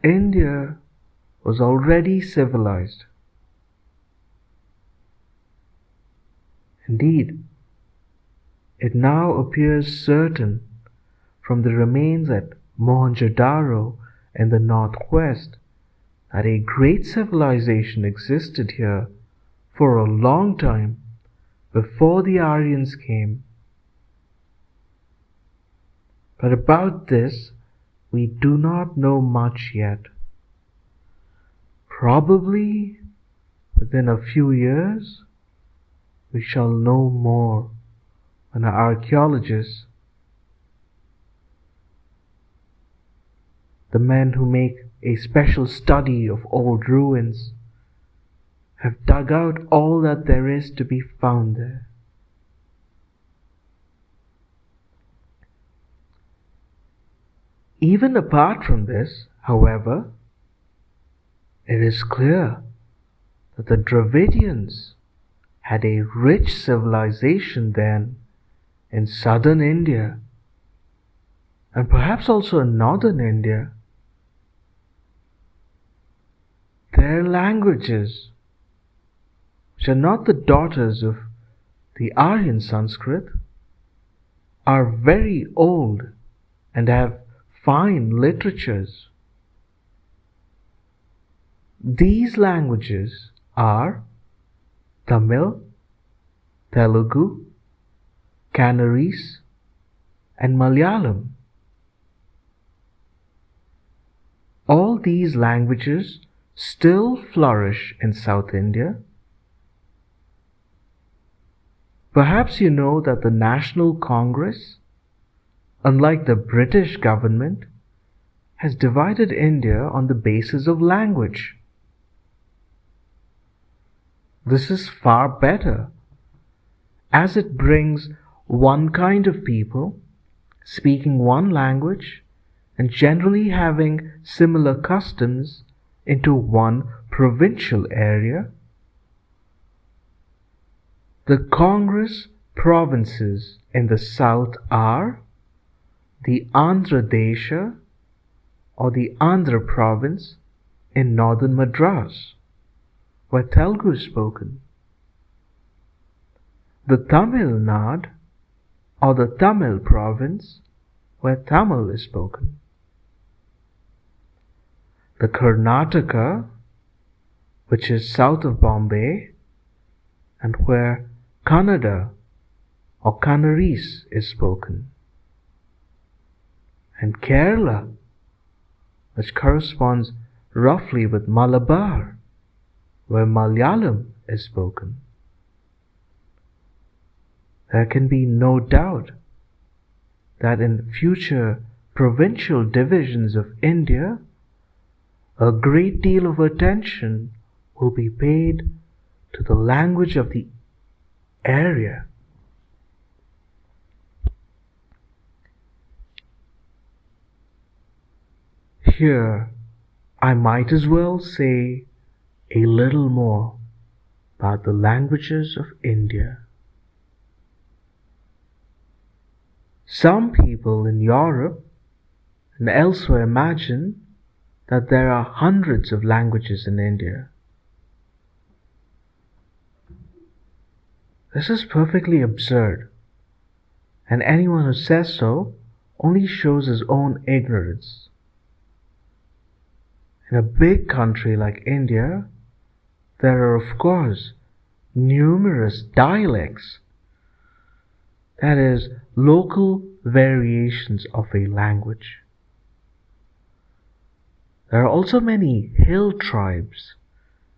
India was already civilized. Indeed, it now appears certain from the remains at Mohenjo-daro in the northwest that a great civilization existed here for a long time before the Aryans came. But about this, we do not know much yet. Probably within a few years, we shall know more when our archaeologists, the men who make a special study of old ruins, have dug out all that there is to be found there. Even apart from this, however, it is clear that the Dravidians had a rich civilization then in southern India, and perhaps also in northern India. Their languages, which are not the daughters of the Aryan Sanskrit, are very old and have fine literatures. These languages are Tamil, Telugu, Kannarese, and Malayalam. All these languages still flourish in South India. Perhaps you know that the National Congress, unlike the British government, has divided India on the basis of language. This is far better, as it brings one kind of people speaking one language and generally having similar customs into one provincial area. The Congress provinces in the south are the Andhra Desha or the Andhra province in northern Madras, where Telugu is spoken, the Tamil Nadu or the Tamil province, where Tamil is spoken, the Karnataka, which is south of Bombay, and where Kannada or Kannarese is spoken, and Kerala, which corresponds roughly with Malabar, where Malayalam is spoken. There can be no doubt that in future provincial divisions of India, a great deal of attention will be paid to the language of the area. Here, I might as well say a little more about the languages of India. Some people in Europe and elsewhere imagine that there are hundreds of languages in India. This is perfectly absurd, and anyone who says so only shows his own ignorance. In a big country like India, there are of course numerous dialects, that is, local variations of a language. There are also many hill tribes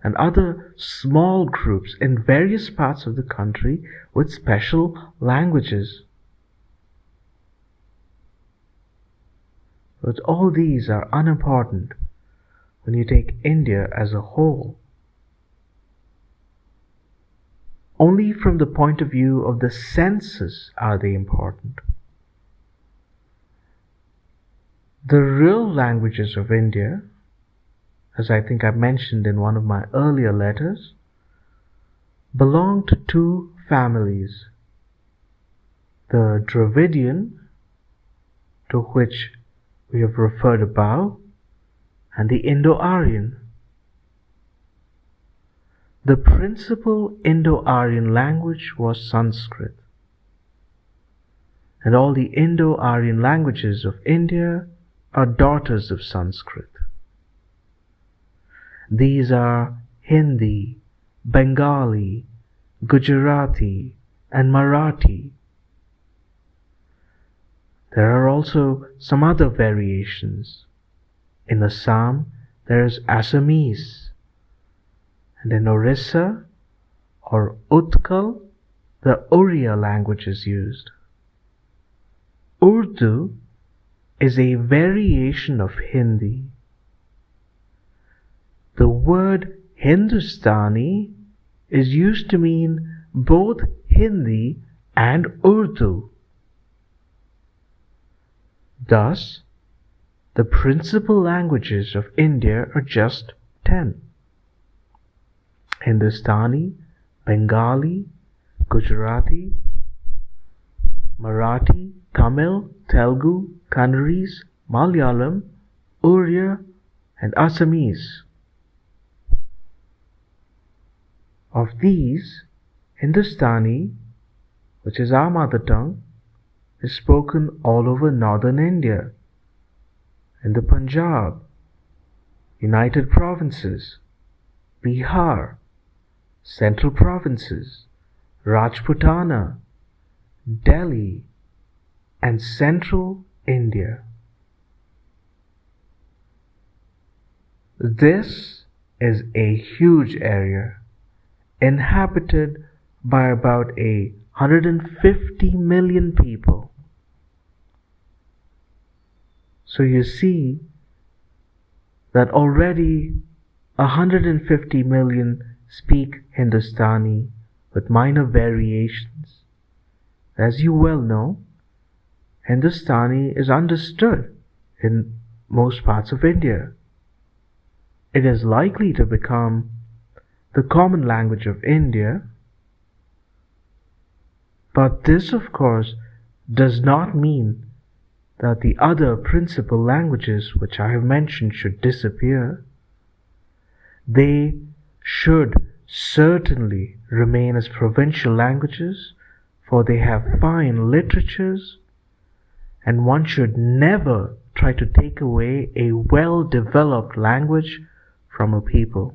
and other small groups in various parts of the country with special languages. But all these are unimportant when you take India as a whole. Only from the point of view of the senses are they important. The real languages of India, as I think I mentioned in one of my earlier letters, belong to two families: the Dravidian, to which we have referred above, and the Indo-Aryan. The principal Indo-Aryan language was Sanskrit, and all the Indo-Aryan languages of India are daughters of Sanskrit. These are Hindi, Bengali, Gujarati, and Marathi. There are also some other variations. In Assam, there is Assamese, and in Orissa or Utkal, the Oriya language is used. Urdu is a variation of Hindi. The word Hindustani is used to mean both Hindi and Urdu. Thus, the principal languages of India are just 10: Hindustani, Bengali, Gujarati, Marathi, Tamil, Telugu, Kannadese, Malayalam, Oriya, and Assamese. Of these, Hindustani, which is our mother tongue, is spoken all over northern India, in the Punjab, United Provinces, Bihar, Central Provinces, Rajputana, Delhi, and Central India. This is a huge area, inhabited by about 150 million people. So you see that already 150 million speak Hindustani with minor variations. As you well know, Hindustani is understood in most parts of India. It is likely to become the common language of India, but this, of course, does not mean that the other principal languages which I have mentioned should disappear. They should certainly remain as provincial languages, for they have fine literatures, and one should never try to take away a well-developed language from a people.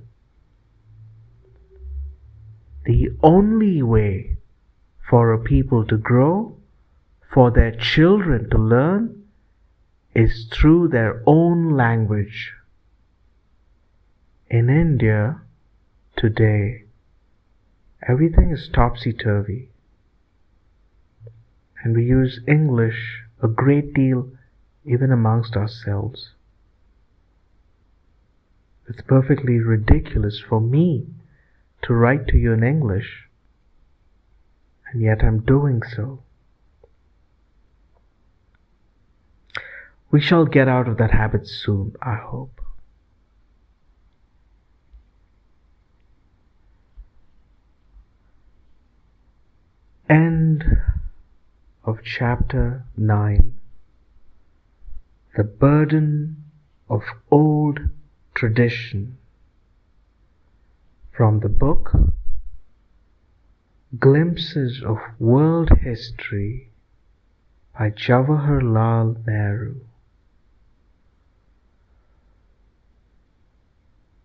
The only way for a people to grow, for their children to learn, is through their own language. In India today, everything is topsy-turvy, and we use English a great deal even amongst ourselves. It's perfectly ridiculous for me to write to you in English, and yet I'm doing so. We shall get out of that habit soon, I hope. End of chapter 9. The burden of old tradition. From the book Glimpses of World History by Jawaharlal Nehru.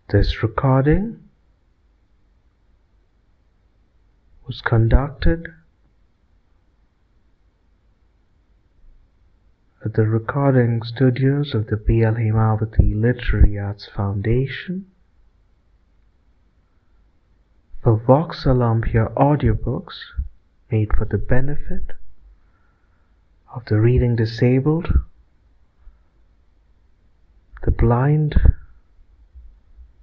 This recording was conducted at the recording studios of the B.L. Himavati Literary Arts Foundation for Vox Olympia audiobooks made for the benefit of the reading disabled, the blind,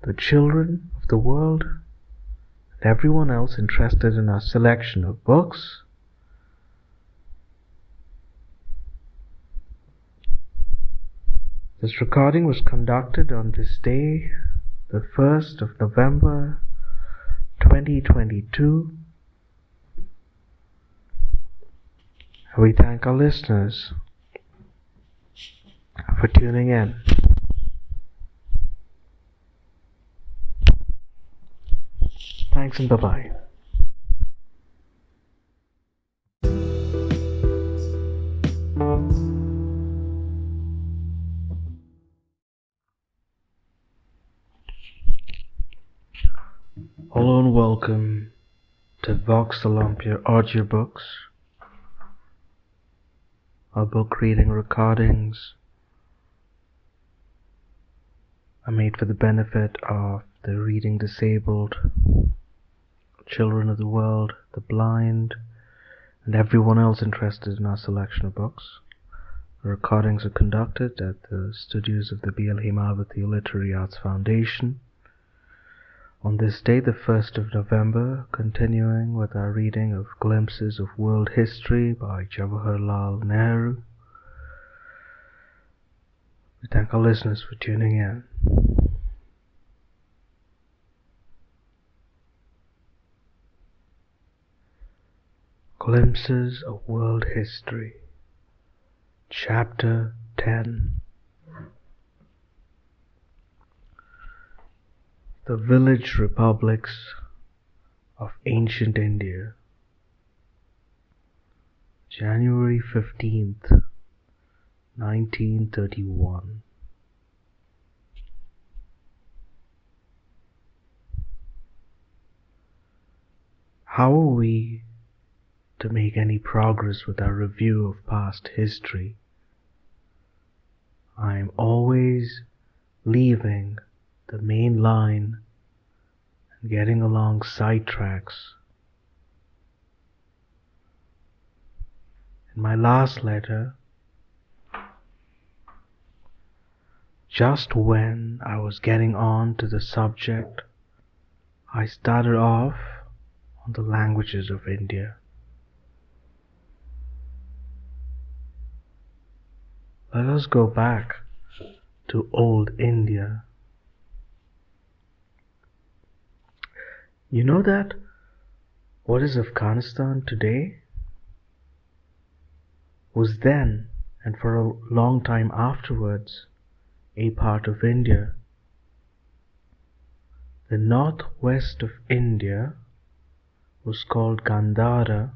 the children of the world, and everyone else interested in our selection of books. This recording was conducted on this day, the 1st of November 2022. We thank our listeners for tuning in. Thanks and bye-bye. Hello and welcome to Vox Olympia audiobooks. Our book reading recordings are made for the benefit of the reading disabled, children of the world, the blind, and everyone else interested in our selection of books. The recordings are conducted at the studios of the B.L. Himavati Literary Arts Foundation on this day, the 1st of November, continuing with our reading of Glimpses of World History by Jawaharlal Nehru. We thank our listeners for tuning in. Glimpses of World History, Chapter 10. The Village Republics of Ancient India, January 15th, 1931. How are we to make any progress with our review of past history? I am always leaving the main line and getting along side tracks. In my last letter, just when I was getting on to the subject, I started off on the languages of India. Let us go back to old India. You know that what is Afghanistan today was then, and for a long time afterwards, a part of India. The northwest of India was called Gandhara.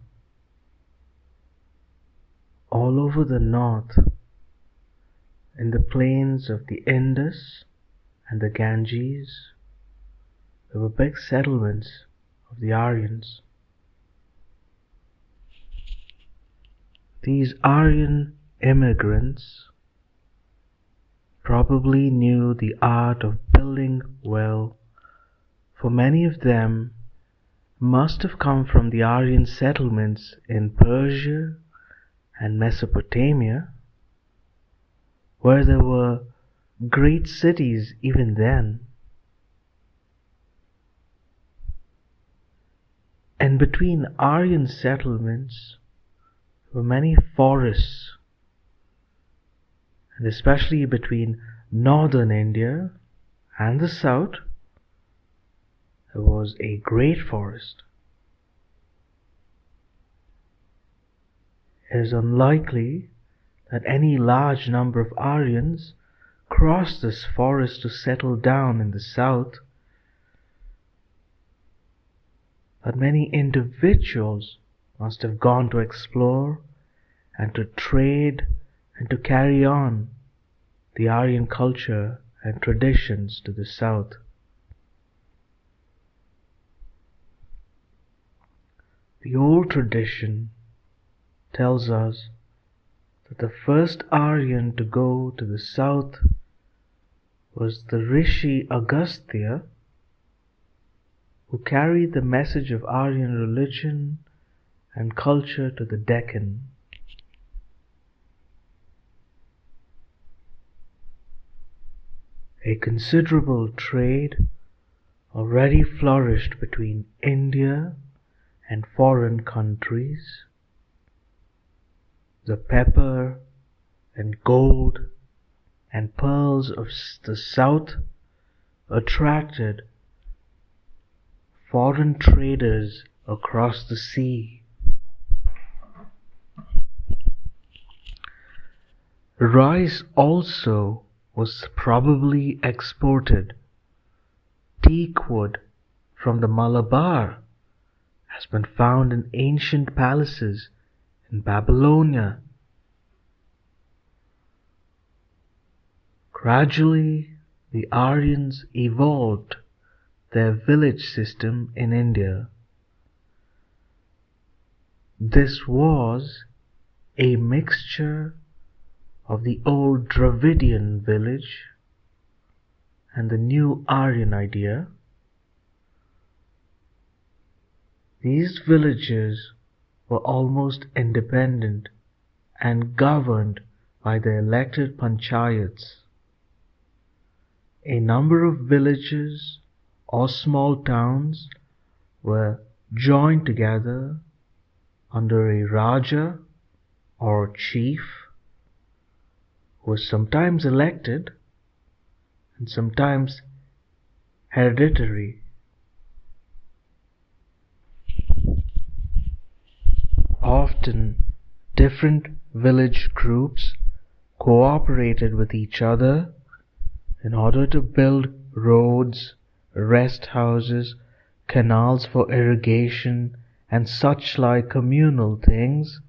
All over the north, in the plains of the Indus and the Ganges, there were big settlements of the Aryans. These Aryan immigrants probably knew the art of building well, for many of them must have come from the Aryan settlements in Persia and Mesopotamia, where there were great cities even then. And between Aryan settlements were many forests, and especially between northern India and the south, there was a great forest. it is unlikely that any large number of Aryans crossed this forest to settle down in the south, but many individuals must have gone to explore and to trade and to carry on the Aryan culture and traditions to the south. The old tradition tells us that the first Aryan to go to the south was the Rishi Agastya, who carried the message of Aryan religion and culture to the Deccan. A considerable trade already flourished between India and foreign countries. The pepper and gold and pearls of the south attracted foreign traders across the sea. Rice also was probably exported. Teak wood from the Malabar has been found in ancient palaces in Babylonia. Gradually, the Aryans evolved their village system in India. This was a mixture of the old Dravidian village and the new Aryan idea. These villages were almost independent and governed by the elected panchayats. A number of villages or small towns were joined together under a Raja or chief, who was sometimes elected and sometimes hereditary. Often, different village groups cooperated with each other in order to build roads, rest houses, canals for irrigation, and such like communal things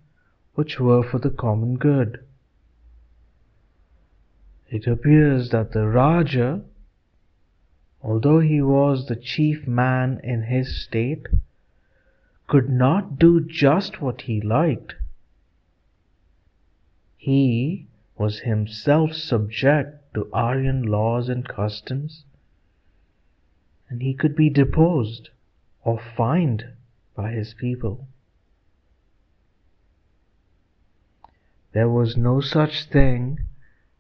which were for the common good. It appears that the Raja, although he was the chief man in his state, could not do just what he liked. He was himself subject to Aryan laws and customs, and he could be deposed or fined by his people. There was no such thing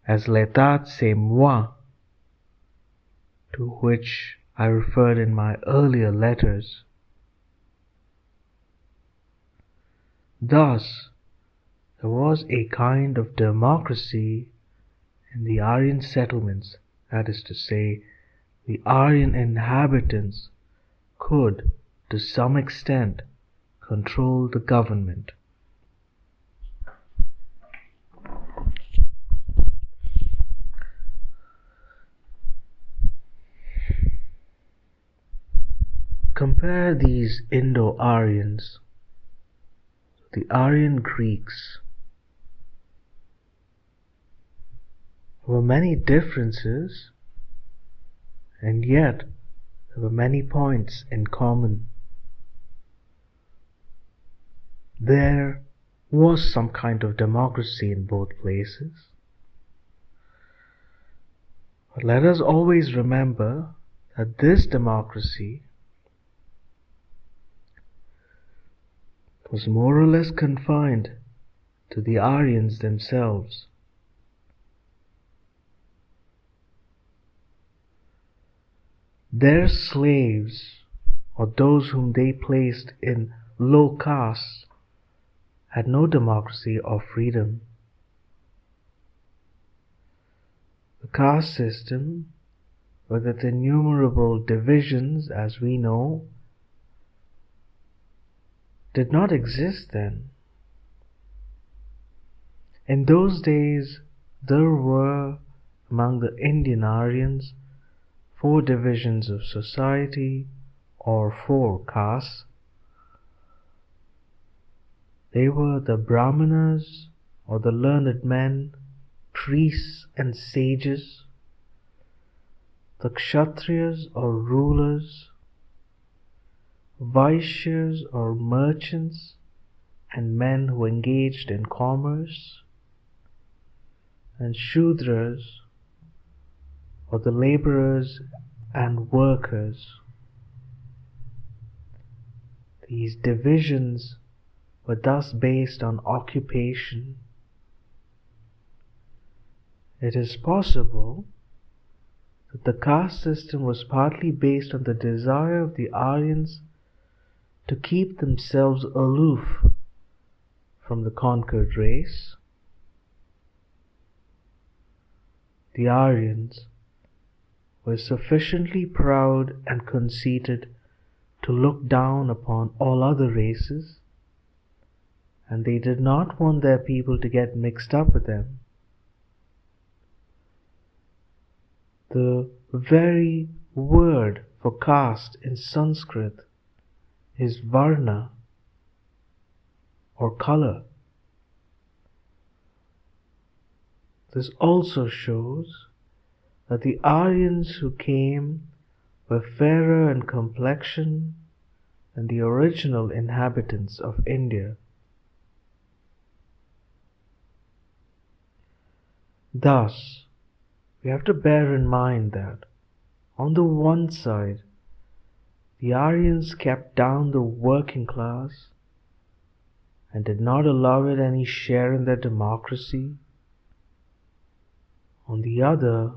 as l'état c'est moi, to which I referred in my earlier letters. Thus, there was a kind of democracy in the Aryan settlements, that is to say, the Aryan inhabitants could, to some extent, control the government. Compare these Indo-Aryans to the Aryan Greeks. There were many differences, and yet there were many points in common. There was some kind of democracy in both places. But let us always remember that this democracy was more or less confined to the Aryans themselves. Their slaves, or those whom they placed in low castes, had no democracy or freedom. The caste system, with its innumerable divisions, as we know, did not exist then. In those days, there were among the Indian Aryans 4 divisions of society, or 4 castes. They were the Brahmanas, or the learned men, priests and sages, the Kshatriyas, or rulers, Vaishyas, or merchants and men who engaged in commerce, and Shudras, or the laborers and workers. These divisions were thus based on occupation. It is possible that the caste system was partly based on the desire of the Aryans to keep themselves aloof from the conquered race. The Aryans were sufficiently proud and conceited to look down upon all other races, and they did not want their people to get mixed up with them. The very word for caste in Sanskrit is varna, or color. This also shows that the Aryans who came were fairer in complexion than the original inhabitants of India. Thus, we have to bear in mind that, on the one side, the Aryans kept down the working class and did not allow it any share in their democracy. On the other,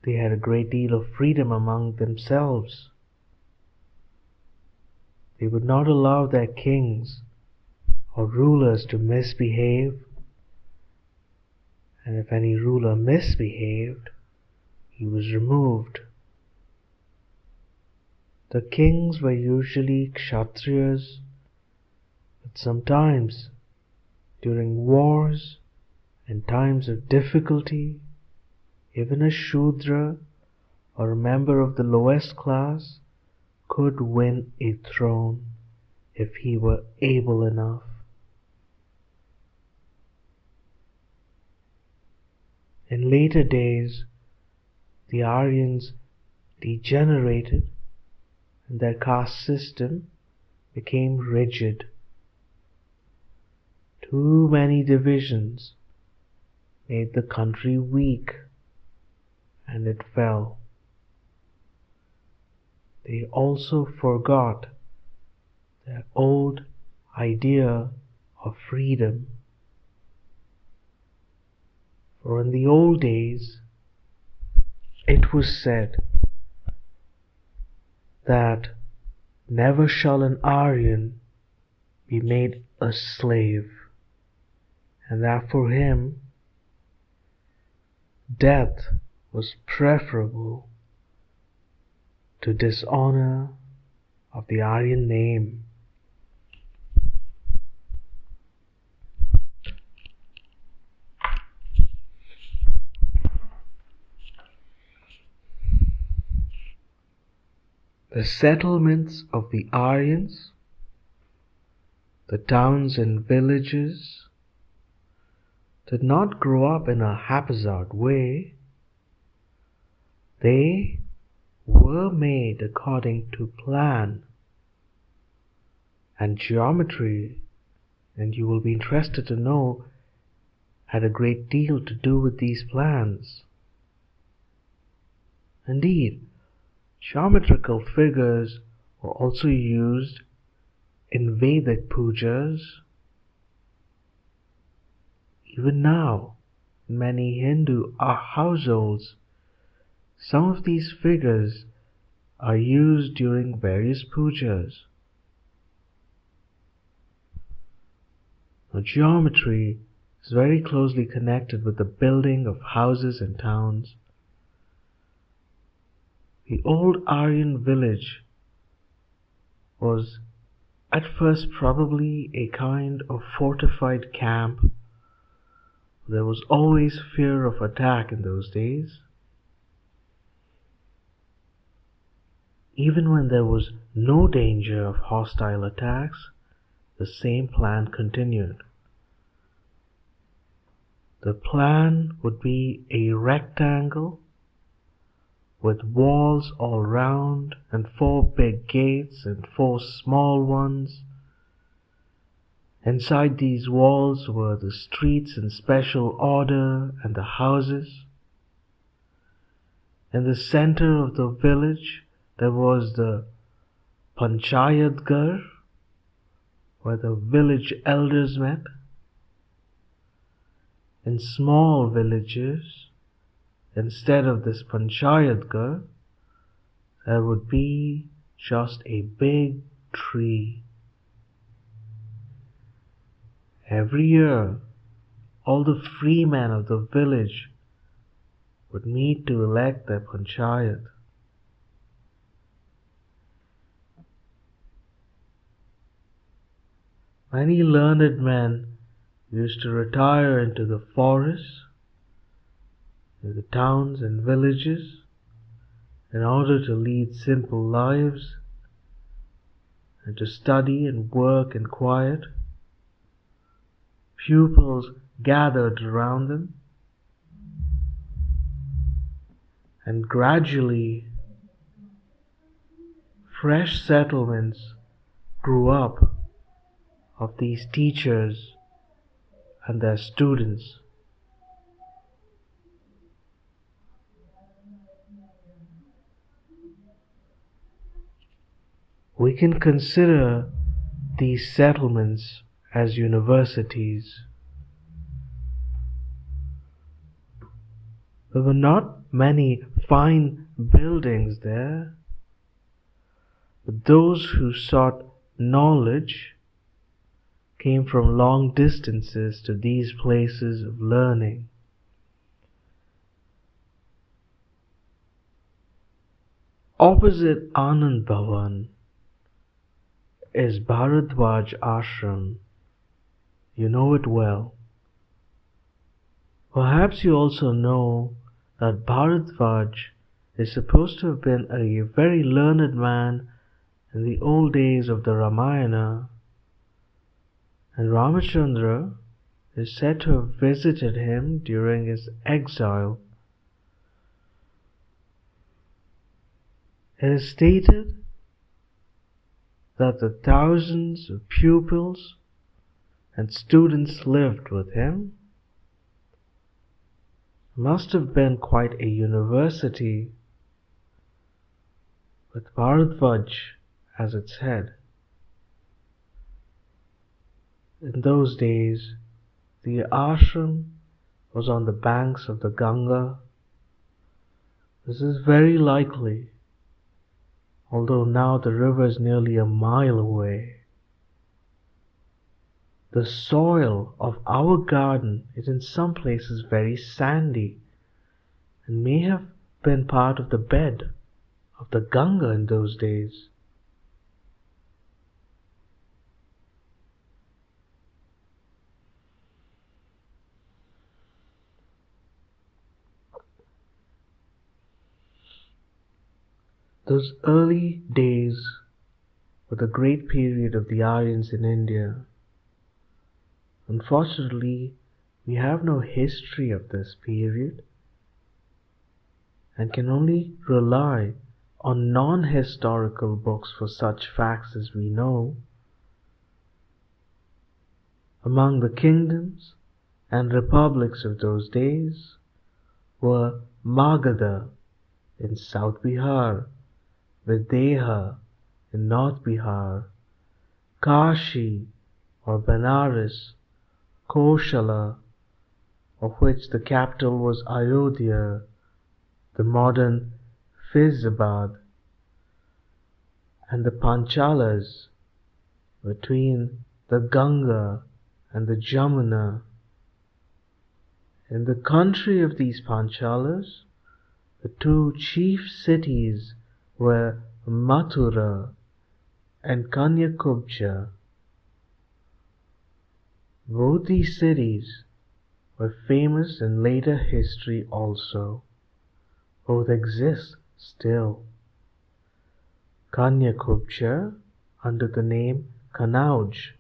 they had a great deal of freedom among themselves. They would not allow their kings or rulers to misbehave, and if any ruler misbehaved, he was removed. The kings were usually Kshatriyas, but sometimes, during wars and times of difficulty, even a Shudra or a member of the lowest class could win a throne if he were able enough. In later days, the Aryans degenerated and their caste system became rigid. Too many divisions made the country weak, and it fell. They also forgot their old idea of freedom. For in the old days, it was said that never shall an Aryan be made a slave, and that for him death was preferable to dishonor of the Aryan name. The settlements of the Aryans, the towns and villages, did not grow up in a haphazard way. They were made according to plan and geometry, and you will be interested to know, had a great deal to do with these plans. Indeed, geometrical figures were also used in Vedic pujas. Even now, in many Hindu households, some of these figures are used during various pujas. Now, geometry is very closely connected with the building of houses and towns. The old Aryan village was at first probably a kind of fortified camp There was always fear of attack in those days. Even when there was no danger of hostile attacks, the same plan continued. The plan would be a rectangle with walls all round and 4 big gates and 4 small ones. Inside these walls were the streets in special order and the houses. In the center of the village there was the Panchayat Ghar, where the village elders met. In small villages, instead of this Panchayat Ghar, there would be just a big tree. Every year, all the free men of the village would meet to elect their Panchayat. Many learned men used to retire into the forests, in the towns and villages, in order to lead simple lives and to study and work in quiet. Pupils gathered around them, and gradually fresh settlements grew up of these teachers and their students. We can consider these settlements as universities. There were not many fine buildings there, but those who sought knowledge came from long distances to these places of learning. Opposite Anand Bhavan is Bharadwaj Ashram. You know it well. Perhaps you also know that Bharadwaj is supposed to have been a very learned man in the old days of the Ramayana, and Ramachandra is said to have visited him during his exile. It is stated that the thousands of pupils and students lived with him. Must have been quite a university with Bharadwaj as its head. In those days, the ashram was on the banks of the Ganga. This is very likely, although now the river is nearly a mile away. The soil of our garden is in some places very sandy and may have been part of the bed of the Ganga in those days. Those early days were the great period of the Aryans in India. Unfortunately, we have no history of this period and can only rely on non-historical books for such facts as we know. Among the kingdoms and republics of those days were Magadha in South Bihar, Videha in North Bihar, Kashi or Benares, Koshala, of which the capital was Ayodhya, the modern Faizabad, and the Panchalas between the Ganga and the Jamuna. In the country of these Panchalas, the 2 chief cities were Mathura and Kanyakubja. Both these cities were famous in later history also. Both exist still. Kanyakubja under the name Kanauj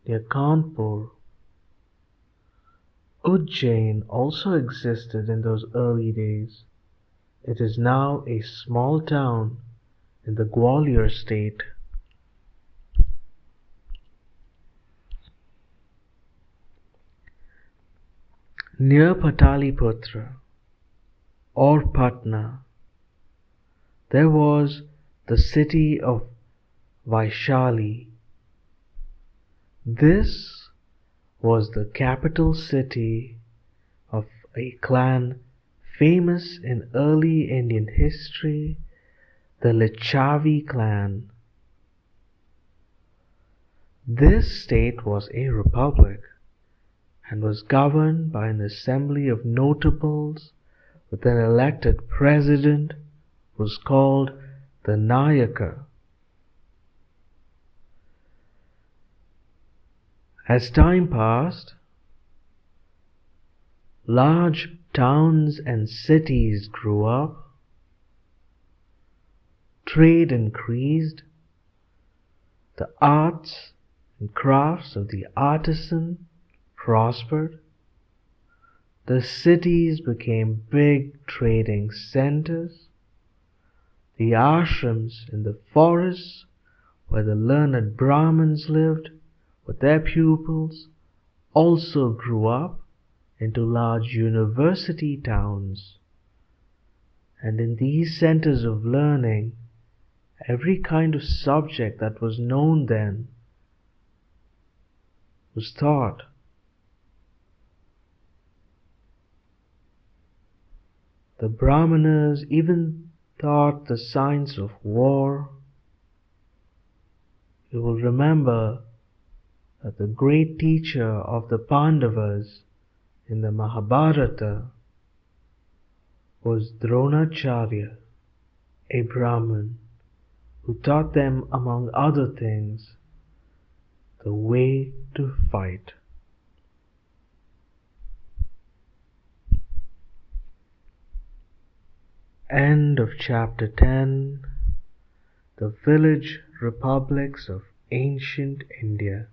near Kanpur. Ujjain also existed in those early days. It is now a small town in the Gwalior state. Near Pataliputra or Patna, there was the city of Vaishali. This was the capital city of a clan famous in early Indian history, the Lichavi clan. This state was a republic and was governed by an assembly of notables with an elected president who was called the Nayaka. As time passed, large towns and cities grew up, trade increased, the arts and crafts of the artisan prospered, the cities became big trading centers, the ashrams in the forests where the learned Brahmins lived with their pupils also grew up into large university towns. And in these centers of learning, every kind of subject that was known then was taught. The Brahmanas even taught the science of war. You will remember that the great teacher of the Pandavas in the Mahabharata was Dronacharya, a Brahmin, who taught them, among other things, the way to fight. End of chapter 10. The Village Republics of Ancient India.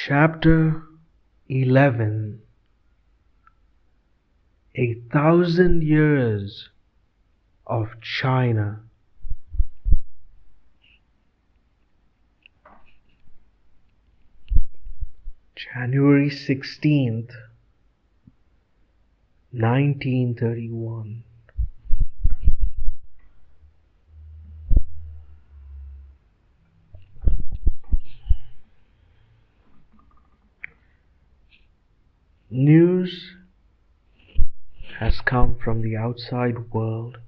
Chapter 11. 1,000 Years of China. January 16th, 1931. News has come from the outside world,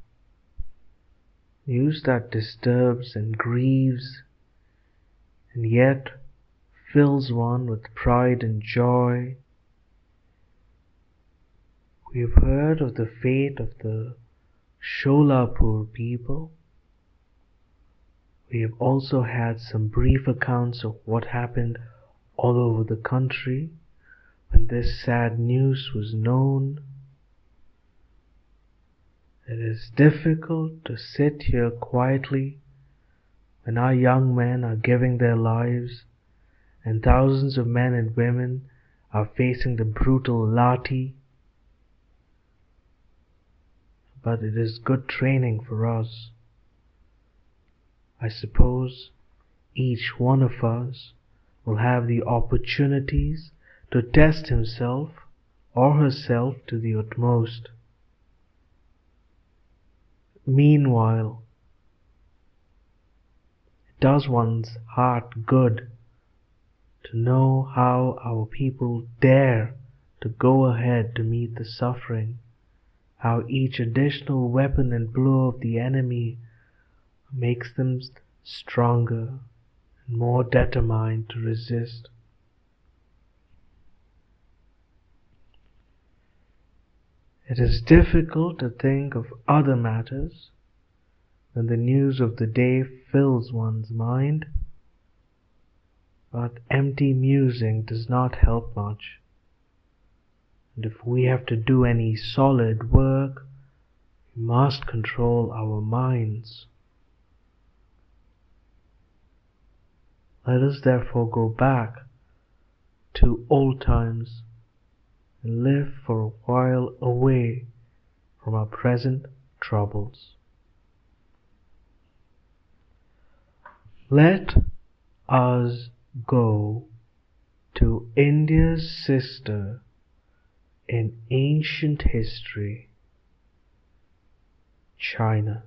news that disturbs and grieves, and yet fills one with pride and joy. We have heard of the fate of the Sholapur people. We have also had some brief accounts of what happened all over the country when this sad news was known. It is difficult to sit here quietly when our young men are giving their lives and thousands of men and women are facing the brutal lathi. But it is good training for us. I suppose each one of us will have the opportunities to test himself or herself to the utmost. Meanwhile, does one's heart good to know how our people dare to go ahead to meet the suffering, how each additional weapon and blow of the enemy makes them stronger and more determined to resist. It is difficult to think of other matters when the news of the day fills one's mind, but empty musing does not help much. And if we have to do any solid work, we must control our minds. Let us therefore go back to old times and live for a while away from our present troubles. Let us go to India's sister in ancient history, China.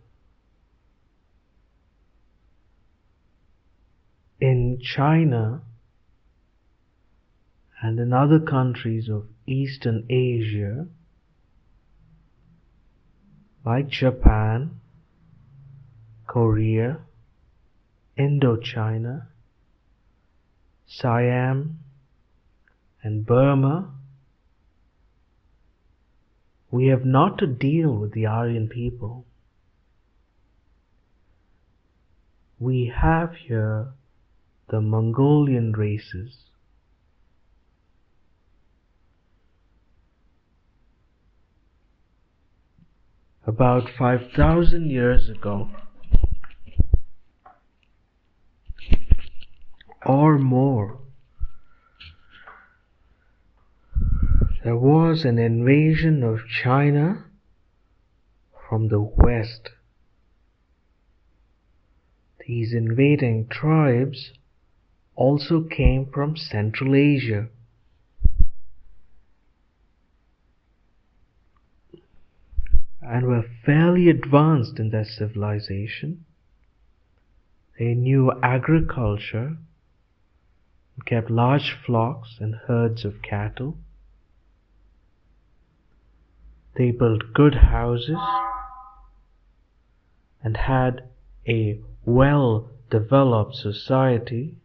In China and in other countries of Eastern Asia, like Japan, Korea, Indochina, Siam, and Burma, we have not to deal with the Aryan people. We have here the Mongolian races. About 5,000 years ago, or more, there was an invasion of China from the west. These invading tribes also came from Central Asia. And were fairly advanced in their civilization. They knew agriculture and kept large flocks and herds of cattle. They built good houses and had a well-developed society.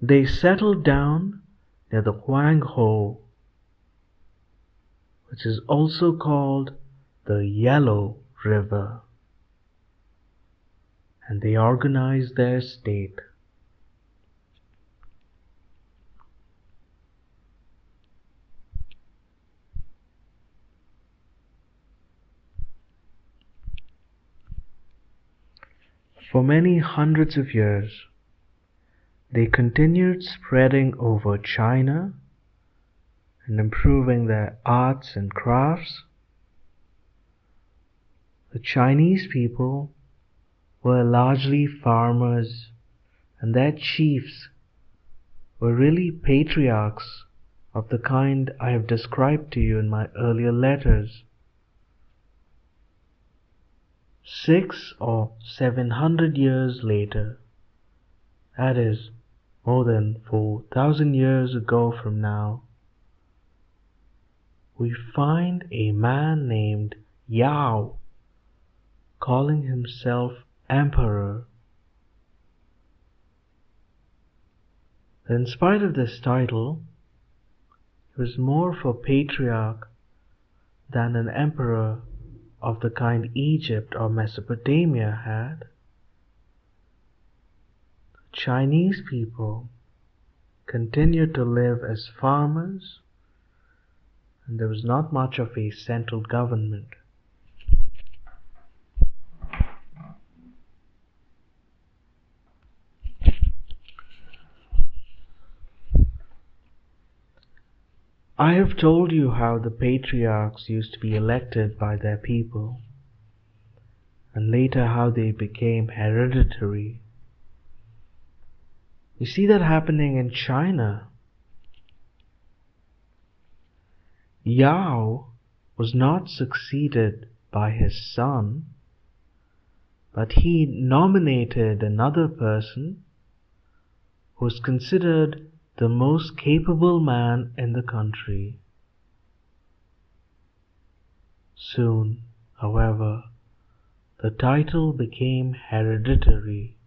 They settled down near the Huanghe, which is also called the Yellow River, and they organized their state. For many hundreds of years, they continued spreading over China and improving their arts and crafts. The Chinese people were largely farmers, and their chiefs were really patriarchs of the kind I have described to you in my earlier letters. 600 or 700 years later, that is, more than 4,000 years ago from now, we find a man named Yao calling himself emperor. In spite of this title, he was more of a patriarch than an emperor of the kind Egypt or Mesopotamia had. The Chinese people continued to live as farmers, and there was not much of a central government. I have told you how the patriarchs used to be elected by their people, and later how they became hereditary. We see that happening in China. Yao was not succeeded by his son, but he nominated another person who was considered the most capable man in the country. Soon, however, the title became hereditary,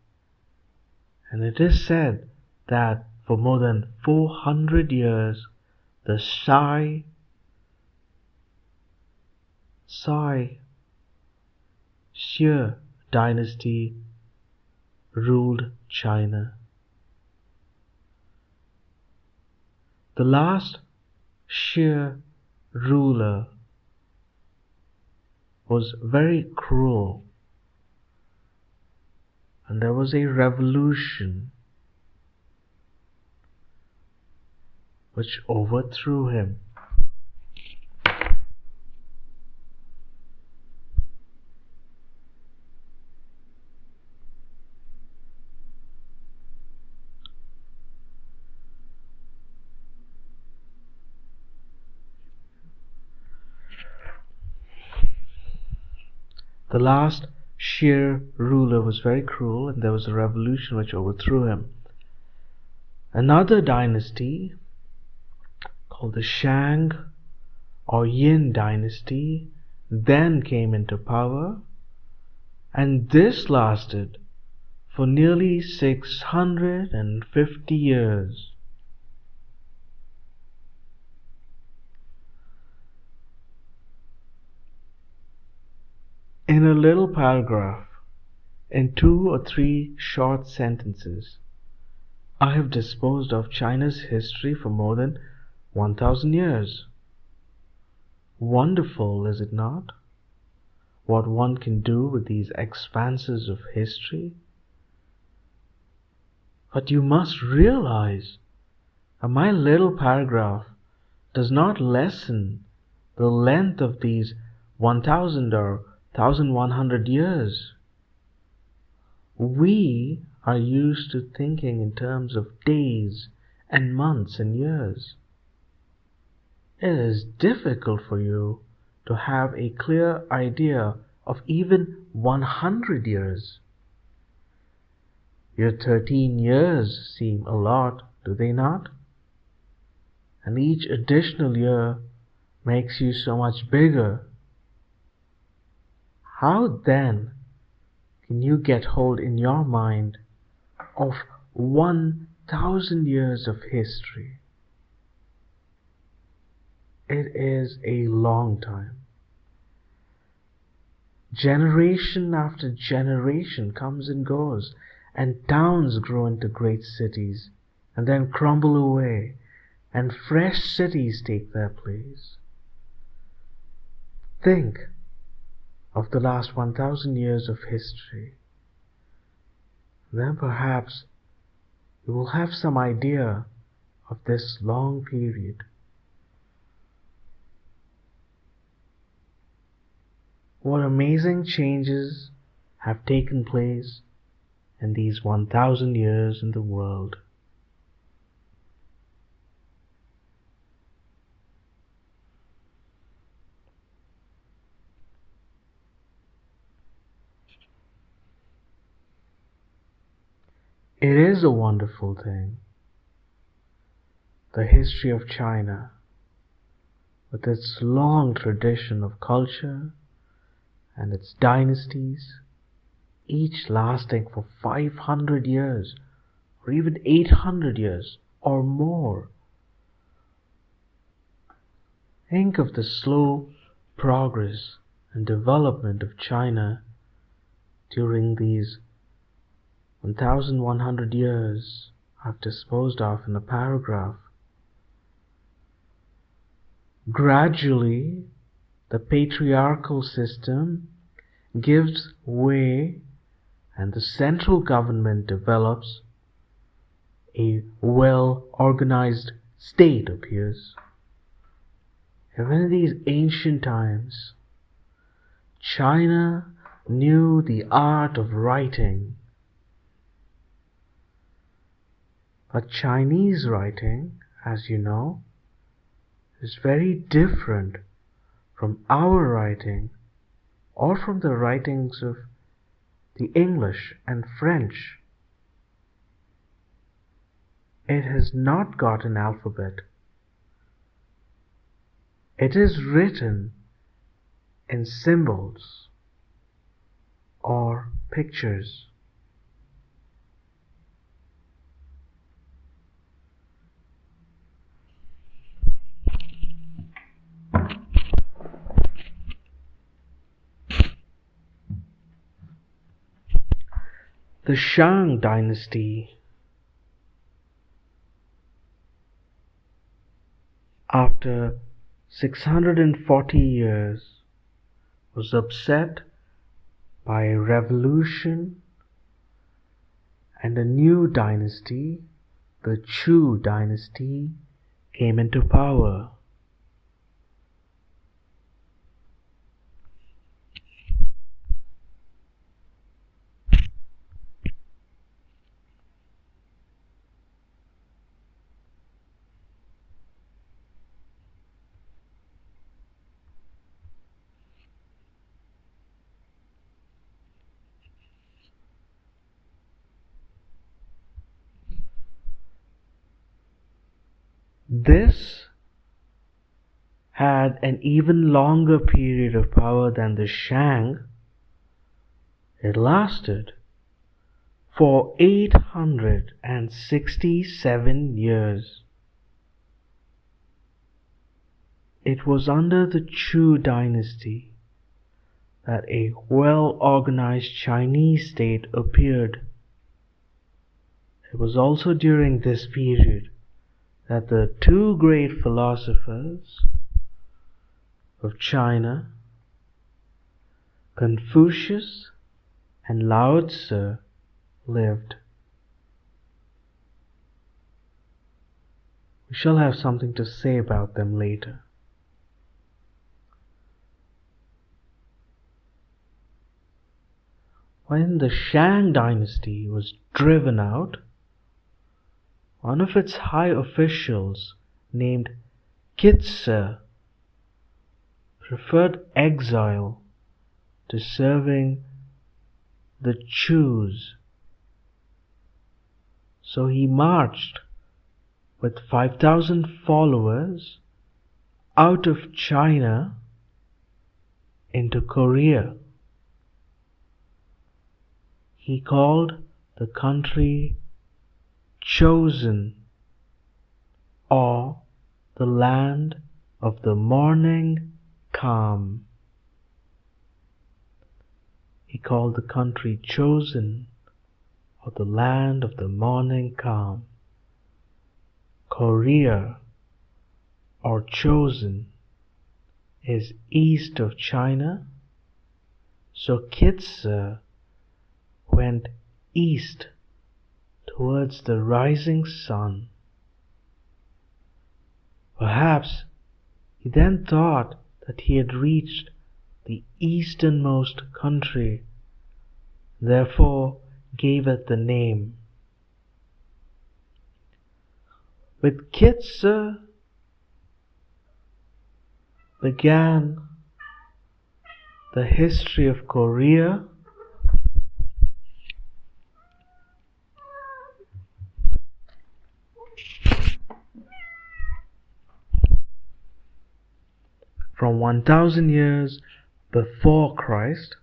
and it is said that for more than 400 years the Xie dynasty ruled China. The last Xie ruler was very cruel, and there was a revolution which overthrew him. The last Xie ruler was very cruel, and there was a revolution which overthrew him. Another dynasty called the Shang or Yin dynasty then came into power, and this lasted for nearly 650 years. In a little paragraph, in 2 or 3 short sentences, I have disposed of China's history for more than 1,000 years. Wonderful, is it not? What one can do with these expanses of history? But you must realize that my little paragraph does not lessen the length of these 1,000 or 1,100 years. We are used to thinking in terms of days and months and years. It is difficult for you to have a clear idea of even 100 years. Your 13 years seem a lot, do they not? And each additional year makes you so much bigger. How then can you get hold in your mind of 1,000 years of history? It is a long time. Generation after generation comes and goes, and towns grow into great cities and then crumble away, and fresh cities take their place. Think of the last 1,000 years of history. Then perhaps you will have some idea of this long period. What amazing changes have taken place in these 1,000 years in the world. It is a wonderful thing, the history of China, with its long tradition of culture and its dynasties, each lasting for 500 years or even 800 years or more. Think of the slow progress and development of China during these 1,100 years I've disposed of in a paragraph. Gradually, the patriarchal system gives way and the central government develops. A well-organized state appears. Even in these ancient times, China knew the art of writing. But Chinese writing, as you know, is very different from our writing or from the writings of the English and French. It has not got an alphabet. It is written in symbols or pictures. The Shang dynasty, after 640 years, was upset by a revolution, and a new dynasty, the Chu dynasty, came into power. This had an even longer period of power than the Shang. It lasted for 867 years. It was under the Chu dynasty that a well-organized Chinese state appeared. It was also during this period that the two great philosophers of China, Confucius and Lao Tzu, lived. We shall have something to say about them later. When the Shang dynasty was driven out, one of its high officials, named Kitse, preferred exile to serving the Chus. So he marched with 5,000 followers out of China into Korea. He called the country Chosen, or the land of the morning calm. He called the country Chosen, or the land of the morning calm. Korea, or Chosen, is east of China, so Kitse went east towards the rising sun. Perhaps he then thought that he had reached the easternmost country, therefore gave it the name. With Kitse began the history of Korea. From 1,000 years before Christ,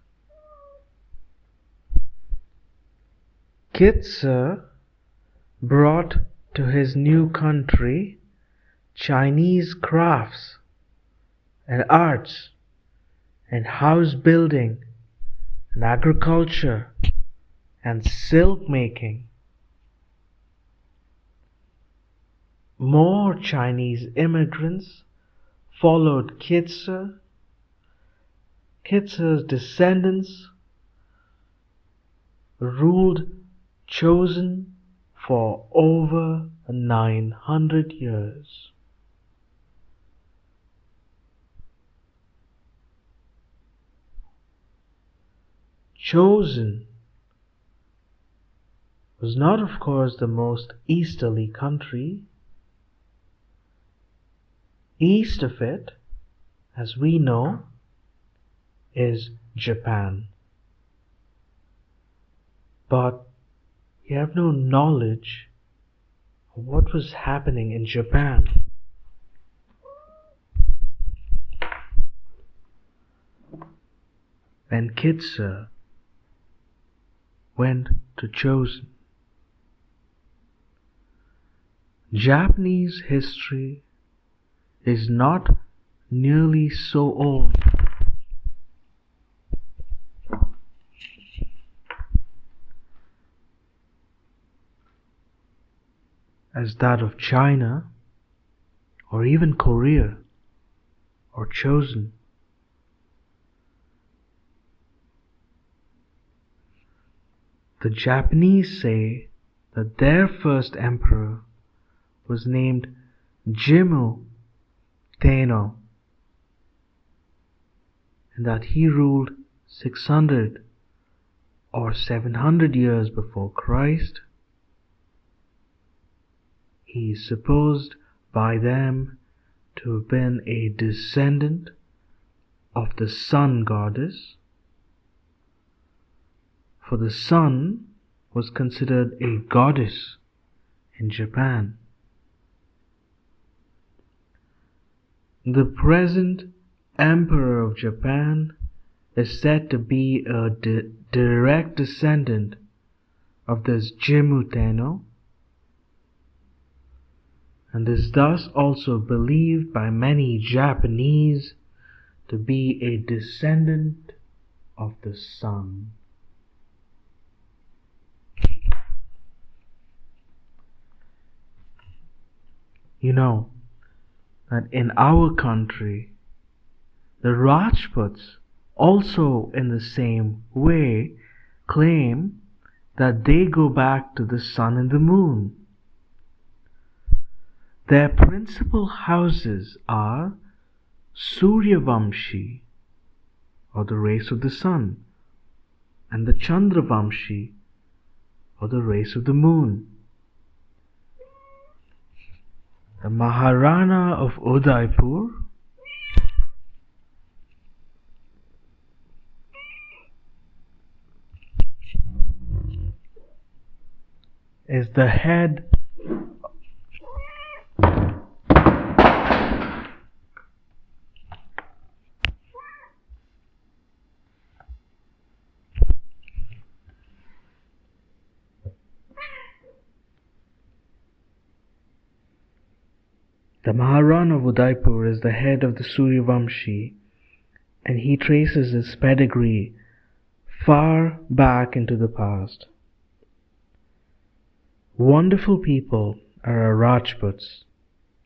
Kitse brought to his new country Chinese crafts and arts and house building and agriculture and silk making. More Chinese immigrants followed Kitse. Kitse's descendants ruled Chosen for over 900 years. Chosen was not, of course, the most easterly country. East of it, as we know, is Japan. but you have no knowledge of what was happening in Japan. When Kitsa went to Chosen, Japanese history is not nearly so old as that of China or even Korea or Chosen. The Japanese say that their first emperor was named Jimmu Tenno, and that he ruled 600 or 700 years before Christ. He is supposed by them to have been a descendant of the sun goddess, for the sun was considered a goddess in Japan. The present Emperor of Japan is said to be a direct descendant of this Jimmu Tenno, and is thus also believed by many Japanese to be a descendant of the sun. You know that in our country, the Rajputs also in the same way claim that they go back to the sun and the moon. Their principal houses are Suryavamshi, or the race of the sun, and the Chandravamshi, or the race of the moon. The Maharana of Udaipur is the head The Maharana of Udaipur is the head of the Suryavamshi, and he traces his pedigree far back into the past. Wonderful people are our Rajputs,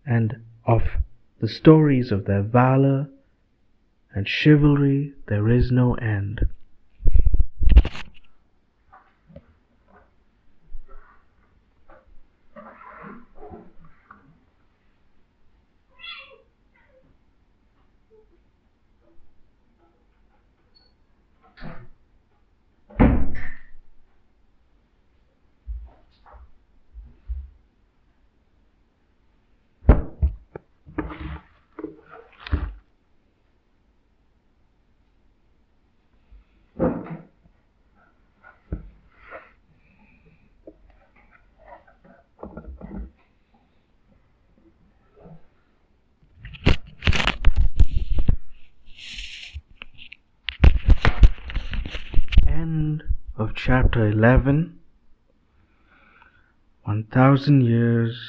and of the stories of their valor and chivalry there is no end. End of chapter 11, 1000 years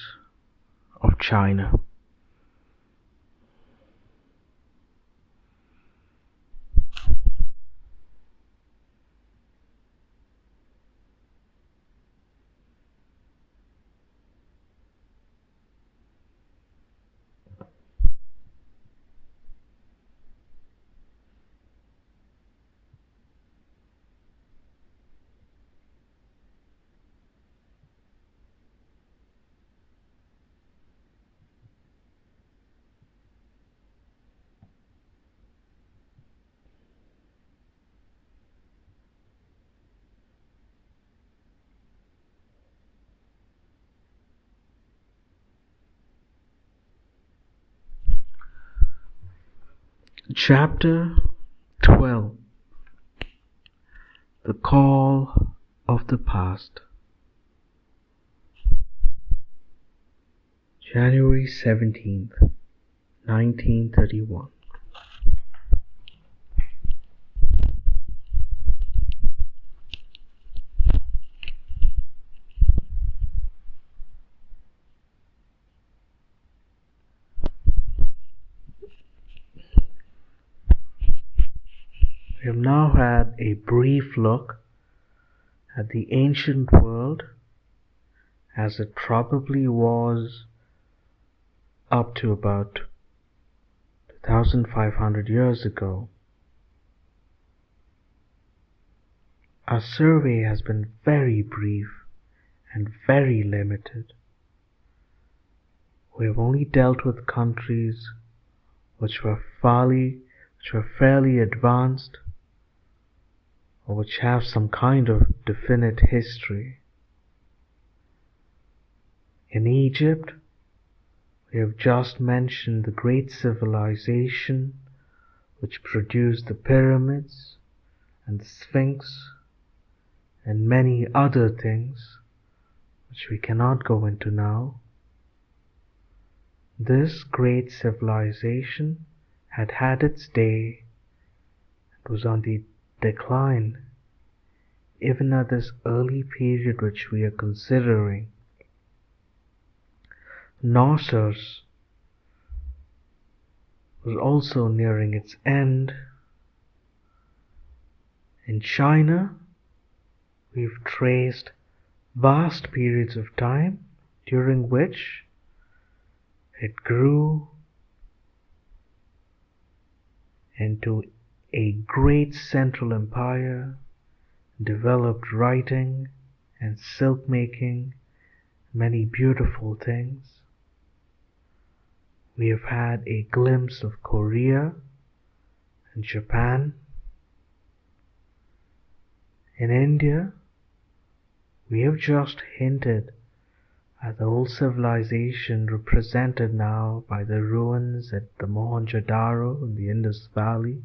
of China. Chapter 12. The Call of the past. January 17th, 1931. We have now had a brief look at the ancient world as it probably was up to about 2,500 years ago. Our survey has been very brief and very limited. We have only dealt with countries which were fairly advanced, or which have some kind of definite history. In Egypt, we have just mentioned the great civilization which produced the pyramids and the Sphinx and many other things which we cannot go into now. This great civilization had had its day. It was on the decline even at this early period which we are considering. Knossos was also nearing its end. In China, we've traced vast periods of time during which it grew into a great central empire, developed writing and silk making, many beautiful things. We have had a glimpse of Korea and Japan. In India, we have just hinted at the old civilization represented now by the ruins at the Mohenjo-daro in the Indus Valley,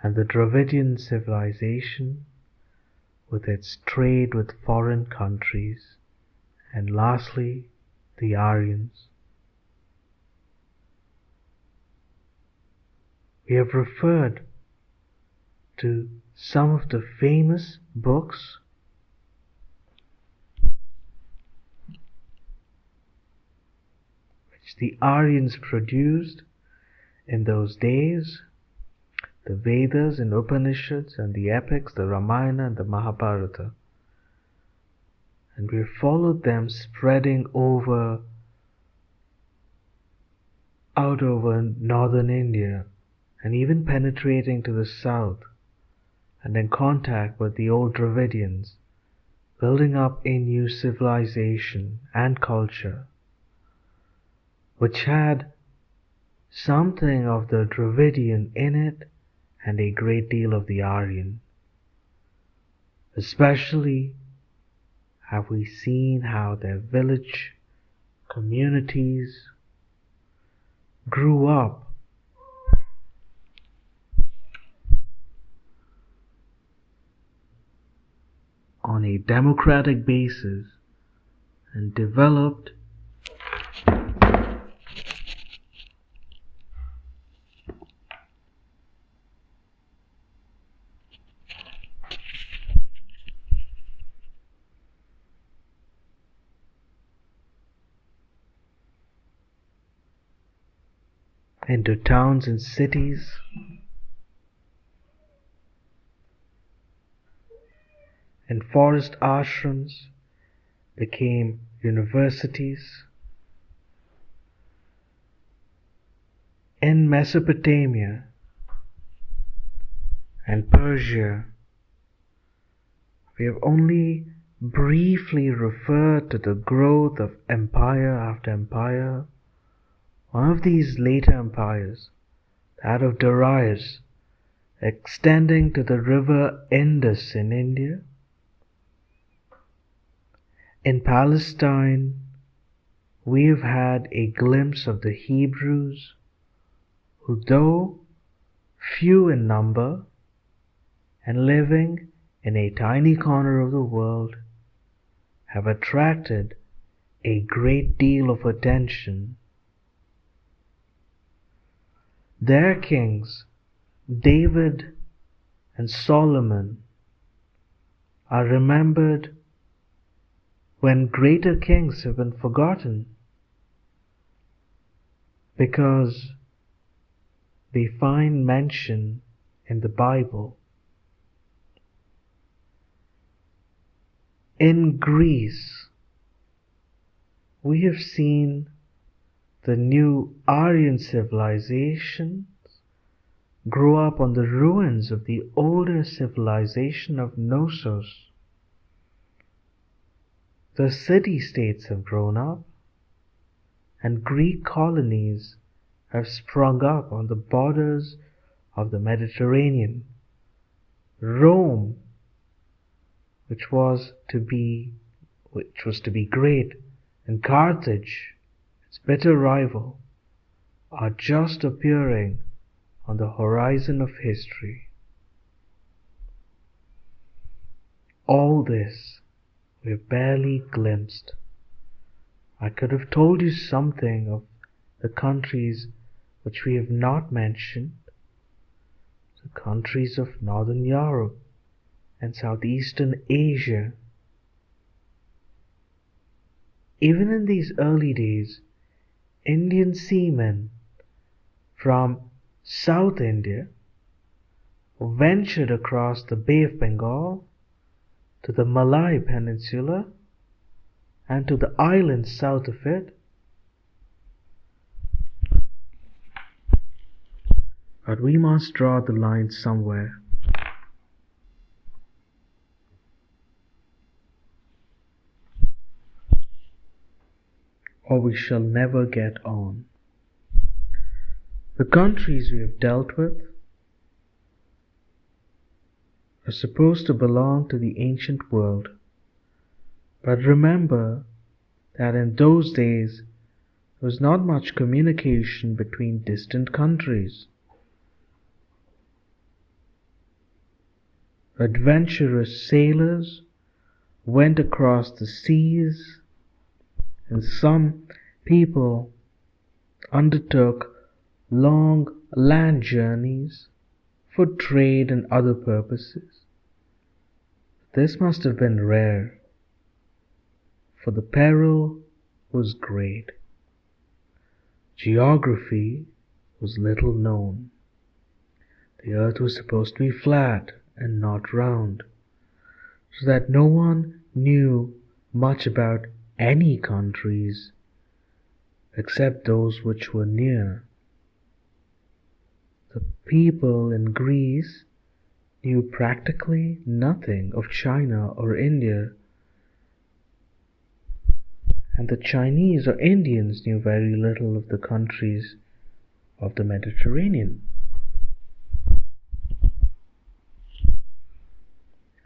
and the Dravidian civilization with its trade with foreign countries, and lastly, the Aryans. We have referred to some of the famous books which the Aryans produced in those days, the Vedas and Upanishads and the epics, the Ramayana and the Mahabharata. And we followed them spreading out over northern India and even penetrating to the south and in contact with the old Dravidians, building up a new civilization and culture which had something of the Dravidian in it and a great deal of the Aryan. Especially have we seen how their village communities grew up on a democratic basis and developed into towns and cities, and forest ashrams became universities. In Mesopotamia and Persia, we have only briefly referred to the growth of empire after empire. One of these later empires, that of Darius, extending to the river Indus in India. In Palestine, we have had a glimpse of the Hebrews, who, though few in number and living in a tiny corner of the world have attracted a great deal of attention. Their kings, David and Solomon, are remembered when greater kings have been forgotten, because they find mention in the Bible. In Greece, we have seen the new Aryan civilizations grow up on the ruins of the older civilization of Knossos. The city-states have grown up, and Greek colonies have sprung up on the borders of the Mediterranean. Rome, which was to be great, and Carthage, its bitter rival, are just appearing on the horizon of history. All this we have barely glimpsed. I could have told you something of the countries which we have not mentioned, the countries of Northern Europe and Southeastern Asia. Even in these early days, Indian seamen from South India ventured across the Bay of Bengal to the Malay Peninsula and to the islands south of it. But we must draw the line somewhere. Or we shall never get on. The countries we have dealt with are supposed to belong to the ancient world. But remember that in those days there was not much communication between distant countries. Adventurous sailors went across the seas, and some people undertook long land journeys for trade and other purposes. This must have been rare, for the peril was great. Geography was little known. The earth was supposed to be flat and not round, so that no one knew much about any countries except those which were near. The people in Greece knew practically nothing of China or India, and the Chinese or Indians knew very little of the countries of the Mediterranean.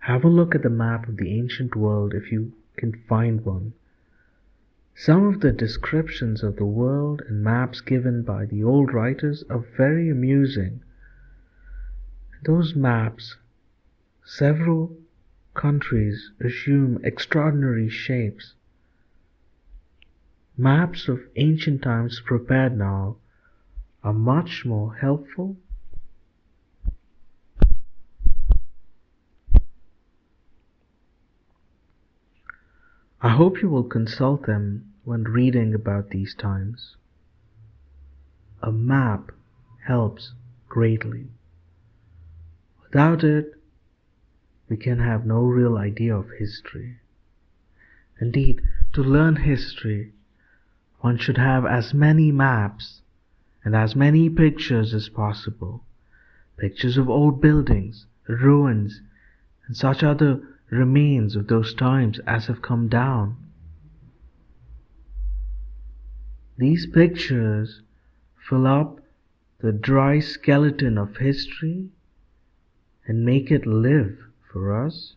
Have a look at the map of the ancient world if you can find one. Some of the descriptions of the world and maps given by the old writers are very amusing. In those maps, several countries assume extraordinary shapes. Maps of ancient times prepared now are much more helpful. I hope you will consult them when reading about these times. A map helps greatly. Without it, we can have no real idea of history. Indeed, to learn history, one should have as many maps and as many pictures as possible. Pictures of old buildings, ruins, and such other remains of those times as have come down. These pictures fill up the dry skeleton of history and make it live for us.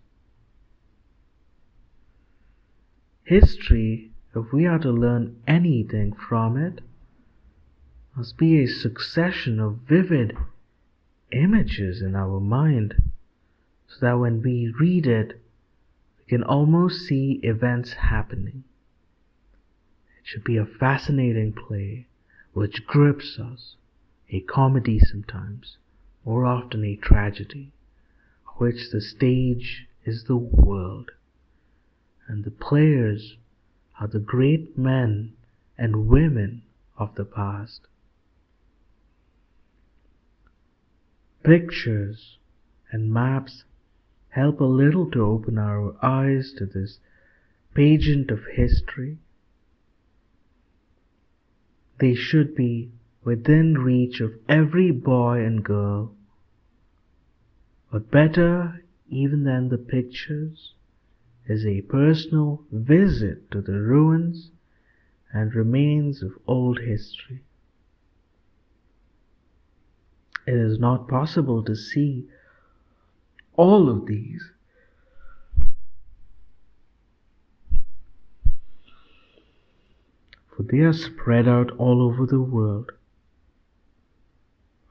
History, if we are to learn anything from it, must be a succession of vivid images in our mind, so that when we read it, we can almost see events happening. It should be a fascinating play which grips us, a comedy sometimes, more often a tragedy, of which the stage is the world, and the players are the great men and women of the past. Pictures and maps help a little to open our eyes to this pageant of history. They should be within reach of every boy and girl. But better even than the pictures is a personal visit to the ruins and remains of old history. It is not possible to see all of these, for they are spread out all over the world.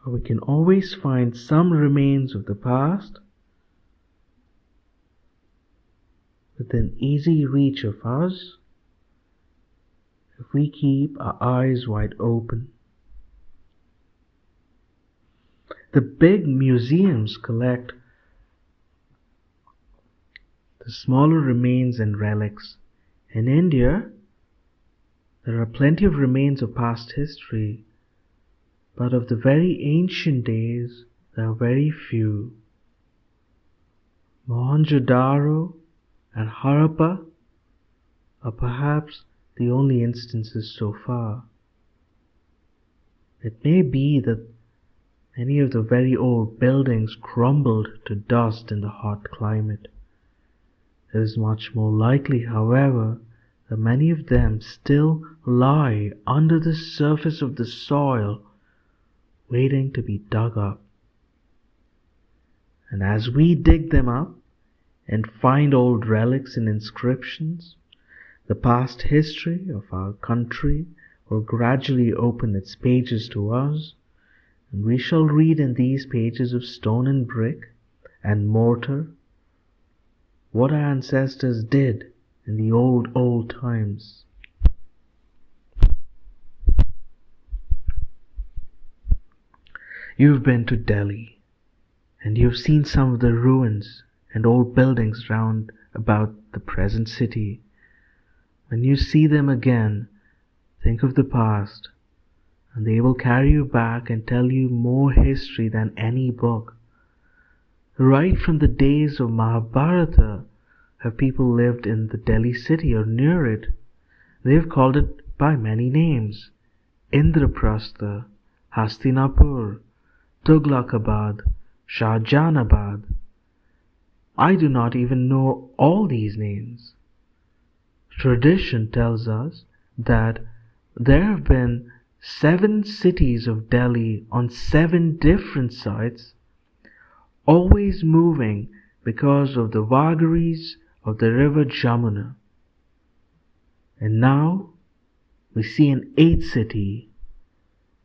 But we can always find some remains of the past within easy reach of us if we keep our eyes wide open. The big museums collect the smaller remains and relics. In India, there are plenty of remains of past history, but of the very ancient days, there are very few. Mohenjo-daro and Harappa are perhaps the only instances so far. It may be that many of the very old buildings crumbled to dust in the hot climate. It is much more likely, however, that many of them still lie under the surface of the soil, waiting to be dug up. And as we dig them up and find old relics and inscriptions, the past history of our country will gradually open its pages to us, and we shall read in these pages of stone and brick and mortar what our ancestors did in the old times. You've been to Delhi, and you've seen some of the ruins and old buildings round about the present city. When you see them again, think of the past, and they will carry you back and tell you more history than any book. Right from the days of Mahabharata have people lived in the Delhi city or near it. They have called it by many names: Indraprastha, Hastinapur, Tughlakabad, Shahjahanabad. I do not even know all these names. Tradition tells us that there have been 7 cities of Delhi on 7 different sites, always moving because of the vagaries of the river Jamuna. And now we see an 8th city,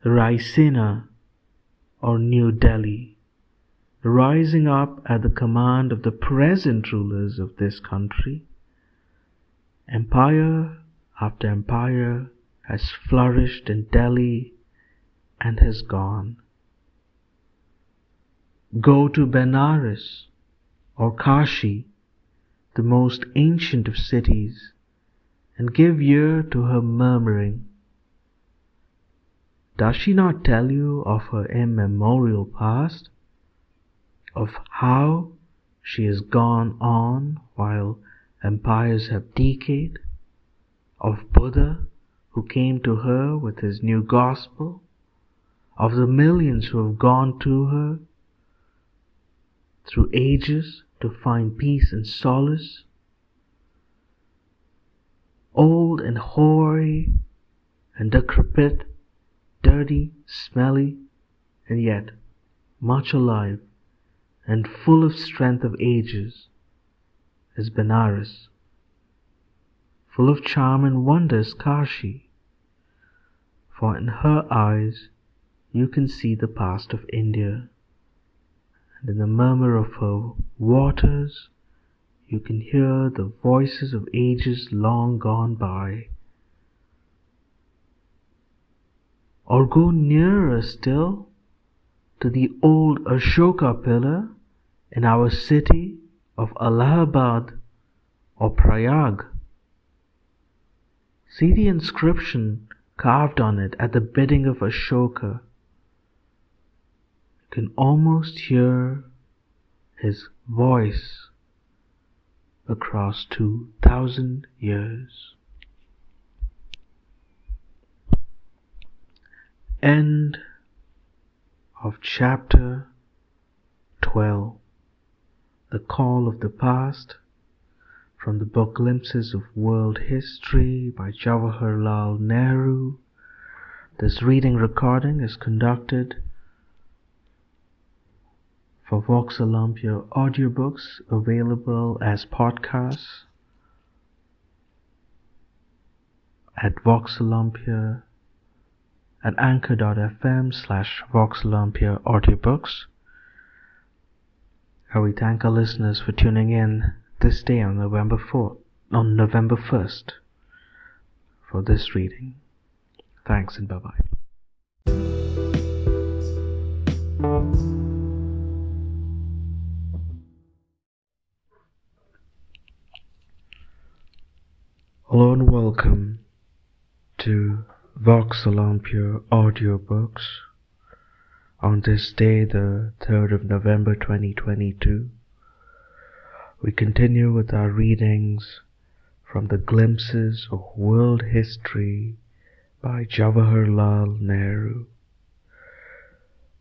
Raisina or New Delhi, rising up at the command of the present rulers of this country. Empire after empire has flourished in Delhi and has gone. Go to Benares or Kashi, the most ancient of cities, and give ear to her murmuring. Does she not tell you of her immemorial past, of how she has gone on while empires have decayed, of Buddha who came to her with his new gospel, of the millions who have gone to her through ages to find peace and solace? Old and hoary and decrepit, dirty, smelly, and yet much alive and full of strength of ages is Benares. Full of charm and wonder is Kashi, for in her eyes you can see the past of India, and in the murmur of her waters you can hear the voices of ages long gone by. Or go nearer still to the old Ashoka pillar in our city of Allahabad or Prayag. See the inscription carved on it at the bidding of Ashoka. You can almost hear his voice across 2,000 years. End of chapter 12. The Call of the Past, from the book Glimpses of World History by Jawaharlal Nehru. This reading recording is conducted for Vox Olympia audiobooks, available as podcasts at Vox Olympia at anchor.fm/Vox Olympia audiobooks. We thank our listeners for tuning in this day on November 1st for this reading. Thanks and bye-bye. Hello and welcome to Vox Olympia audiobooks on this day, the 3rd of November 2022. We continue with our readings from the Glimpses of World History by Jawaharlal Nehru.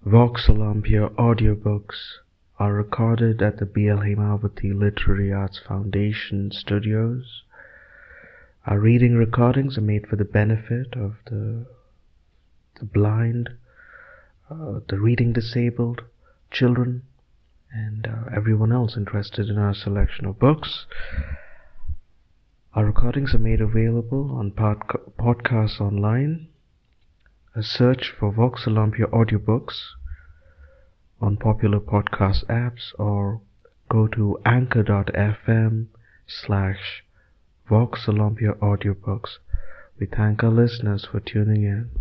Vox Olympia audiobooks are recorded at the B.L. Hemavati Literary Arts Foundation studios. Our reading recordings are made for the benefit of the blind, the reading disabled, children, and everyone else interested in our selection of books. Our recordings are made available on podcasts online. A search for Vox Olympia audiobooks on popular podcast apps, or go to anchor.fm/Vox Olympia audiobooks. We thank our listeners for tuning in.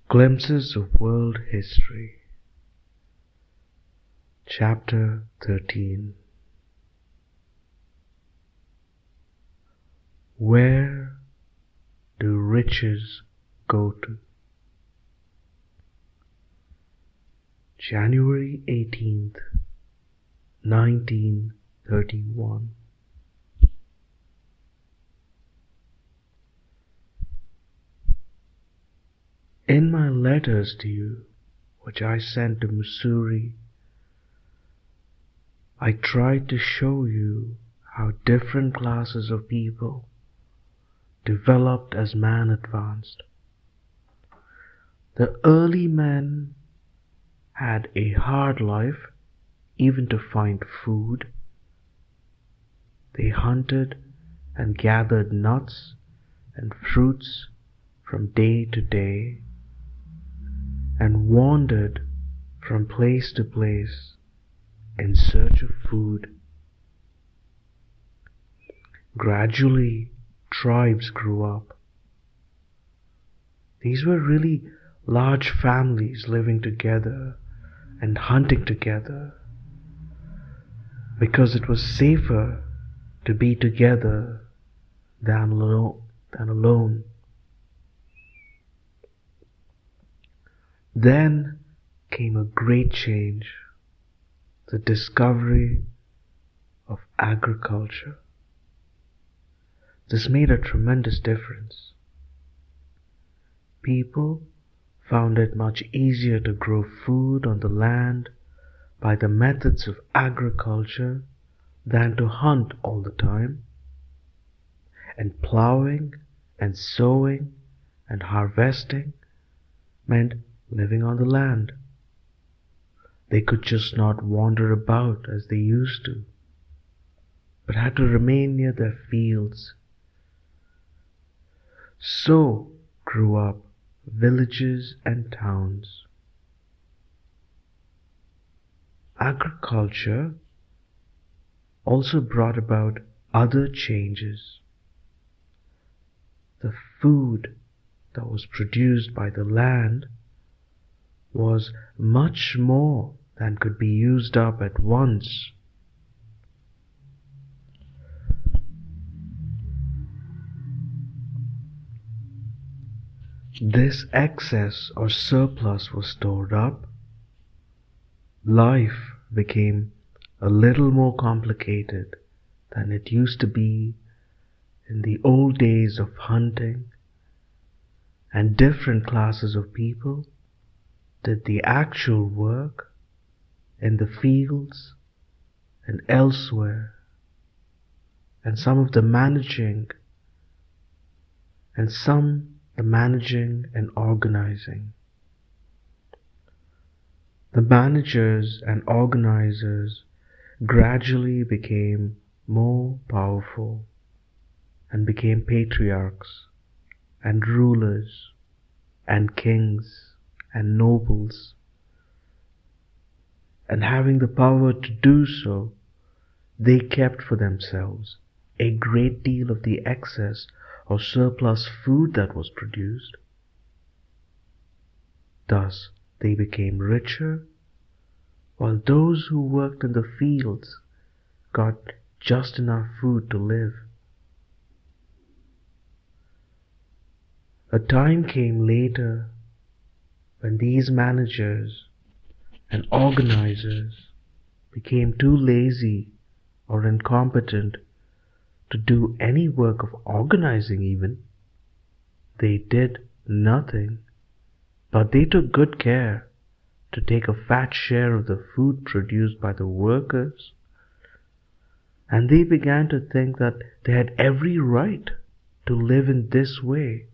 Glimpses of World History, Chapter 13. Where do riches go to? January 18th, 1931. In my letters to you, which I sent to Missouri, I tried to show you how different classes of people developed as man advanced. The early men had a hard life, even to find food. They hunted and gathered nuts and fruits from day to day, and wandered from place to place in search of food. Gradually, tribes grew up. These were really large families living together and hunting together, because it was safer to be together than alone. Then came a great change, the discovery of agriculture. This made a tremendous difference. People found it much easier to grow food on the land by the methods of agriculture than to hunt all the time. And plowing and sowing and harvesting meant living on the land. They could just not wander about as they used to, but had to remain near their fields. So grew up villages and towns. Agriculture also brought about other changes. The food that was produced by the land was much more than could be used up at once. This excess or surplus was stored up. Life became a little more complicated than it used to be in the old days of hunting, and different classes of people did the actual work in the fields and elsewhere, and some the managing and organizing. The managers and organizers gradually became more powerful and became patriarchs and rulers and kings and nobles. And having the power to do so, they kept for themselves a great deal of the excess or surplus food that was produced. Thus, they became richer, while those who worked in the fields got just enough food to live. A time came later when these managers and organizers became too lazy or incompetent to do any work of organizing even. They did nothing, but they took good care to take a fat share of the food produced by the workers, and they began to think that they had every right to live in this way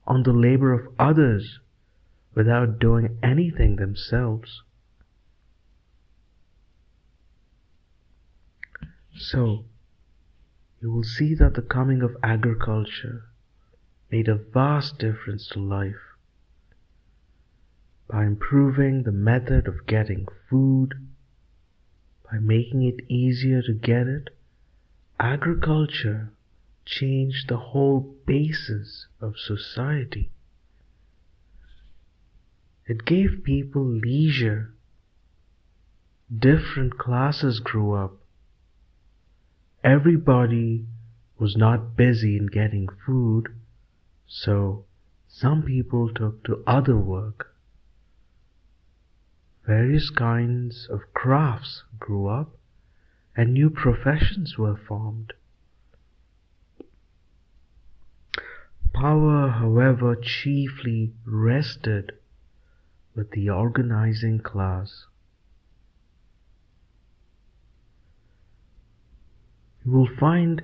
on the labor of others without doing anything themselves. So, you will see that the coming of agriculture made a vast difference to life. By improving the method of getting food, by making it easier to get it, agriculture changed the whole basis of society. It gave people leisure. Different classes grew up. Everybody was not busy in getting food, so some people took to other work. Various kinds of crafts grew up, and new professions were formed. Power, however, chiefly rested with the organizing class. You will find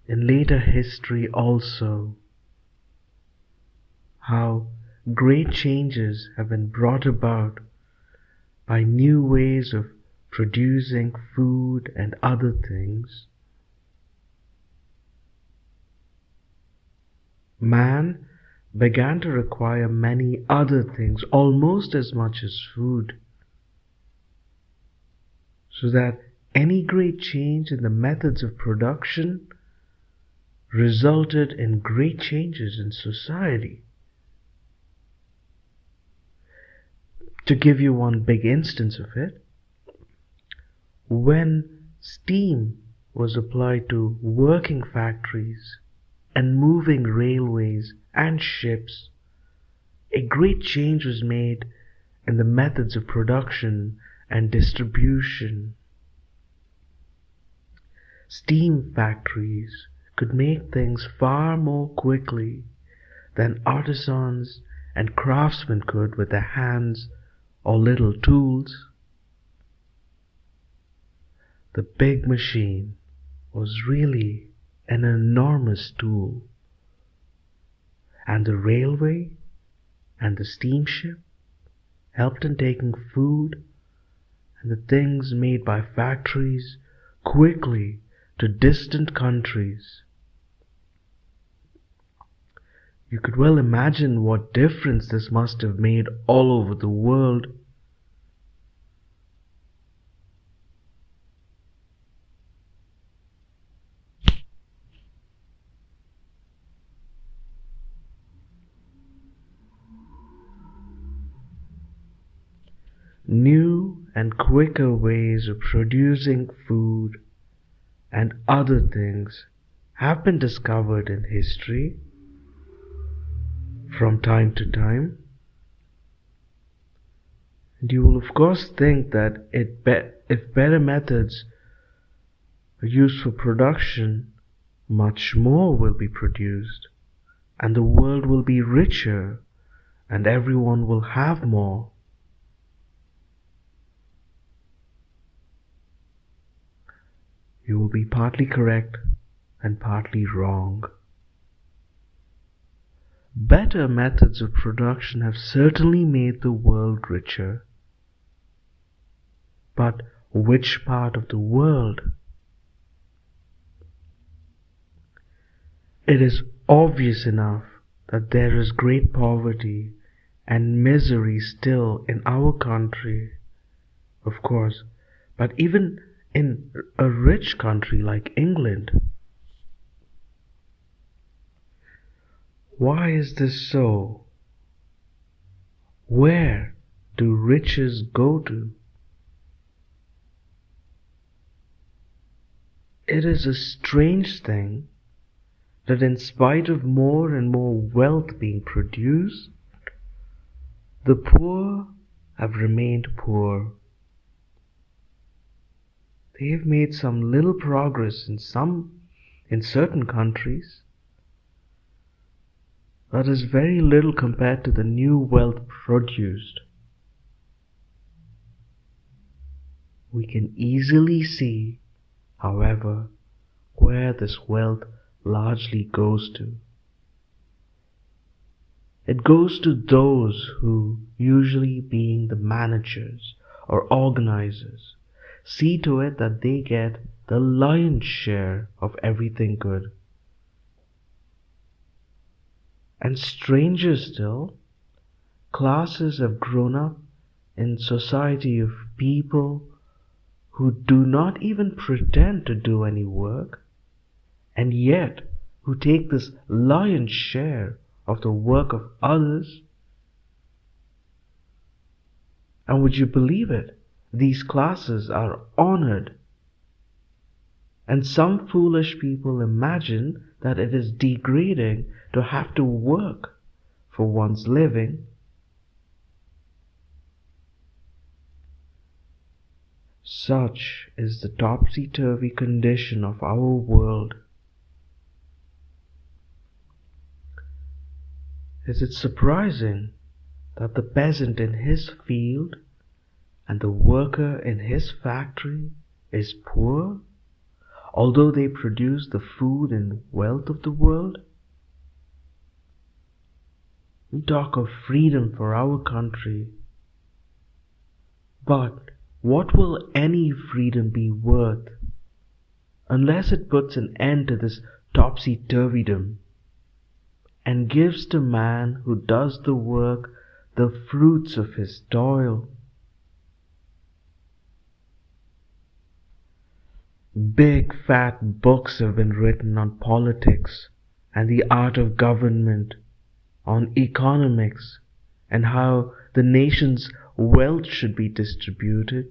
in later history also how great changes have been brought about by new ways of producing food and other things. Man began to require many other things almost as much as food, so that any great change in the methods of production resulted in great changes in society. To give you one big instance of it, when steam was applied to working factories and moving railways and ships, a great change was made in the methods of production and distribution. Steam factories could make things far more quickly than artisans and craftsmen could with their hands or little tools. The big machine was really an enormous tool, and the railway and the steamship helped in taking food and the things made by factories quickly to distant countries. You could well imagine what difference this must have made all over the world. New and quicker ways of producing food and other things have been discovered in history from time to time. And you will of course think that if better methods are used for production, much more will be produced, and the world will be richer, and everyone will have more. You will be partly correct and partly wrong. Better methods of production have certainly made the world richer. But which part of the world? It is obvious enough that there is great poverty and misery still in our country, of course, but even in a rich country like England. Why is this so? Where do riches go to? It is a strange thing that in spite of more and more wealth being produced, the poor have remained poor. They have made some little progress in certain countries. That is very little compared to the new wealth produced. We can easily see, however, where this wealth largely goes to. It goes to those who, usually being the managers or organizers, see to it that they get the lion's share of everything good. And stranger still, classes have grown up in society of people who do not even pretend to do any work, and yet who take this lion's share of the work of others. And would you believe it? These classes are honored. And some foolish people imagine that it is degrading to have to work for one's living. Such is the topsy-turvy condition of our world. Is it surprising that the peasant in his field and the worker in his factory is poor, although they produce the food and wealth of the world? We talk of freedom for our country, but what will any freedom be worth unless it puts an end to this topsy-turvydom and gives to man who does the work the fruits of his toil? Big fat books have been written on politics and the art of government, on economics, and how the nation's wealth should be distributed.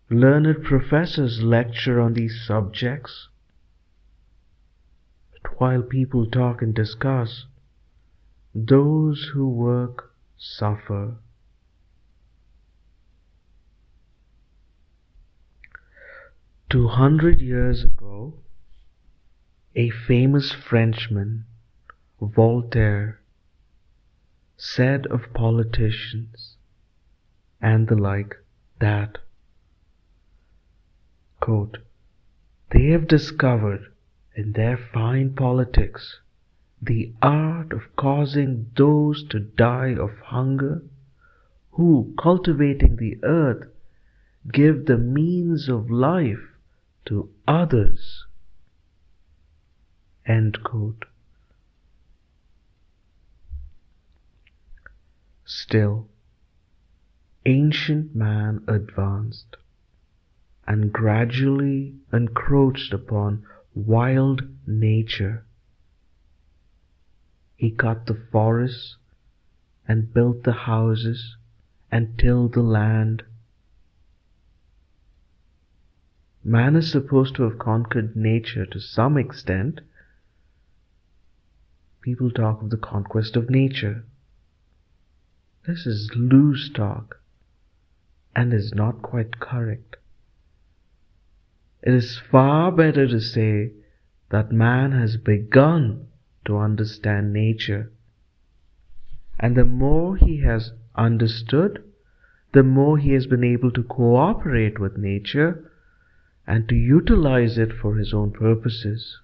Learned professors lecture on these subjects. But while people talk and discuss, those who work suffer. 200 years ago, a famous Frenchman, Voltaire, said of politicians and the like that, quote, "They have discovered in their fine politics the art of causing those to die of hunger who, cultivating the earth, give the means of life to others." End quote. Still, ancient man advanced and gradually encroached upon wild nature. He cut the forests and built the houses and tilled the land. Man is supposed to have conquered nature to some extent. People talk of the conquest of nature. This is loose talk and is not quite correct. It is far better to say that man has begun to understand nature. And the more he has understood, the more he has been able to cooperate with nature and to utilize it for his own purposes.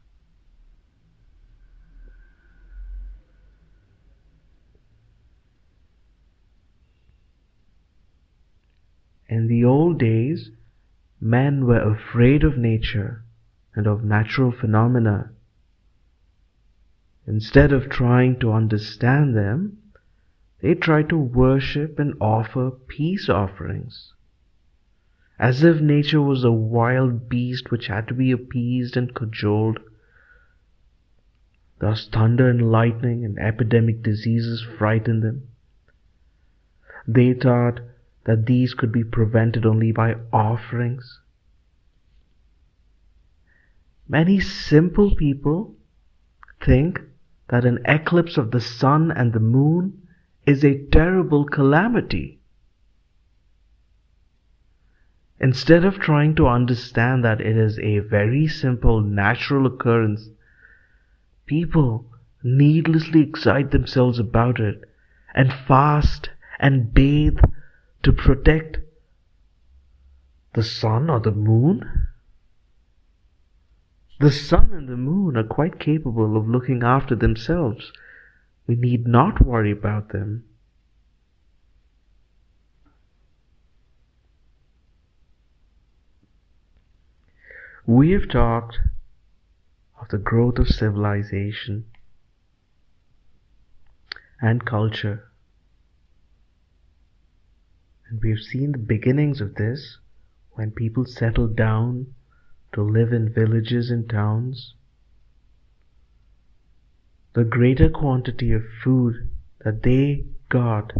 In the old days, men were afraid of nature and of natural phenomena. Instead of trying to understand them, they tried to worship and offer peace offerings, as if nature was a wild beast which had to be appeased and cajoled. Thus thunder and lightning and epidemic diseases frightened them. They thought that these could be prevented only by offerings. Many simple people think that an eclipse of the sun and the moon is a terrible calamity. Instead of trying to understand that it is a very simple natural occurrence, people needlessly excite themselves about it and fast and bathe to protect the sun or the moon. The sun and the moon are quite capable of looking after themselves. We need not worry about them. We have talked of the growth of civilization and culture. And we have seen the beginnings of this when people settled down to live in villages and towns. The greater quantity of food that they got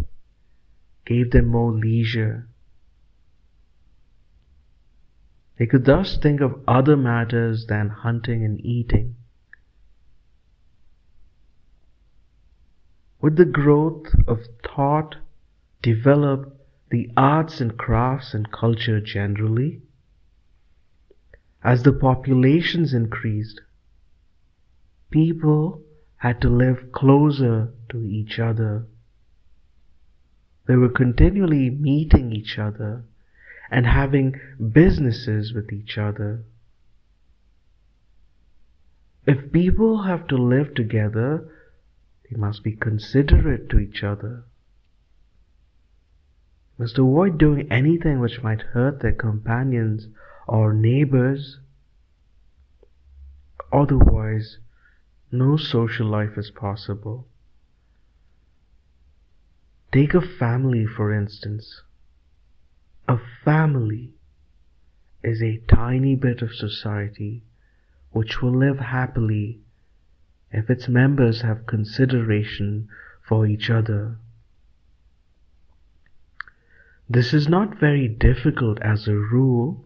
gave them more leisure. They could thus think of other matters than hunting and eating. With the growth of thought developed the arts and crafts and culture generally. As the populations increased, people had to live closer to each other. They were continually meeting each other and having businesses with each other. If people have to live together, they must be considerate to each other. Must avoid doing anything which might hurt their companions or neighbors. Otherwise, no social life is possible. Take a family, for instance. A family is a tiny bit of society which will live happily if its members have consideration for each other. This is not very difficult as a rule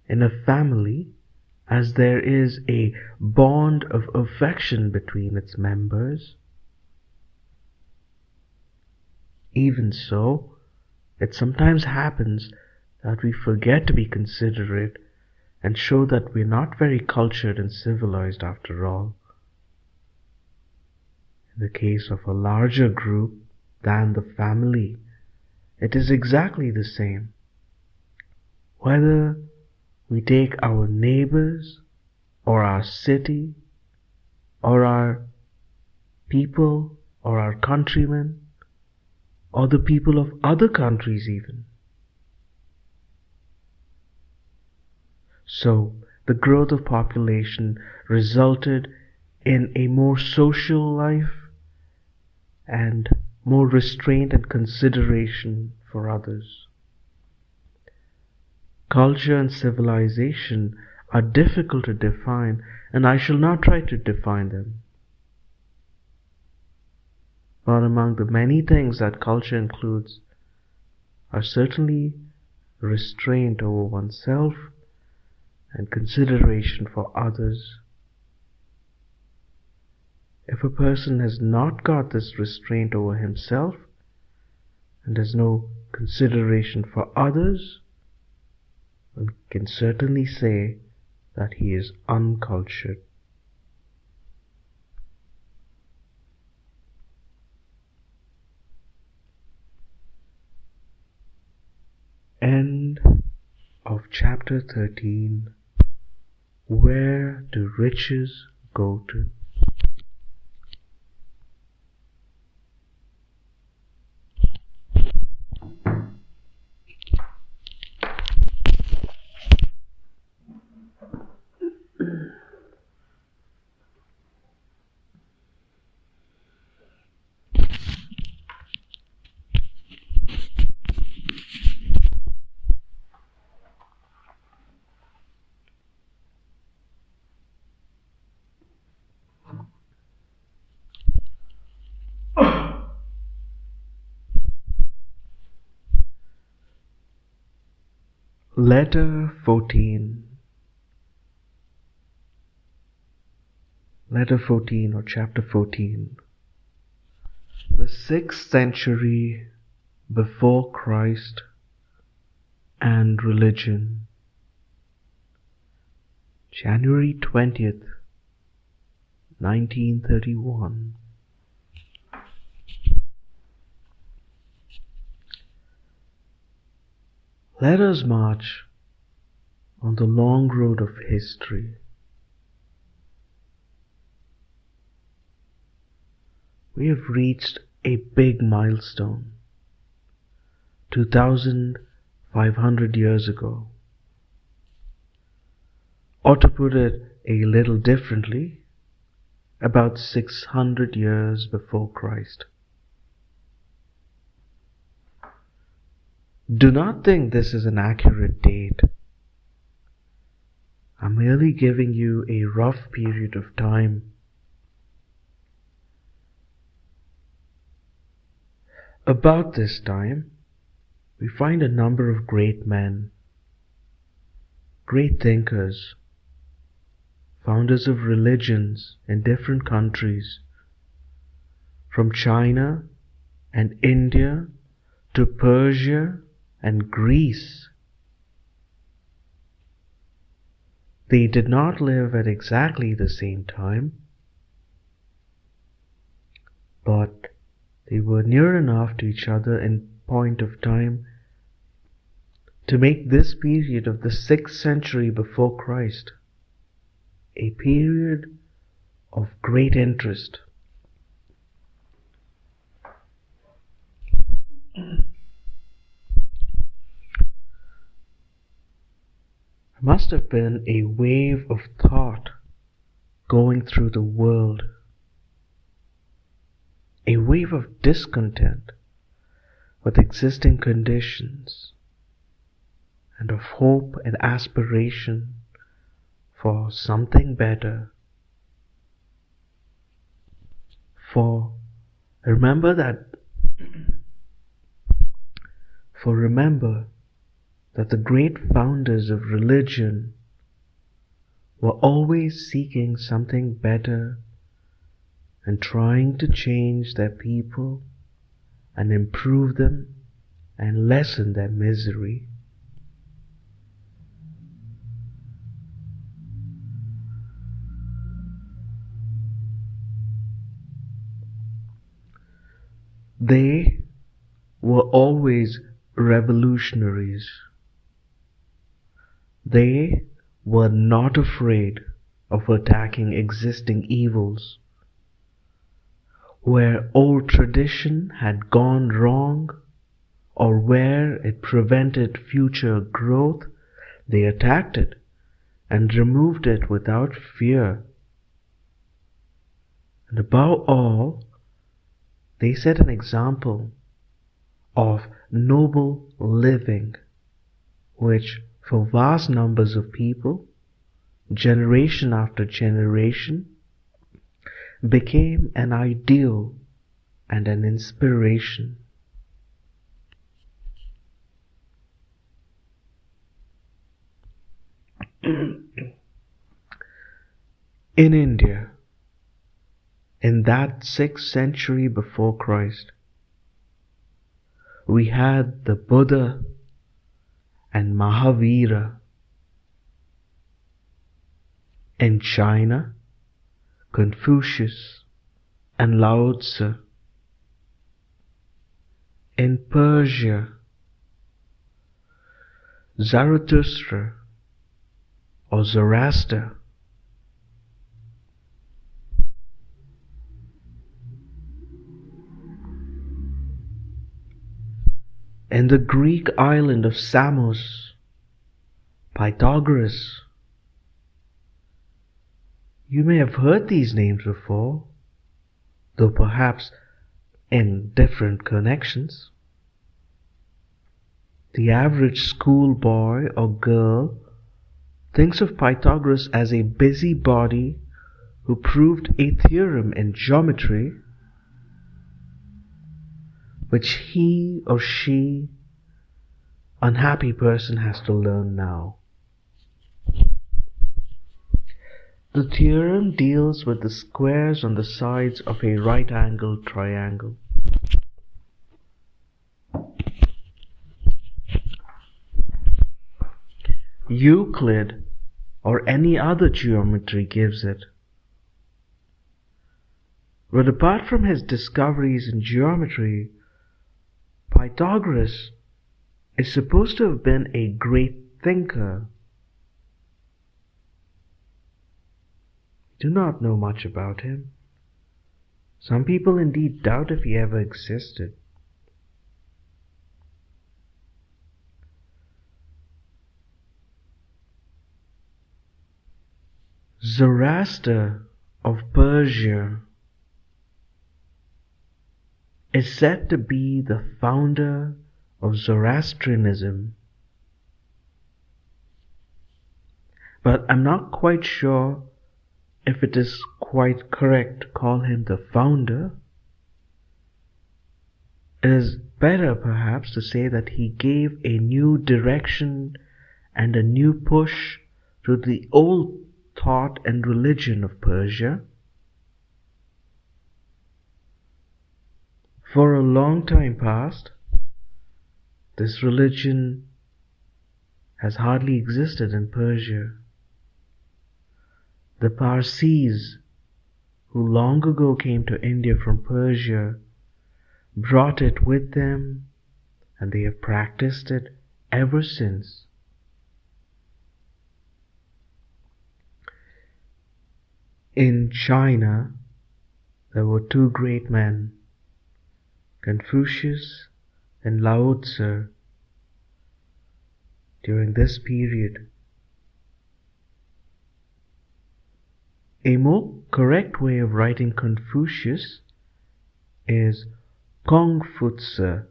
in a family, as there is a bond of affection between its members. Even so, it sometimes happens that we forget to be considerate and show that we're not very cultured and civilized after all. In the case of a larger group than the family, it is exactly the same. Whether we take our neighbors or our city or our people or our countrymen or the people of other countries even. So, the growth of population resulted in a more social life and more restraint and consideration for others. Culture and civilization are difficult to define, and I shall not try to define them. But among the many things that culture includes are certainly restraint over oneself and consideration for others. If a person has not got this restraint over himself and has no consideration for others, one can certainly say that he is uncultured. End of chapter 13. Where do riches go to? Letter 14. Letter 14 or chapter 14. The 6th century before Christ and religion. January 20th, 1931. Let us march on the long road of history. We have reached a big milestone, 2,500 years ago. Or to put it a little differently, about 600 years before Christ. Do not think this is an accurate date. I'm merely giving you a rough period of time. About this time, we find a number of great men, great thinkers, founders of religions in different countries, from China and India to Persia and Greece. They did not live at exactly the same time, but they were near enough to each other in point of time to make this period of the 6th century before Christ a period of great interest. Must have been a wave of thought going through the world, a wave of discontent with existing conditions and of hope and aspiration for something better. For remember that the great founders of religion were always seeking something better and trying to change their people and improve them and lessen their misery. They were always revolutionaries. They were not afraid of attacking existing evils. Where old tradition had gone wrong, or where it prevented future growth, they attacked it and removed it without fear. And above all, They set an example of noble living, which for vast numbers of people, generation after generation, became an ideal and an inspiration. In India, in that 6th century before Christ, we had the Buddha and Mahavira. In China, Confucius and Lao Tzu. In Persia, Zarathustra or Zoroaster. In the Greek island of Samos, Pythagoras. You may have heard these names before, though perhaps in different connections. The average schoolboy or girl thinks of Pythagoras as a busybody who proved a theorem in geometry which he or she, unhappy person, has to learn now. The theorem deals with the squares on the sides of a right-angled triangle. Euclid or any other geometry gives it. But apart from his discoveries in geometry, Pythagoras is supposed to have been a great thinker. Do not know much about him. Some people indeed doubt if he ever existed. Zoroaster of Persia is said to be the founder of Zoroastrianism, but I'm not quite sure if it is quite correct to call him the founder. It is better perhaps to say that he gave a new direction and a new push to the old thought and religion of Persia. For a long time past, this religion has hardly existed in Persia. The Parsis, who long ago came to India from Persia, brought it with them, and they have practiced it ever since. In China, there were two great men, Confucius and Lao Tzu. During this period, a more correct way of writing Confucius is Kongfutse.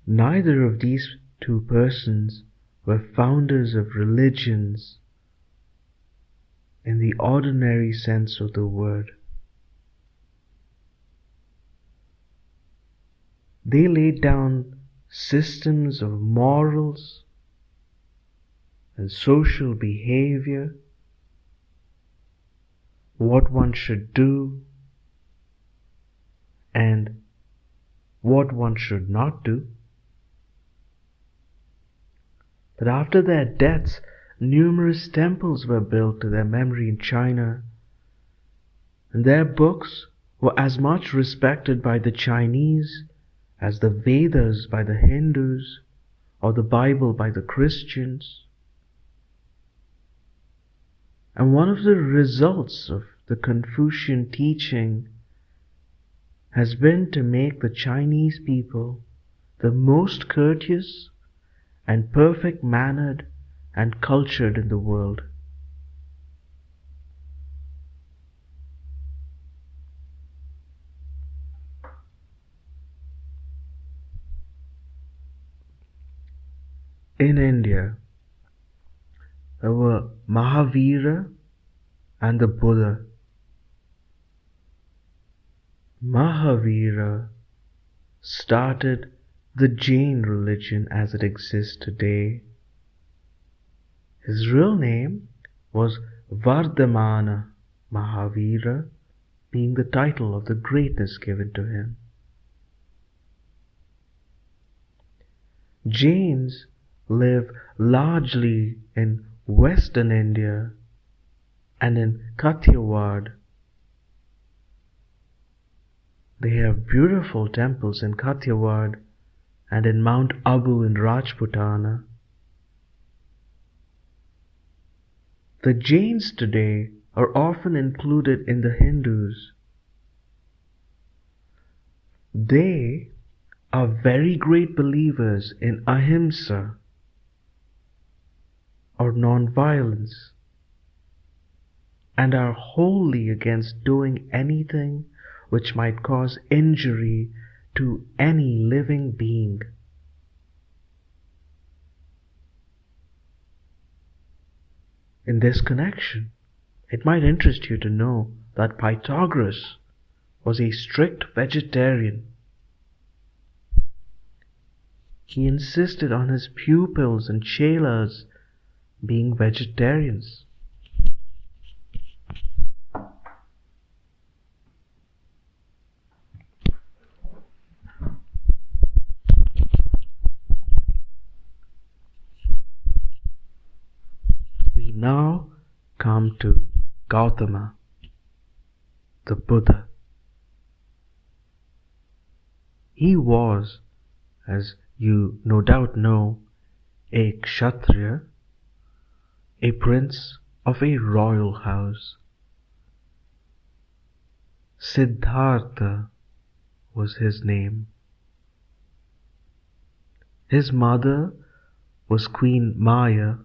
Neither of these two persons were founders of religions in the ordinary sense of the word. They laid down systems of morals and social behavior, what one should do and what one should not do. But after their deaths, numerous temples were built to their memory in China, and their books were as much respected by the Chinese as the Vedas by the Hindus or the Bible by the Christians. And one of the results of the Confucian teaching has been to make the Chinese people the most courteous and perfect mannered and cultured in the world. In India, there were Mahavira and the Buddha. Mahavira started the Jain religion as it exists today. His real name was Vardhamana Mahavira, being the title of the greatness given to him. Jains live largely in western India and in Kathiawar. They have beautiful temples in Kathiawar and in Mount Abu in Rajputana. The Jains today are often included in the Hindus. They are very great believers in ahimsa or non-violence and are wholly against doing anything which might cause injury to any living being. In this connection, it might interest you to know that Pythagoras was a strict vegetarian. He insisted on his pupils and chelas being vegetarians. We now come to Gautama, the Buddha. He was, as you no doubt know, a Kshatriya, a prince of a royal house. Siddhartha was his name. His mother was Queen Maya,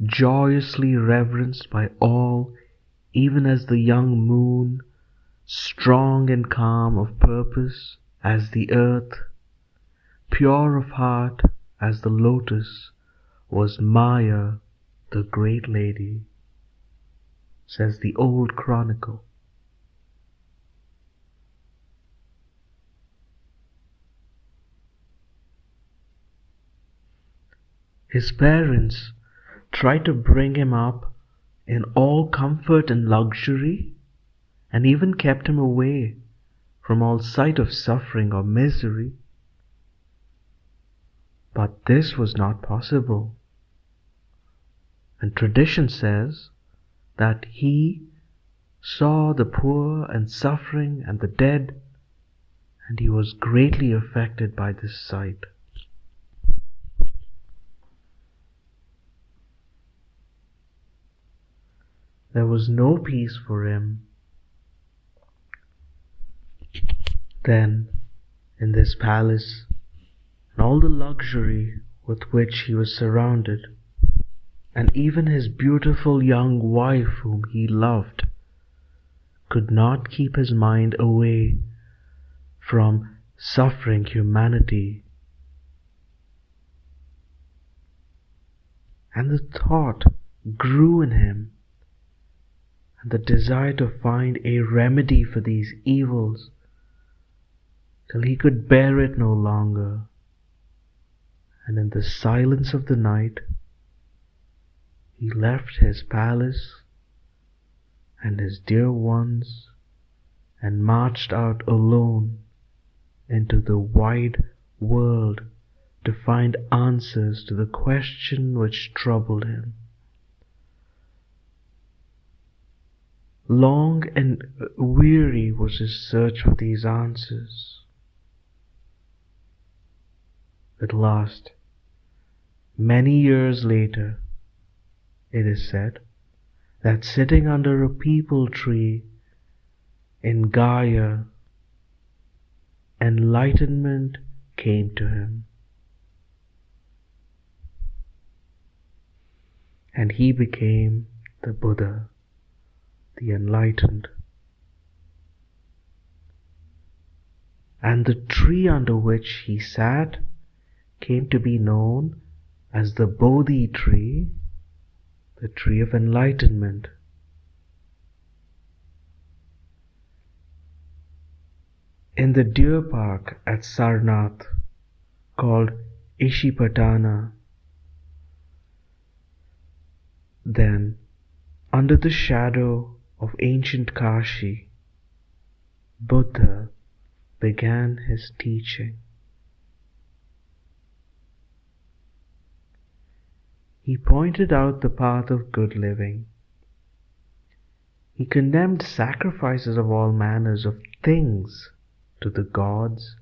joyously reverenced by all, even as the young moon, strong and calm of purpose as the earth, pure of heart as the lotus, was Maya, the great lady, says the old chronicle. His parents tried to bring him up in all comfort and luxury, and even kept him away from all sight of suffering or misery. But this was not possible, and tradition says that he saw the poor and suffering and the dead, and he was greatly affected by this sight. There was no peace for him then in this palace, and all the luxury with which he was surrounded, and even his beautiful young wife whom he loved, could not keep his mind away from suffering humanity. And the thought grew in him, and the desire to find a remedy for these evils, till he could bear it no longer, and in the silence of the night he left his palace and his dear ones and marched out alone into the wide world to find answers to the question which troubled him. Long and weary was his search for these answers. At last, many years later, it is said that sitting under a peepal tree in Gaya, enlightenment came to him, and he became the Buddha, the enlightened. And the tree under which he sat came to be known as the Bodhi tree, the tree of enlightenment. In the deer park at Sarnath, called Ishipatana, then, under the shadow of ancient Kashi, Buddha began his teaching. He pointed out the path of good living. He condemned sacrifices of all manners of things to the gods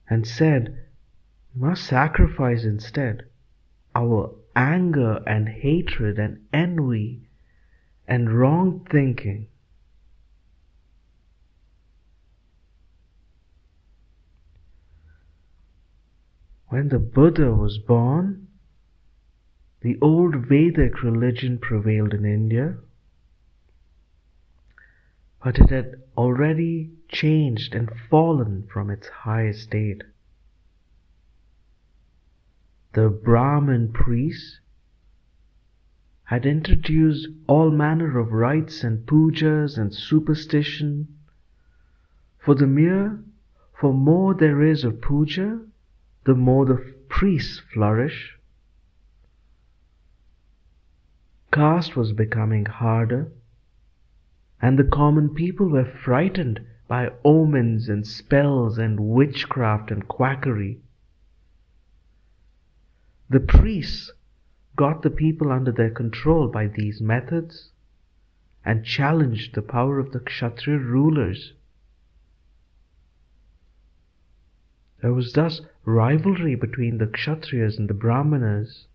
and said, "We must sacrifice instead our anger and hatred and envy and wrong thinking." When the Buddha was born, the old Vedic religion prevailed in India, but it had already changed and fallen from its high estate. The Brahmin priests had introduced all manner of rites and pujas and superstition. For more there is of puja, the more the priests flourish. Caste was becoming harder, and the common people were frightened by omens and spells and witchcraft and quackery. The priests got the people under their control by these methods and challenged the power of the Kshatriya rulers. There was thus rivalry between the Kshatriyas and the Brahmanas.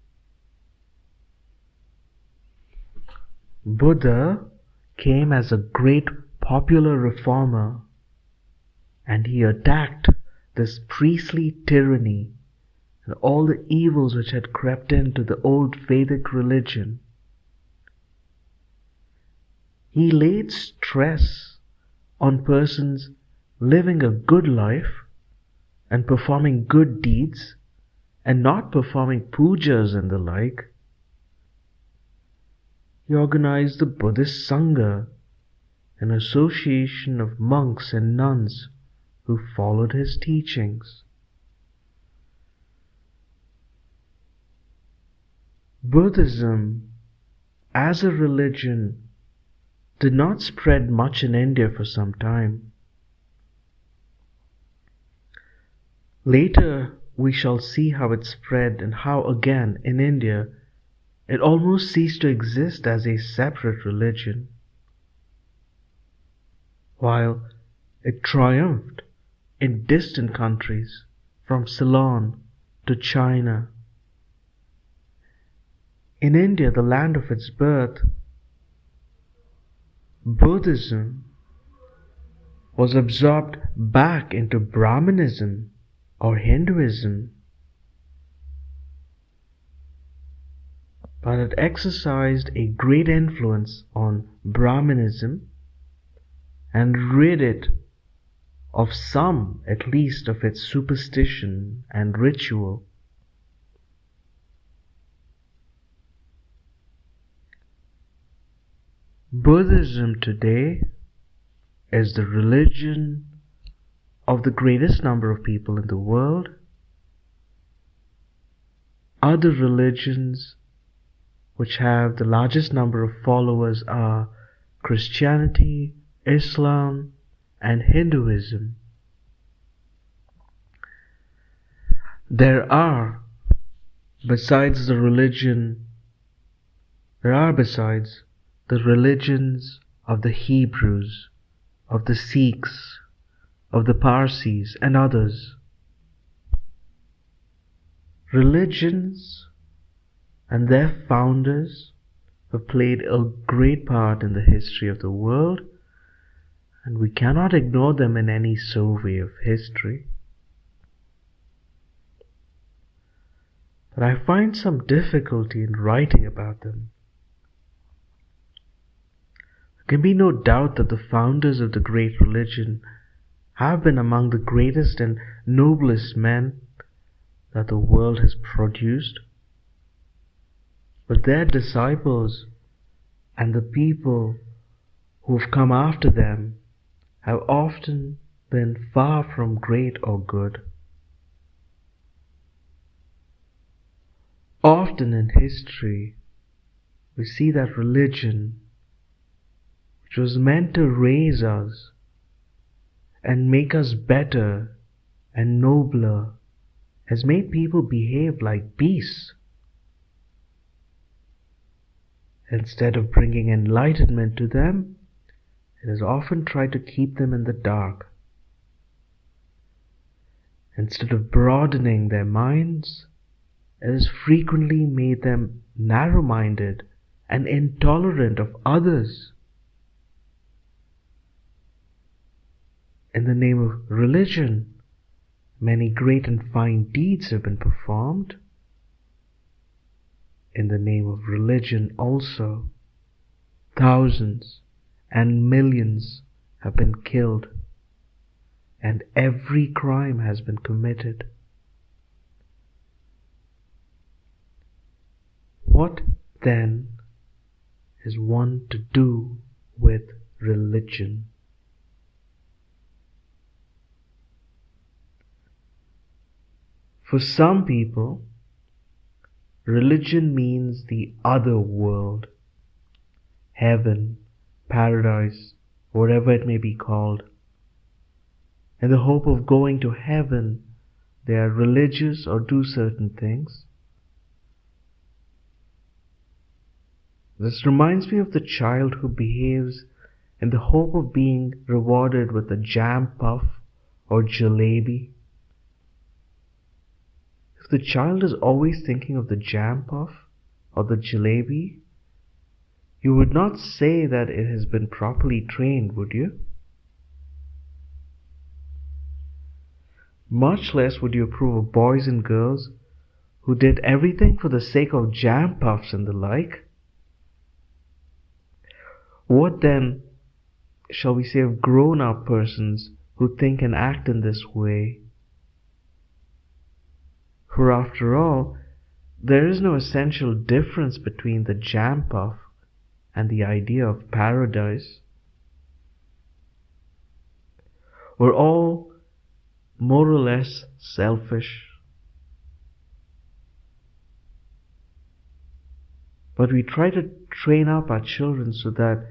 Buddha came as a great popular reformer, and he attacked this priestly tyranny and all the evils which had crept into the old Vedic religion. He laid stress on persons living a good life and performing good deeds and not performing pujas and the like. He organized the Buddhist Sangha, an association of monks and nuns who followed his teachings. Buddhism, as a religion, did not spread much in India for some time. Later, we shall see how it spread and how again, in India, it almost ceased to exist as a separate religion, while it triumphed in distant countries from Ceylon to China. In India, the land of its birth, Buddhism was absorbed back into Brahmanism or Hinduism, but it exercised a great influence on Brahmanism and rid it of some, at least, of its superstition and ritual. Buddhism today is the religion of the greatest number of people in the world. Other religions which have the largest number of followers are Christianity, Islam, and Hinduism. There are besides the religions of the Hebrews, of the Sikhs, of the Parsis, and others. Religions and their founders have played a great part in the history of the world, and we cannot ignore them in any survey of history. But I find some difficulty in writing about them. There can be no doubt that the founders of the great religion have been among the greatest and noblest men that the world has produced, but their disciples and the people who have come after them have often been far from great or good. Often in history, we see that religion, which was meant to raise us and make us better and nobler, has made people behave like beasts. Instead of bringing enlightenment to them, it has often tried to keep them in the dark. Instead of broadening their minds, it has frequently made them narrow-minded and intolerant of others. In the name of religion, many great and fine deeds have been performed. In the name of religion also, thousands and millions have been killed, and every crime has been committed. What then is one to do with religion? For some people, religion means the other world, heaven, paradise, whatever it may be called. In the hope of going to heaven, they are religious or do certain things. This reminds me of the child who behaves in the hope of being rewarded with a jam puff or jalebi. If the child is always thinking of the jam puff or the jalebi, you would not say that it has been properly trained, would you? Much less would you approve of boys and girls who did everything for the sake of jam puffs and the like. What then shall we say of grown-up persons who think and act in this way? For after all, there is no essential difference between the jam puff and the idea of paradise. We're all more or less selfish, but we try to train up our children so that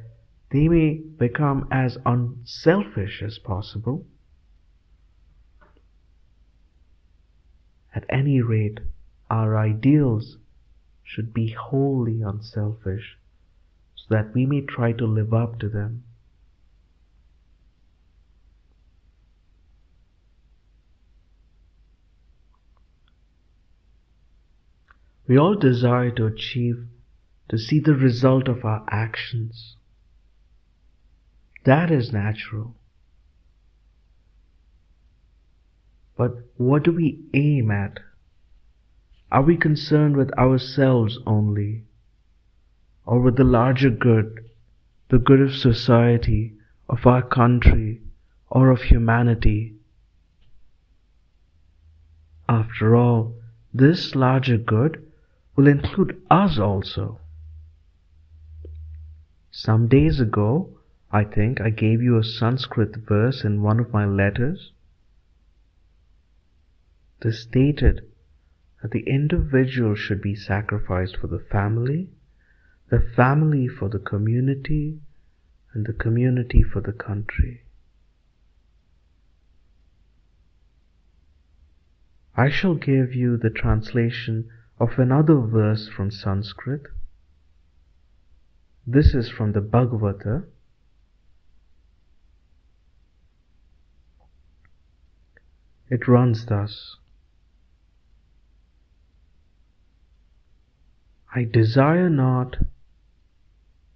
they may become as unselfish as possible. At any rate, our ideals should be wholly unselfish, so that we may try to live up to them. We all desire to see the result of our actions. That is natural. But what do we aim at? Are we concerned with ourselves only, or with the larger good, the good of society, of our country, or of humanity? After all, this larger good will include us also. Some days ago, I think I gave you a Sanskrit verse in one of my letters. This stated that the individual should be sacrificed for the family for the community, and the community for the country. I shall give you the translation of another verse from Sanskrit. This is from the Bhagavata. It runs thus: I desire not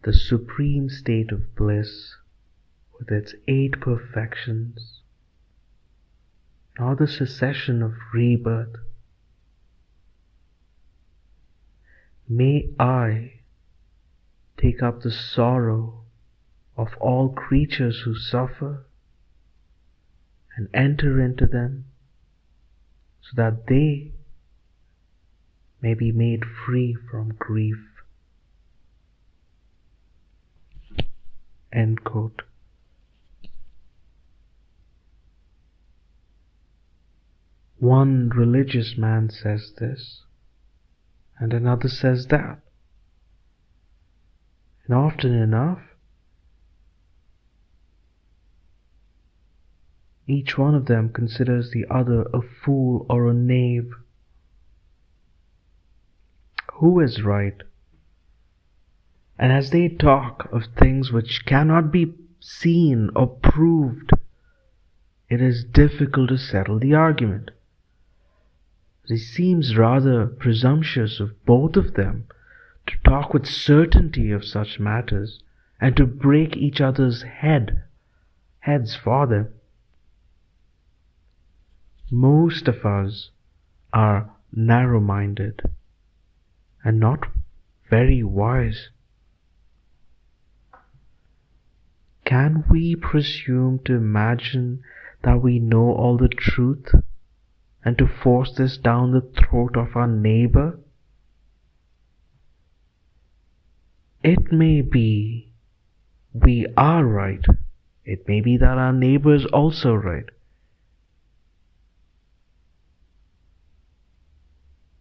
the supreme state of bliss with its 8 perfections, nor the cessation of rebirth. May I take up the sorrow of all creatures who suffer and enter into them, so that they may be made free from grief. End quote. One religious man says this, and another says that. And often enough, each one of them considers the other a fool or a knave. Who is right? And as they talk of things which cannot be seen or proved, it is difficult to settle the argument. It seems rather presumptuous of both of them to talk with certainty of such matters and to break each other's heads for them. Most of us are narrow-minded and not very wise. Can we presume to imagine that we know all the truth and to force this down the throat of our neighbor? It may be we are right. It may be that our neighbor is also right.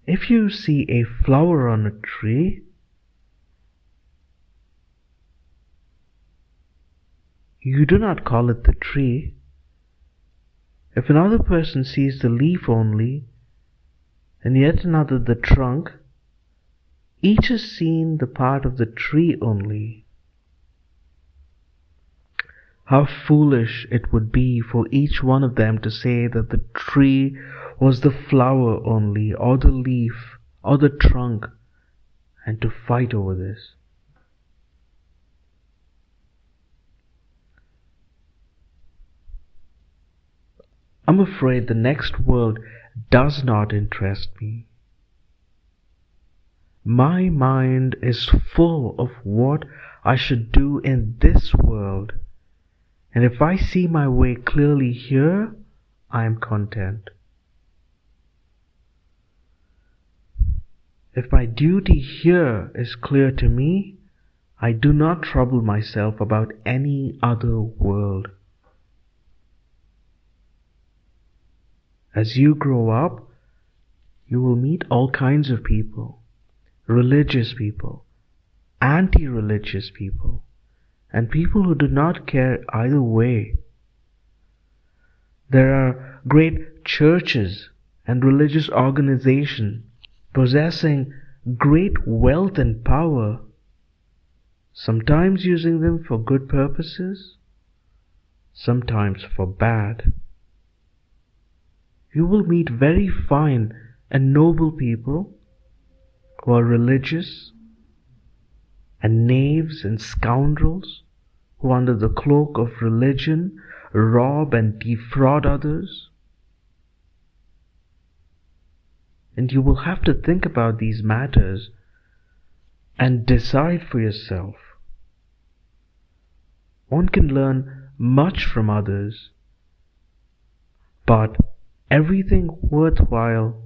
If you see a flower on a tree, you do not call it the tree. If another person sees the leaf only, and yet another the trunk, each has seen the part of the tree only. How foolish it would be for each one of them to say that the tree was the flower only, or the leaf, or the trunk, and to fight over this. I'm afraid the next world does not interest me. My mind is full of what I should do in this world, and if I see my way clearly here, I am content. If my duty here is clear to me, I do not trouble myself about any other world. As you grow up, you will meet all kinds of people, religious people, anti-religious people, and people who do not care either way. There are great churches and religious organizations possessing great wealth and power, sometimes using them for good purposes, sometimes for bad. You will meet very fine and noble people who are religious, and knaves and scoundrels who under the cloak of religion rob and defraud others. And you will have to think about these matters and decide for yourself. One can learn much from others, but everything worthwhile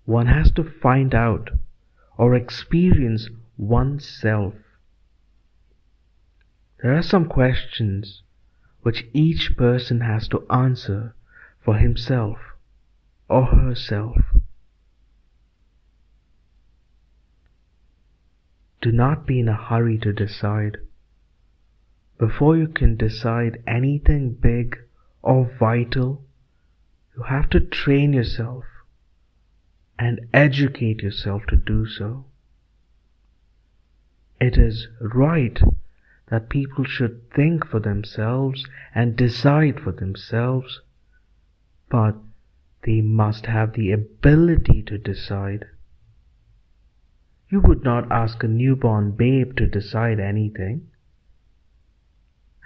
one has to find out or experience oneself. There are some questions which each person has to answer for himself or herself. Do not be in a hurry to decide. Before you can decide anything big or vital, you have to train yourself and educate yourself to do so. It is right that people should think for themselves and decide for themselves, but they must have the ability to decide. You would not ask a newborn babe to decide anything.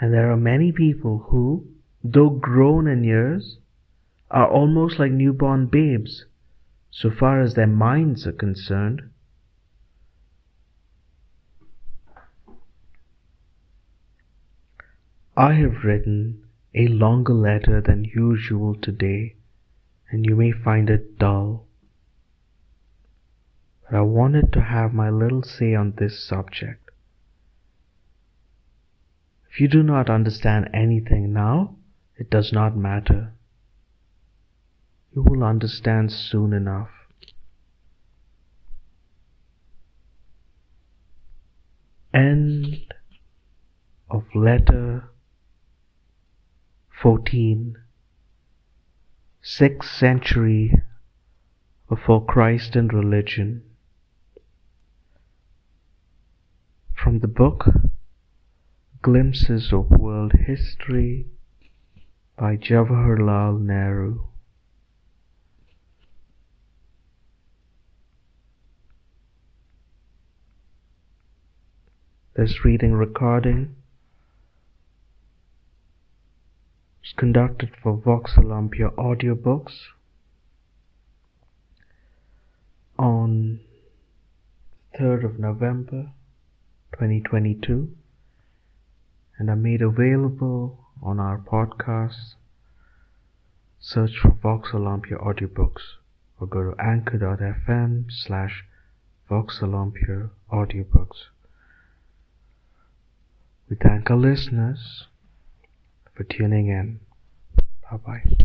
And there are many people who, though grown in years, are almost like newborn babes, so far as their minds are concerned. I have written a longer letter than usual today, and you may find it dull. but I wanted to have my little say on this subject. If you do not understand anything now, it does not matter. You will understand soon enough. End of letter 14, 6th century before Christ and religion. From the book Glimpses of World History by Jawaharlal Nehru. This reading recording was conducted for Vox Olympia audiobooks on 3rd of November 2022 and are made available on our podcast. Search for Vox Olympia audiobooks or go to anchor.fm/Vox Olympia audiobooks. We thank our listeners for tuning in. Bye bye.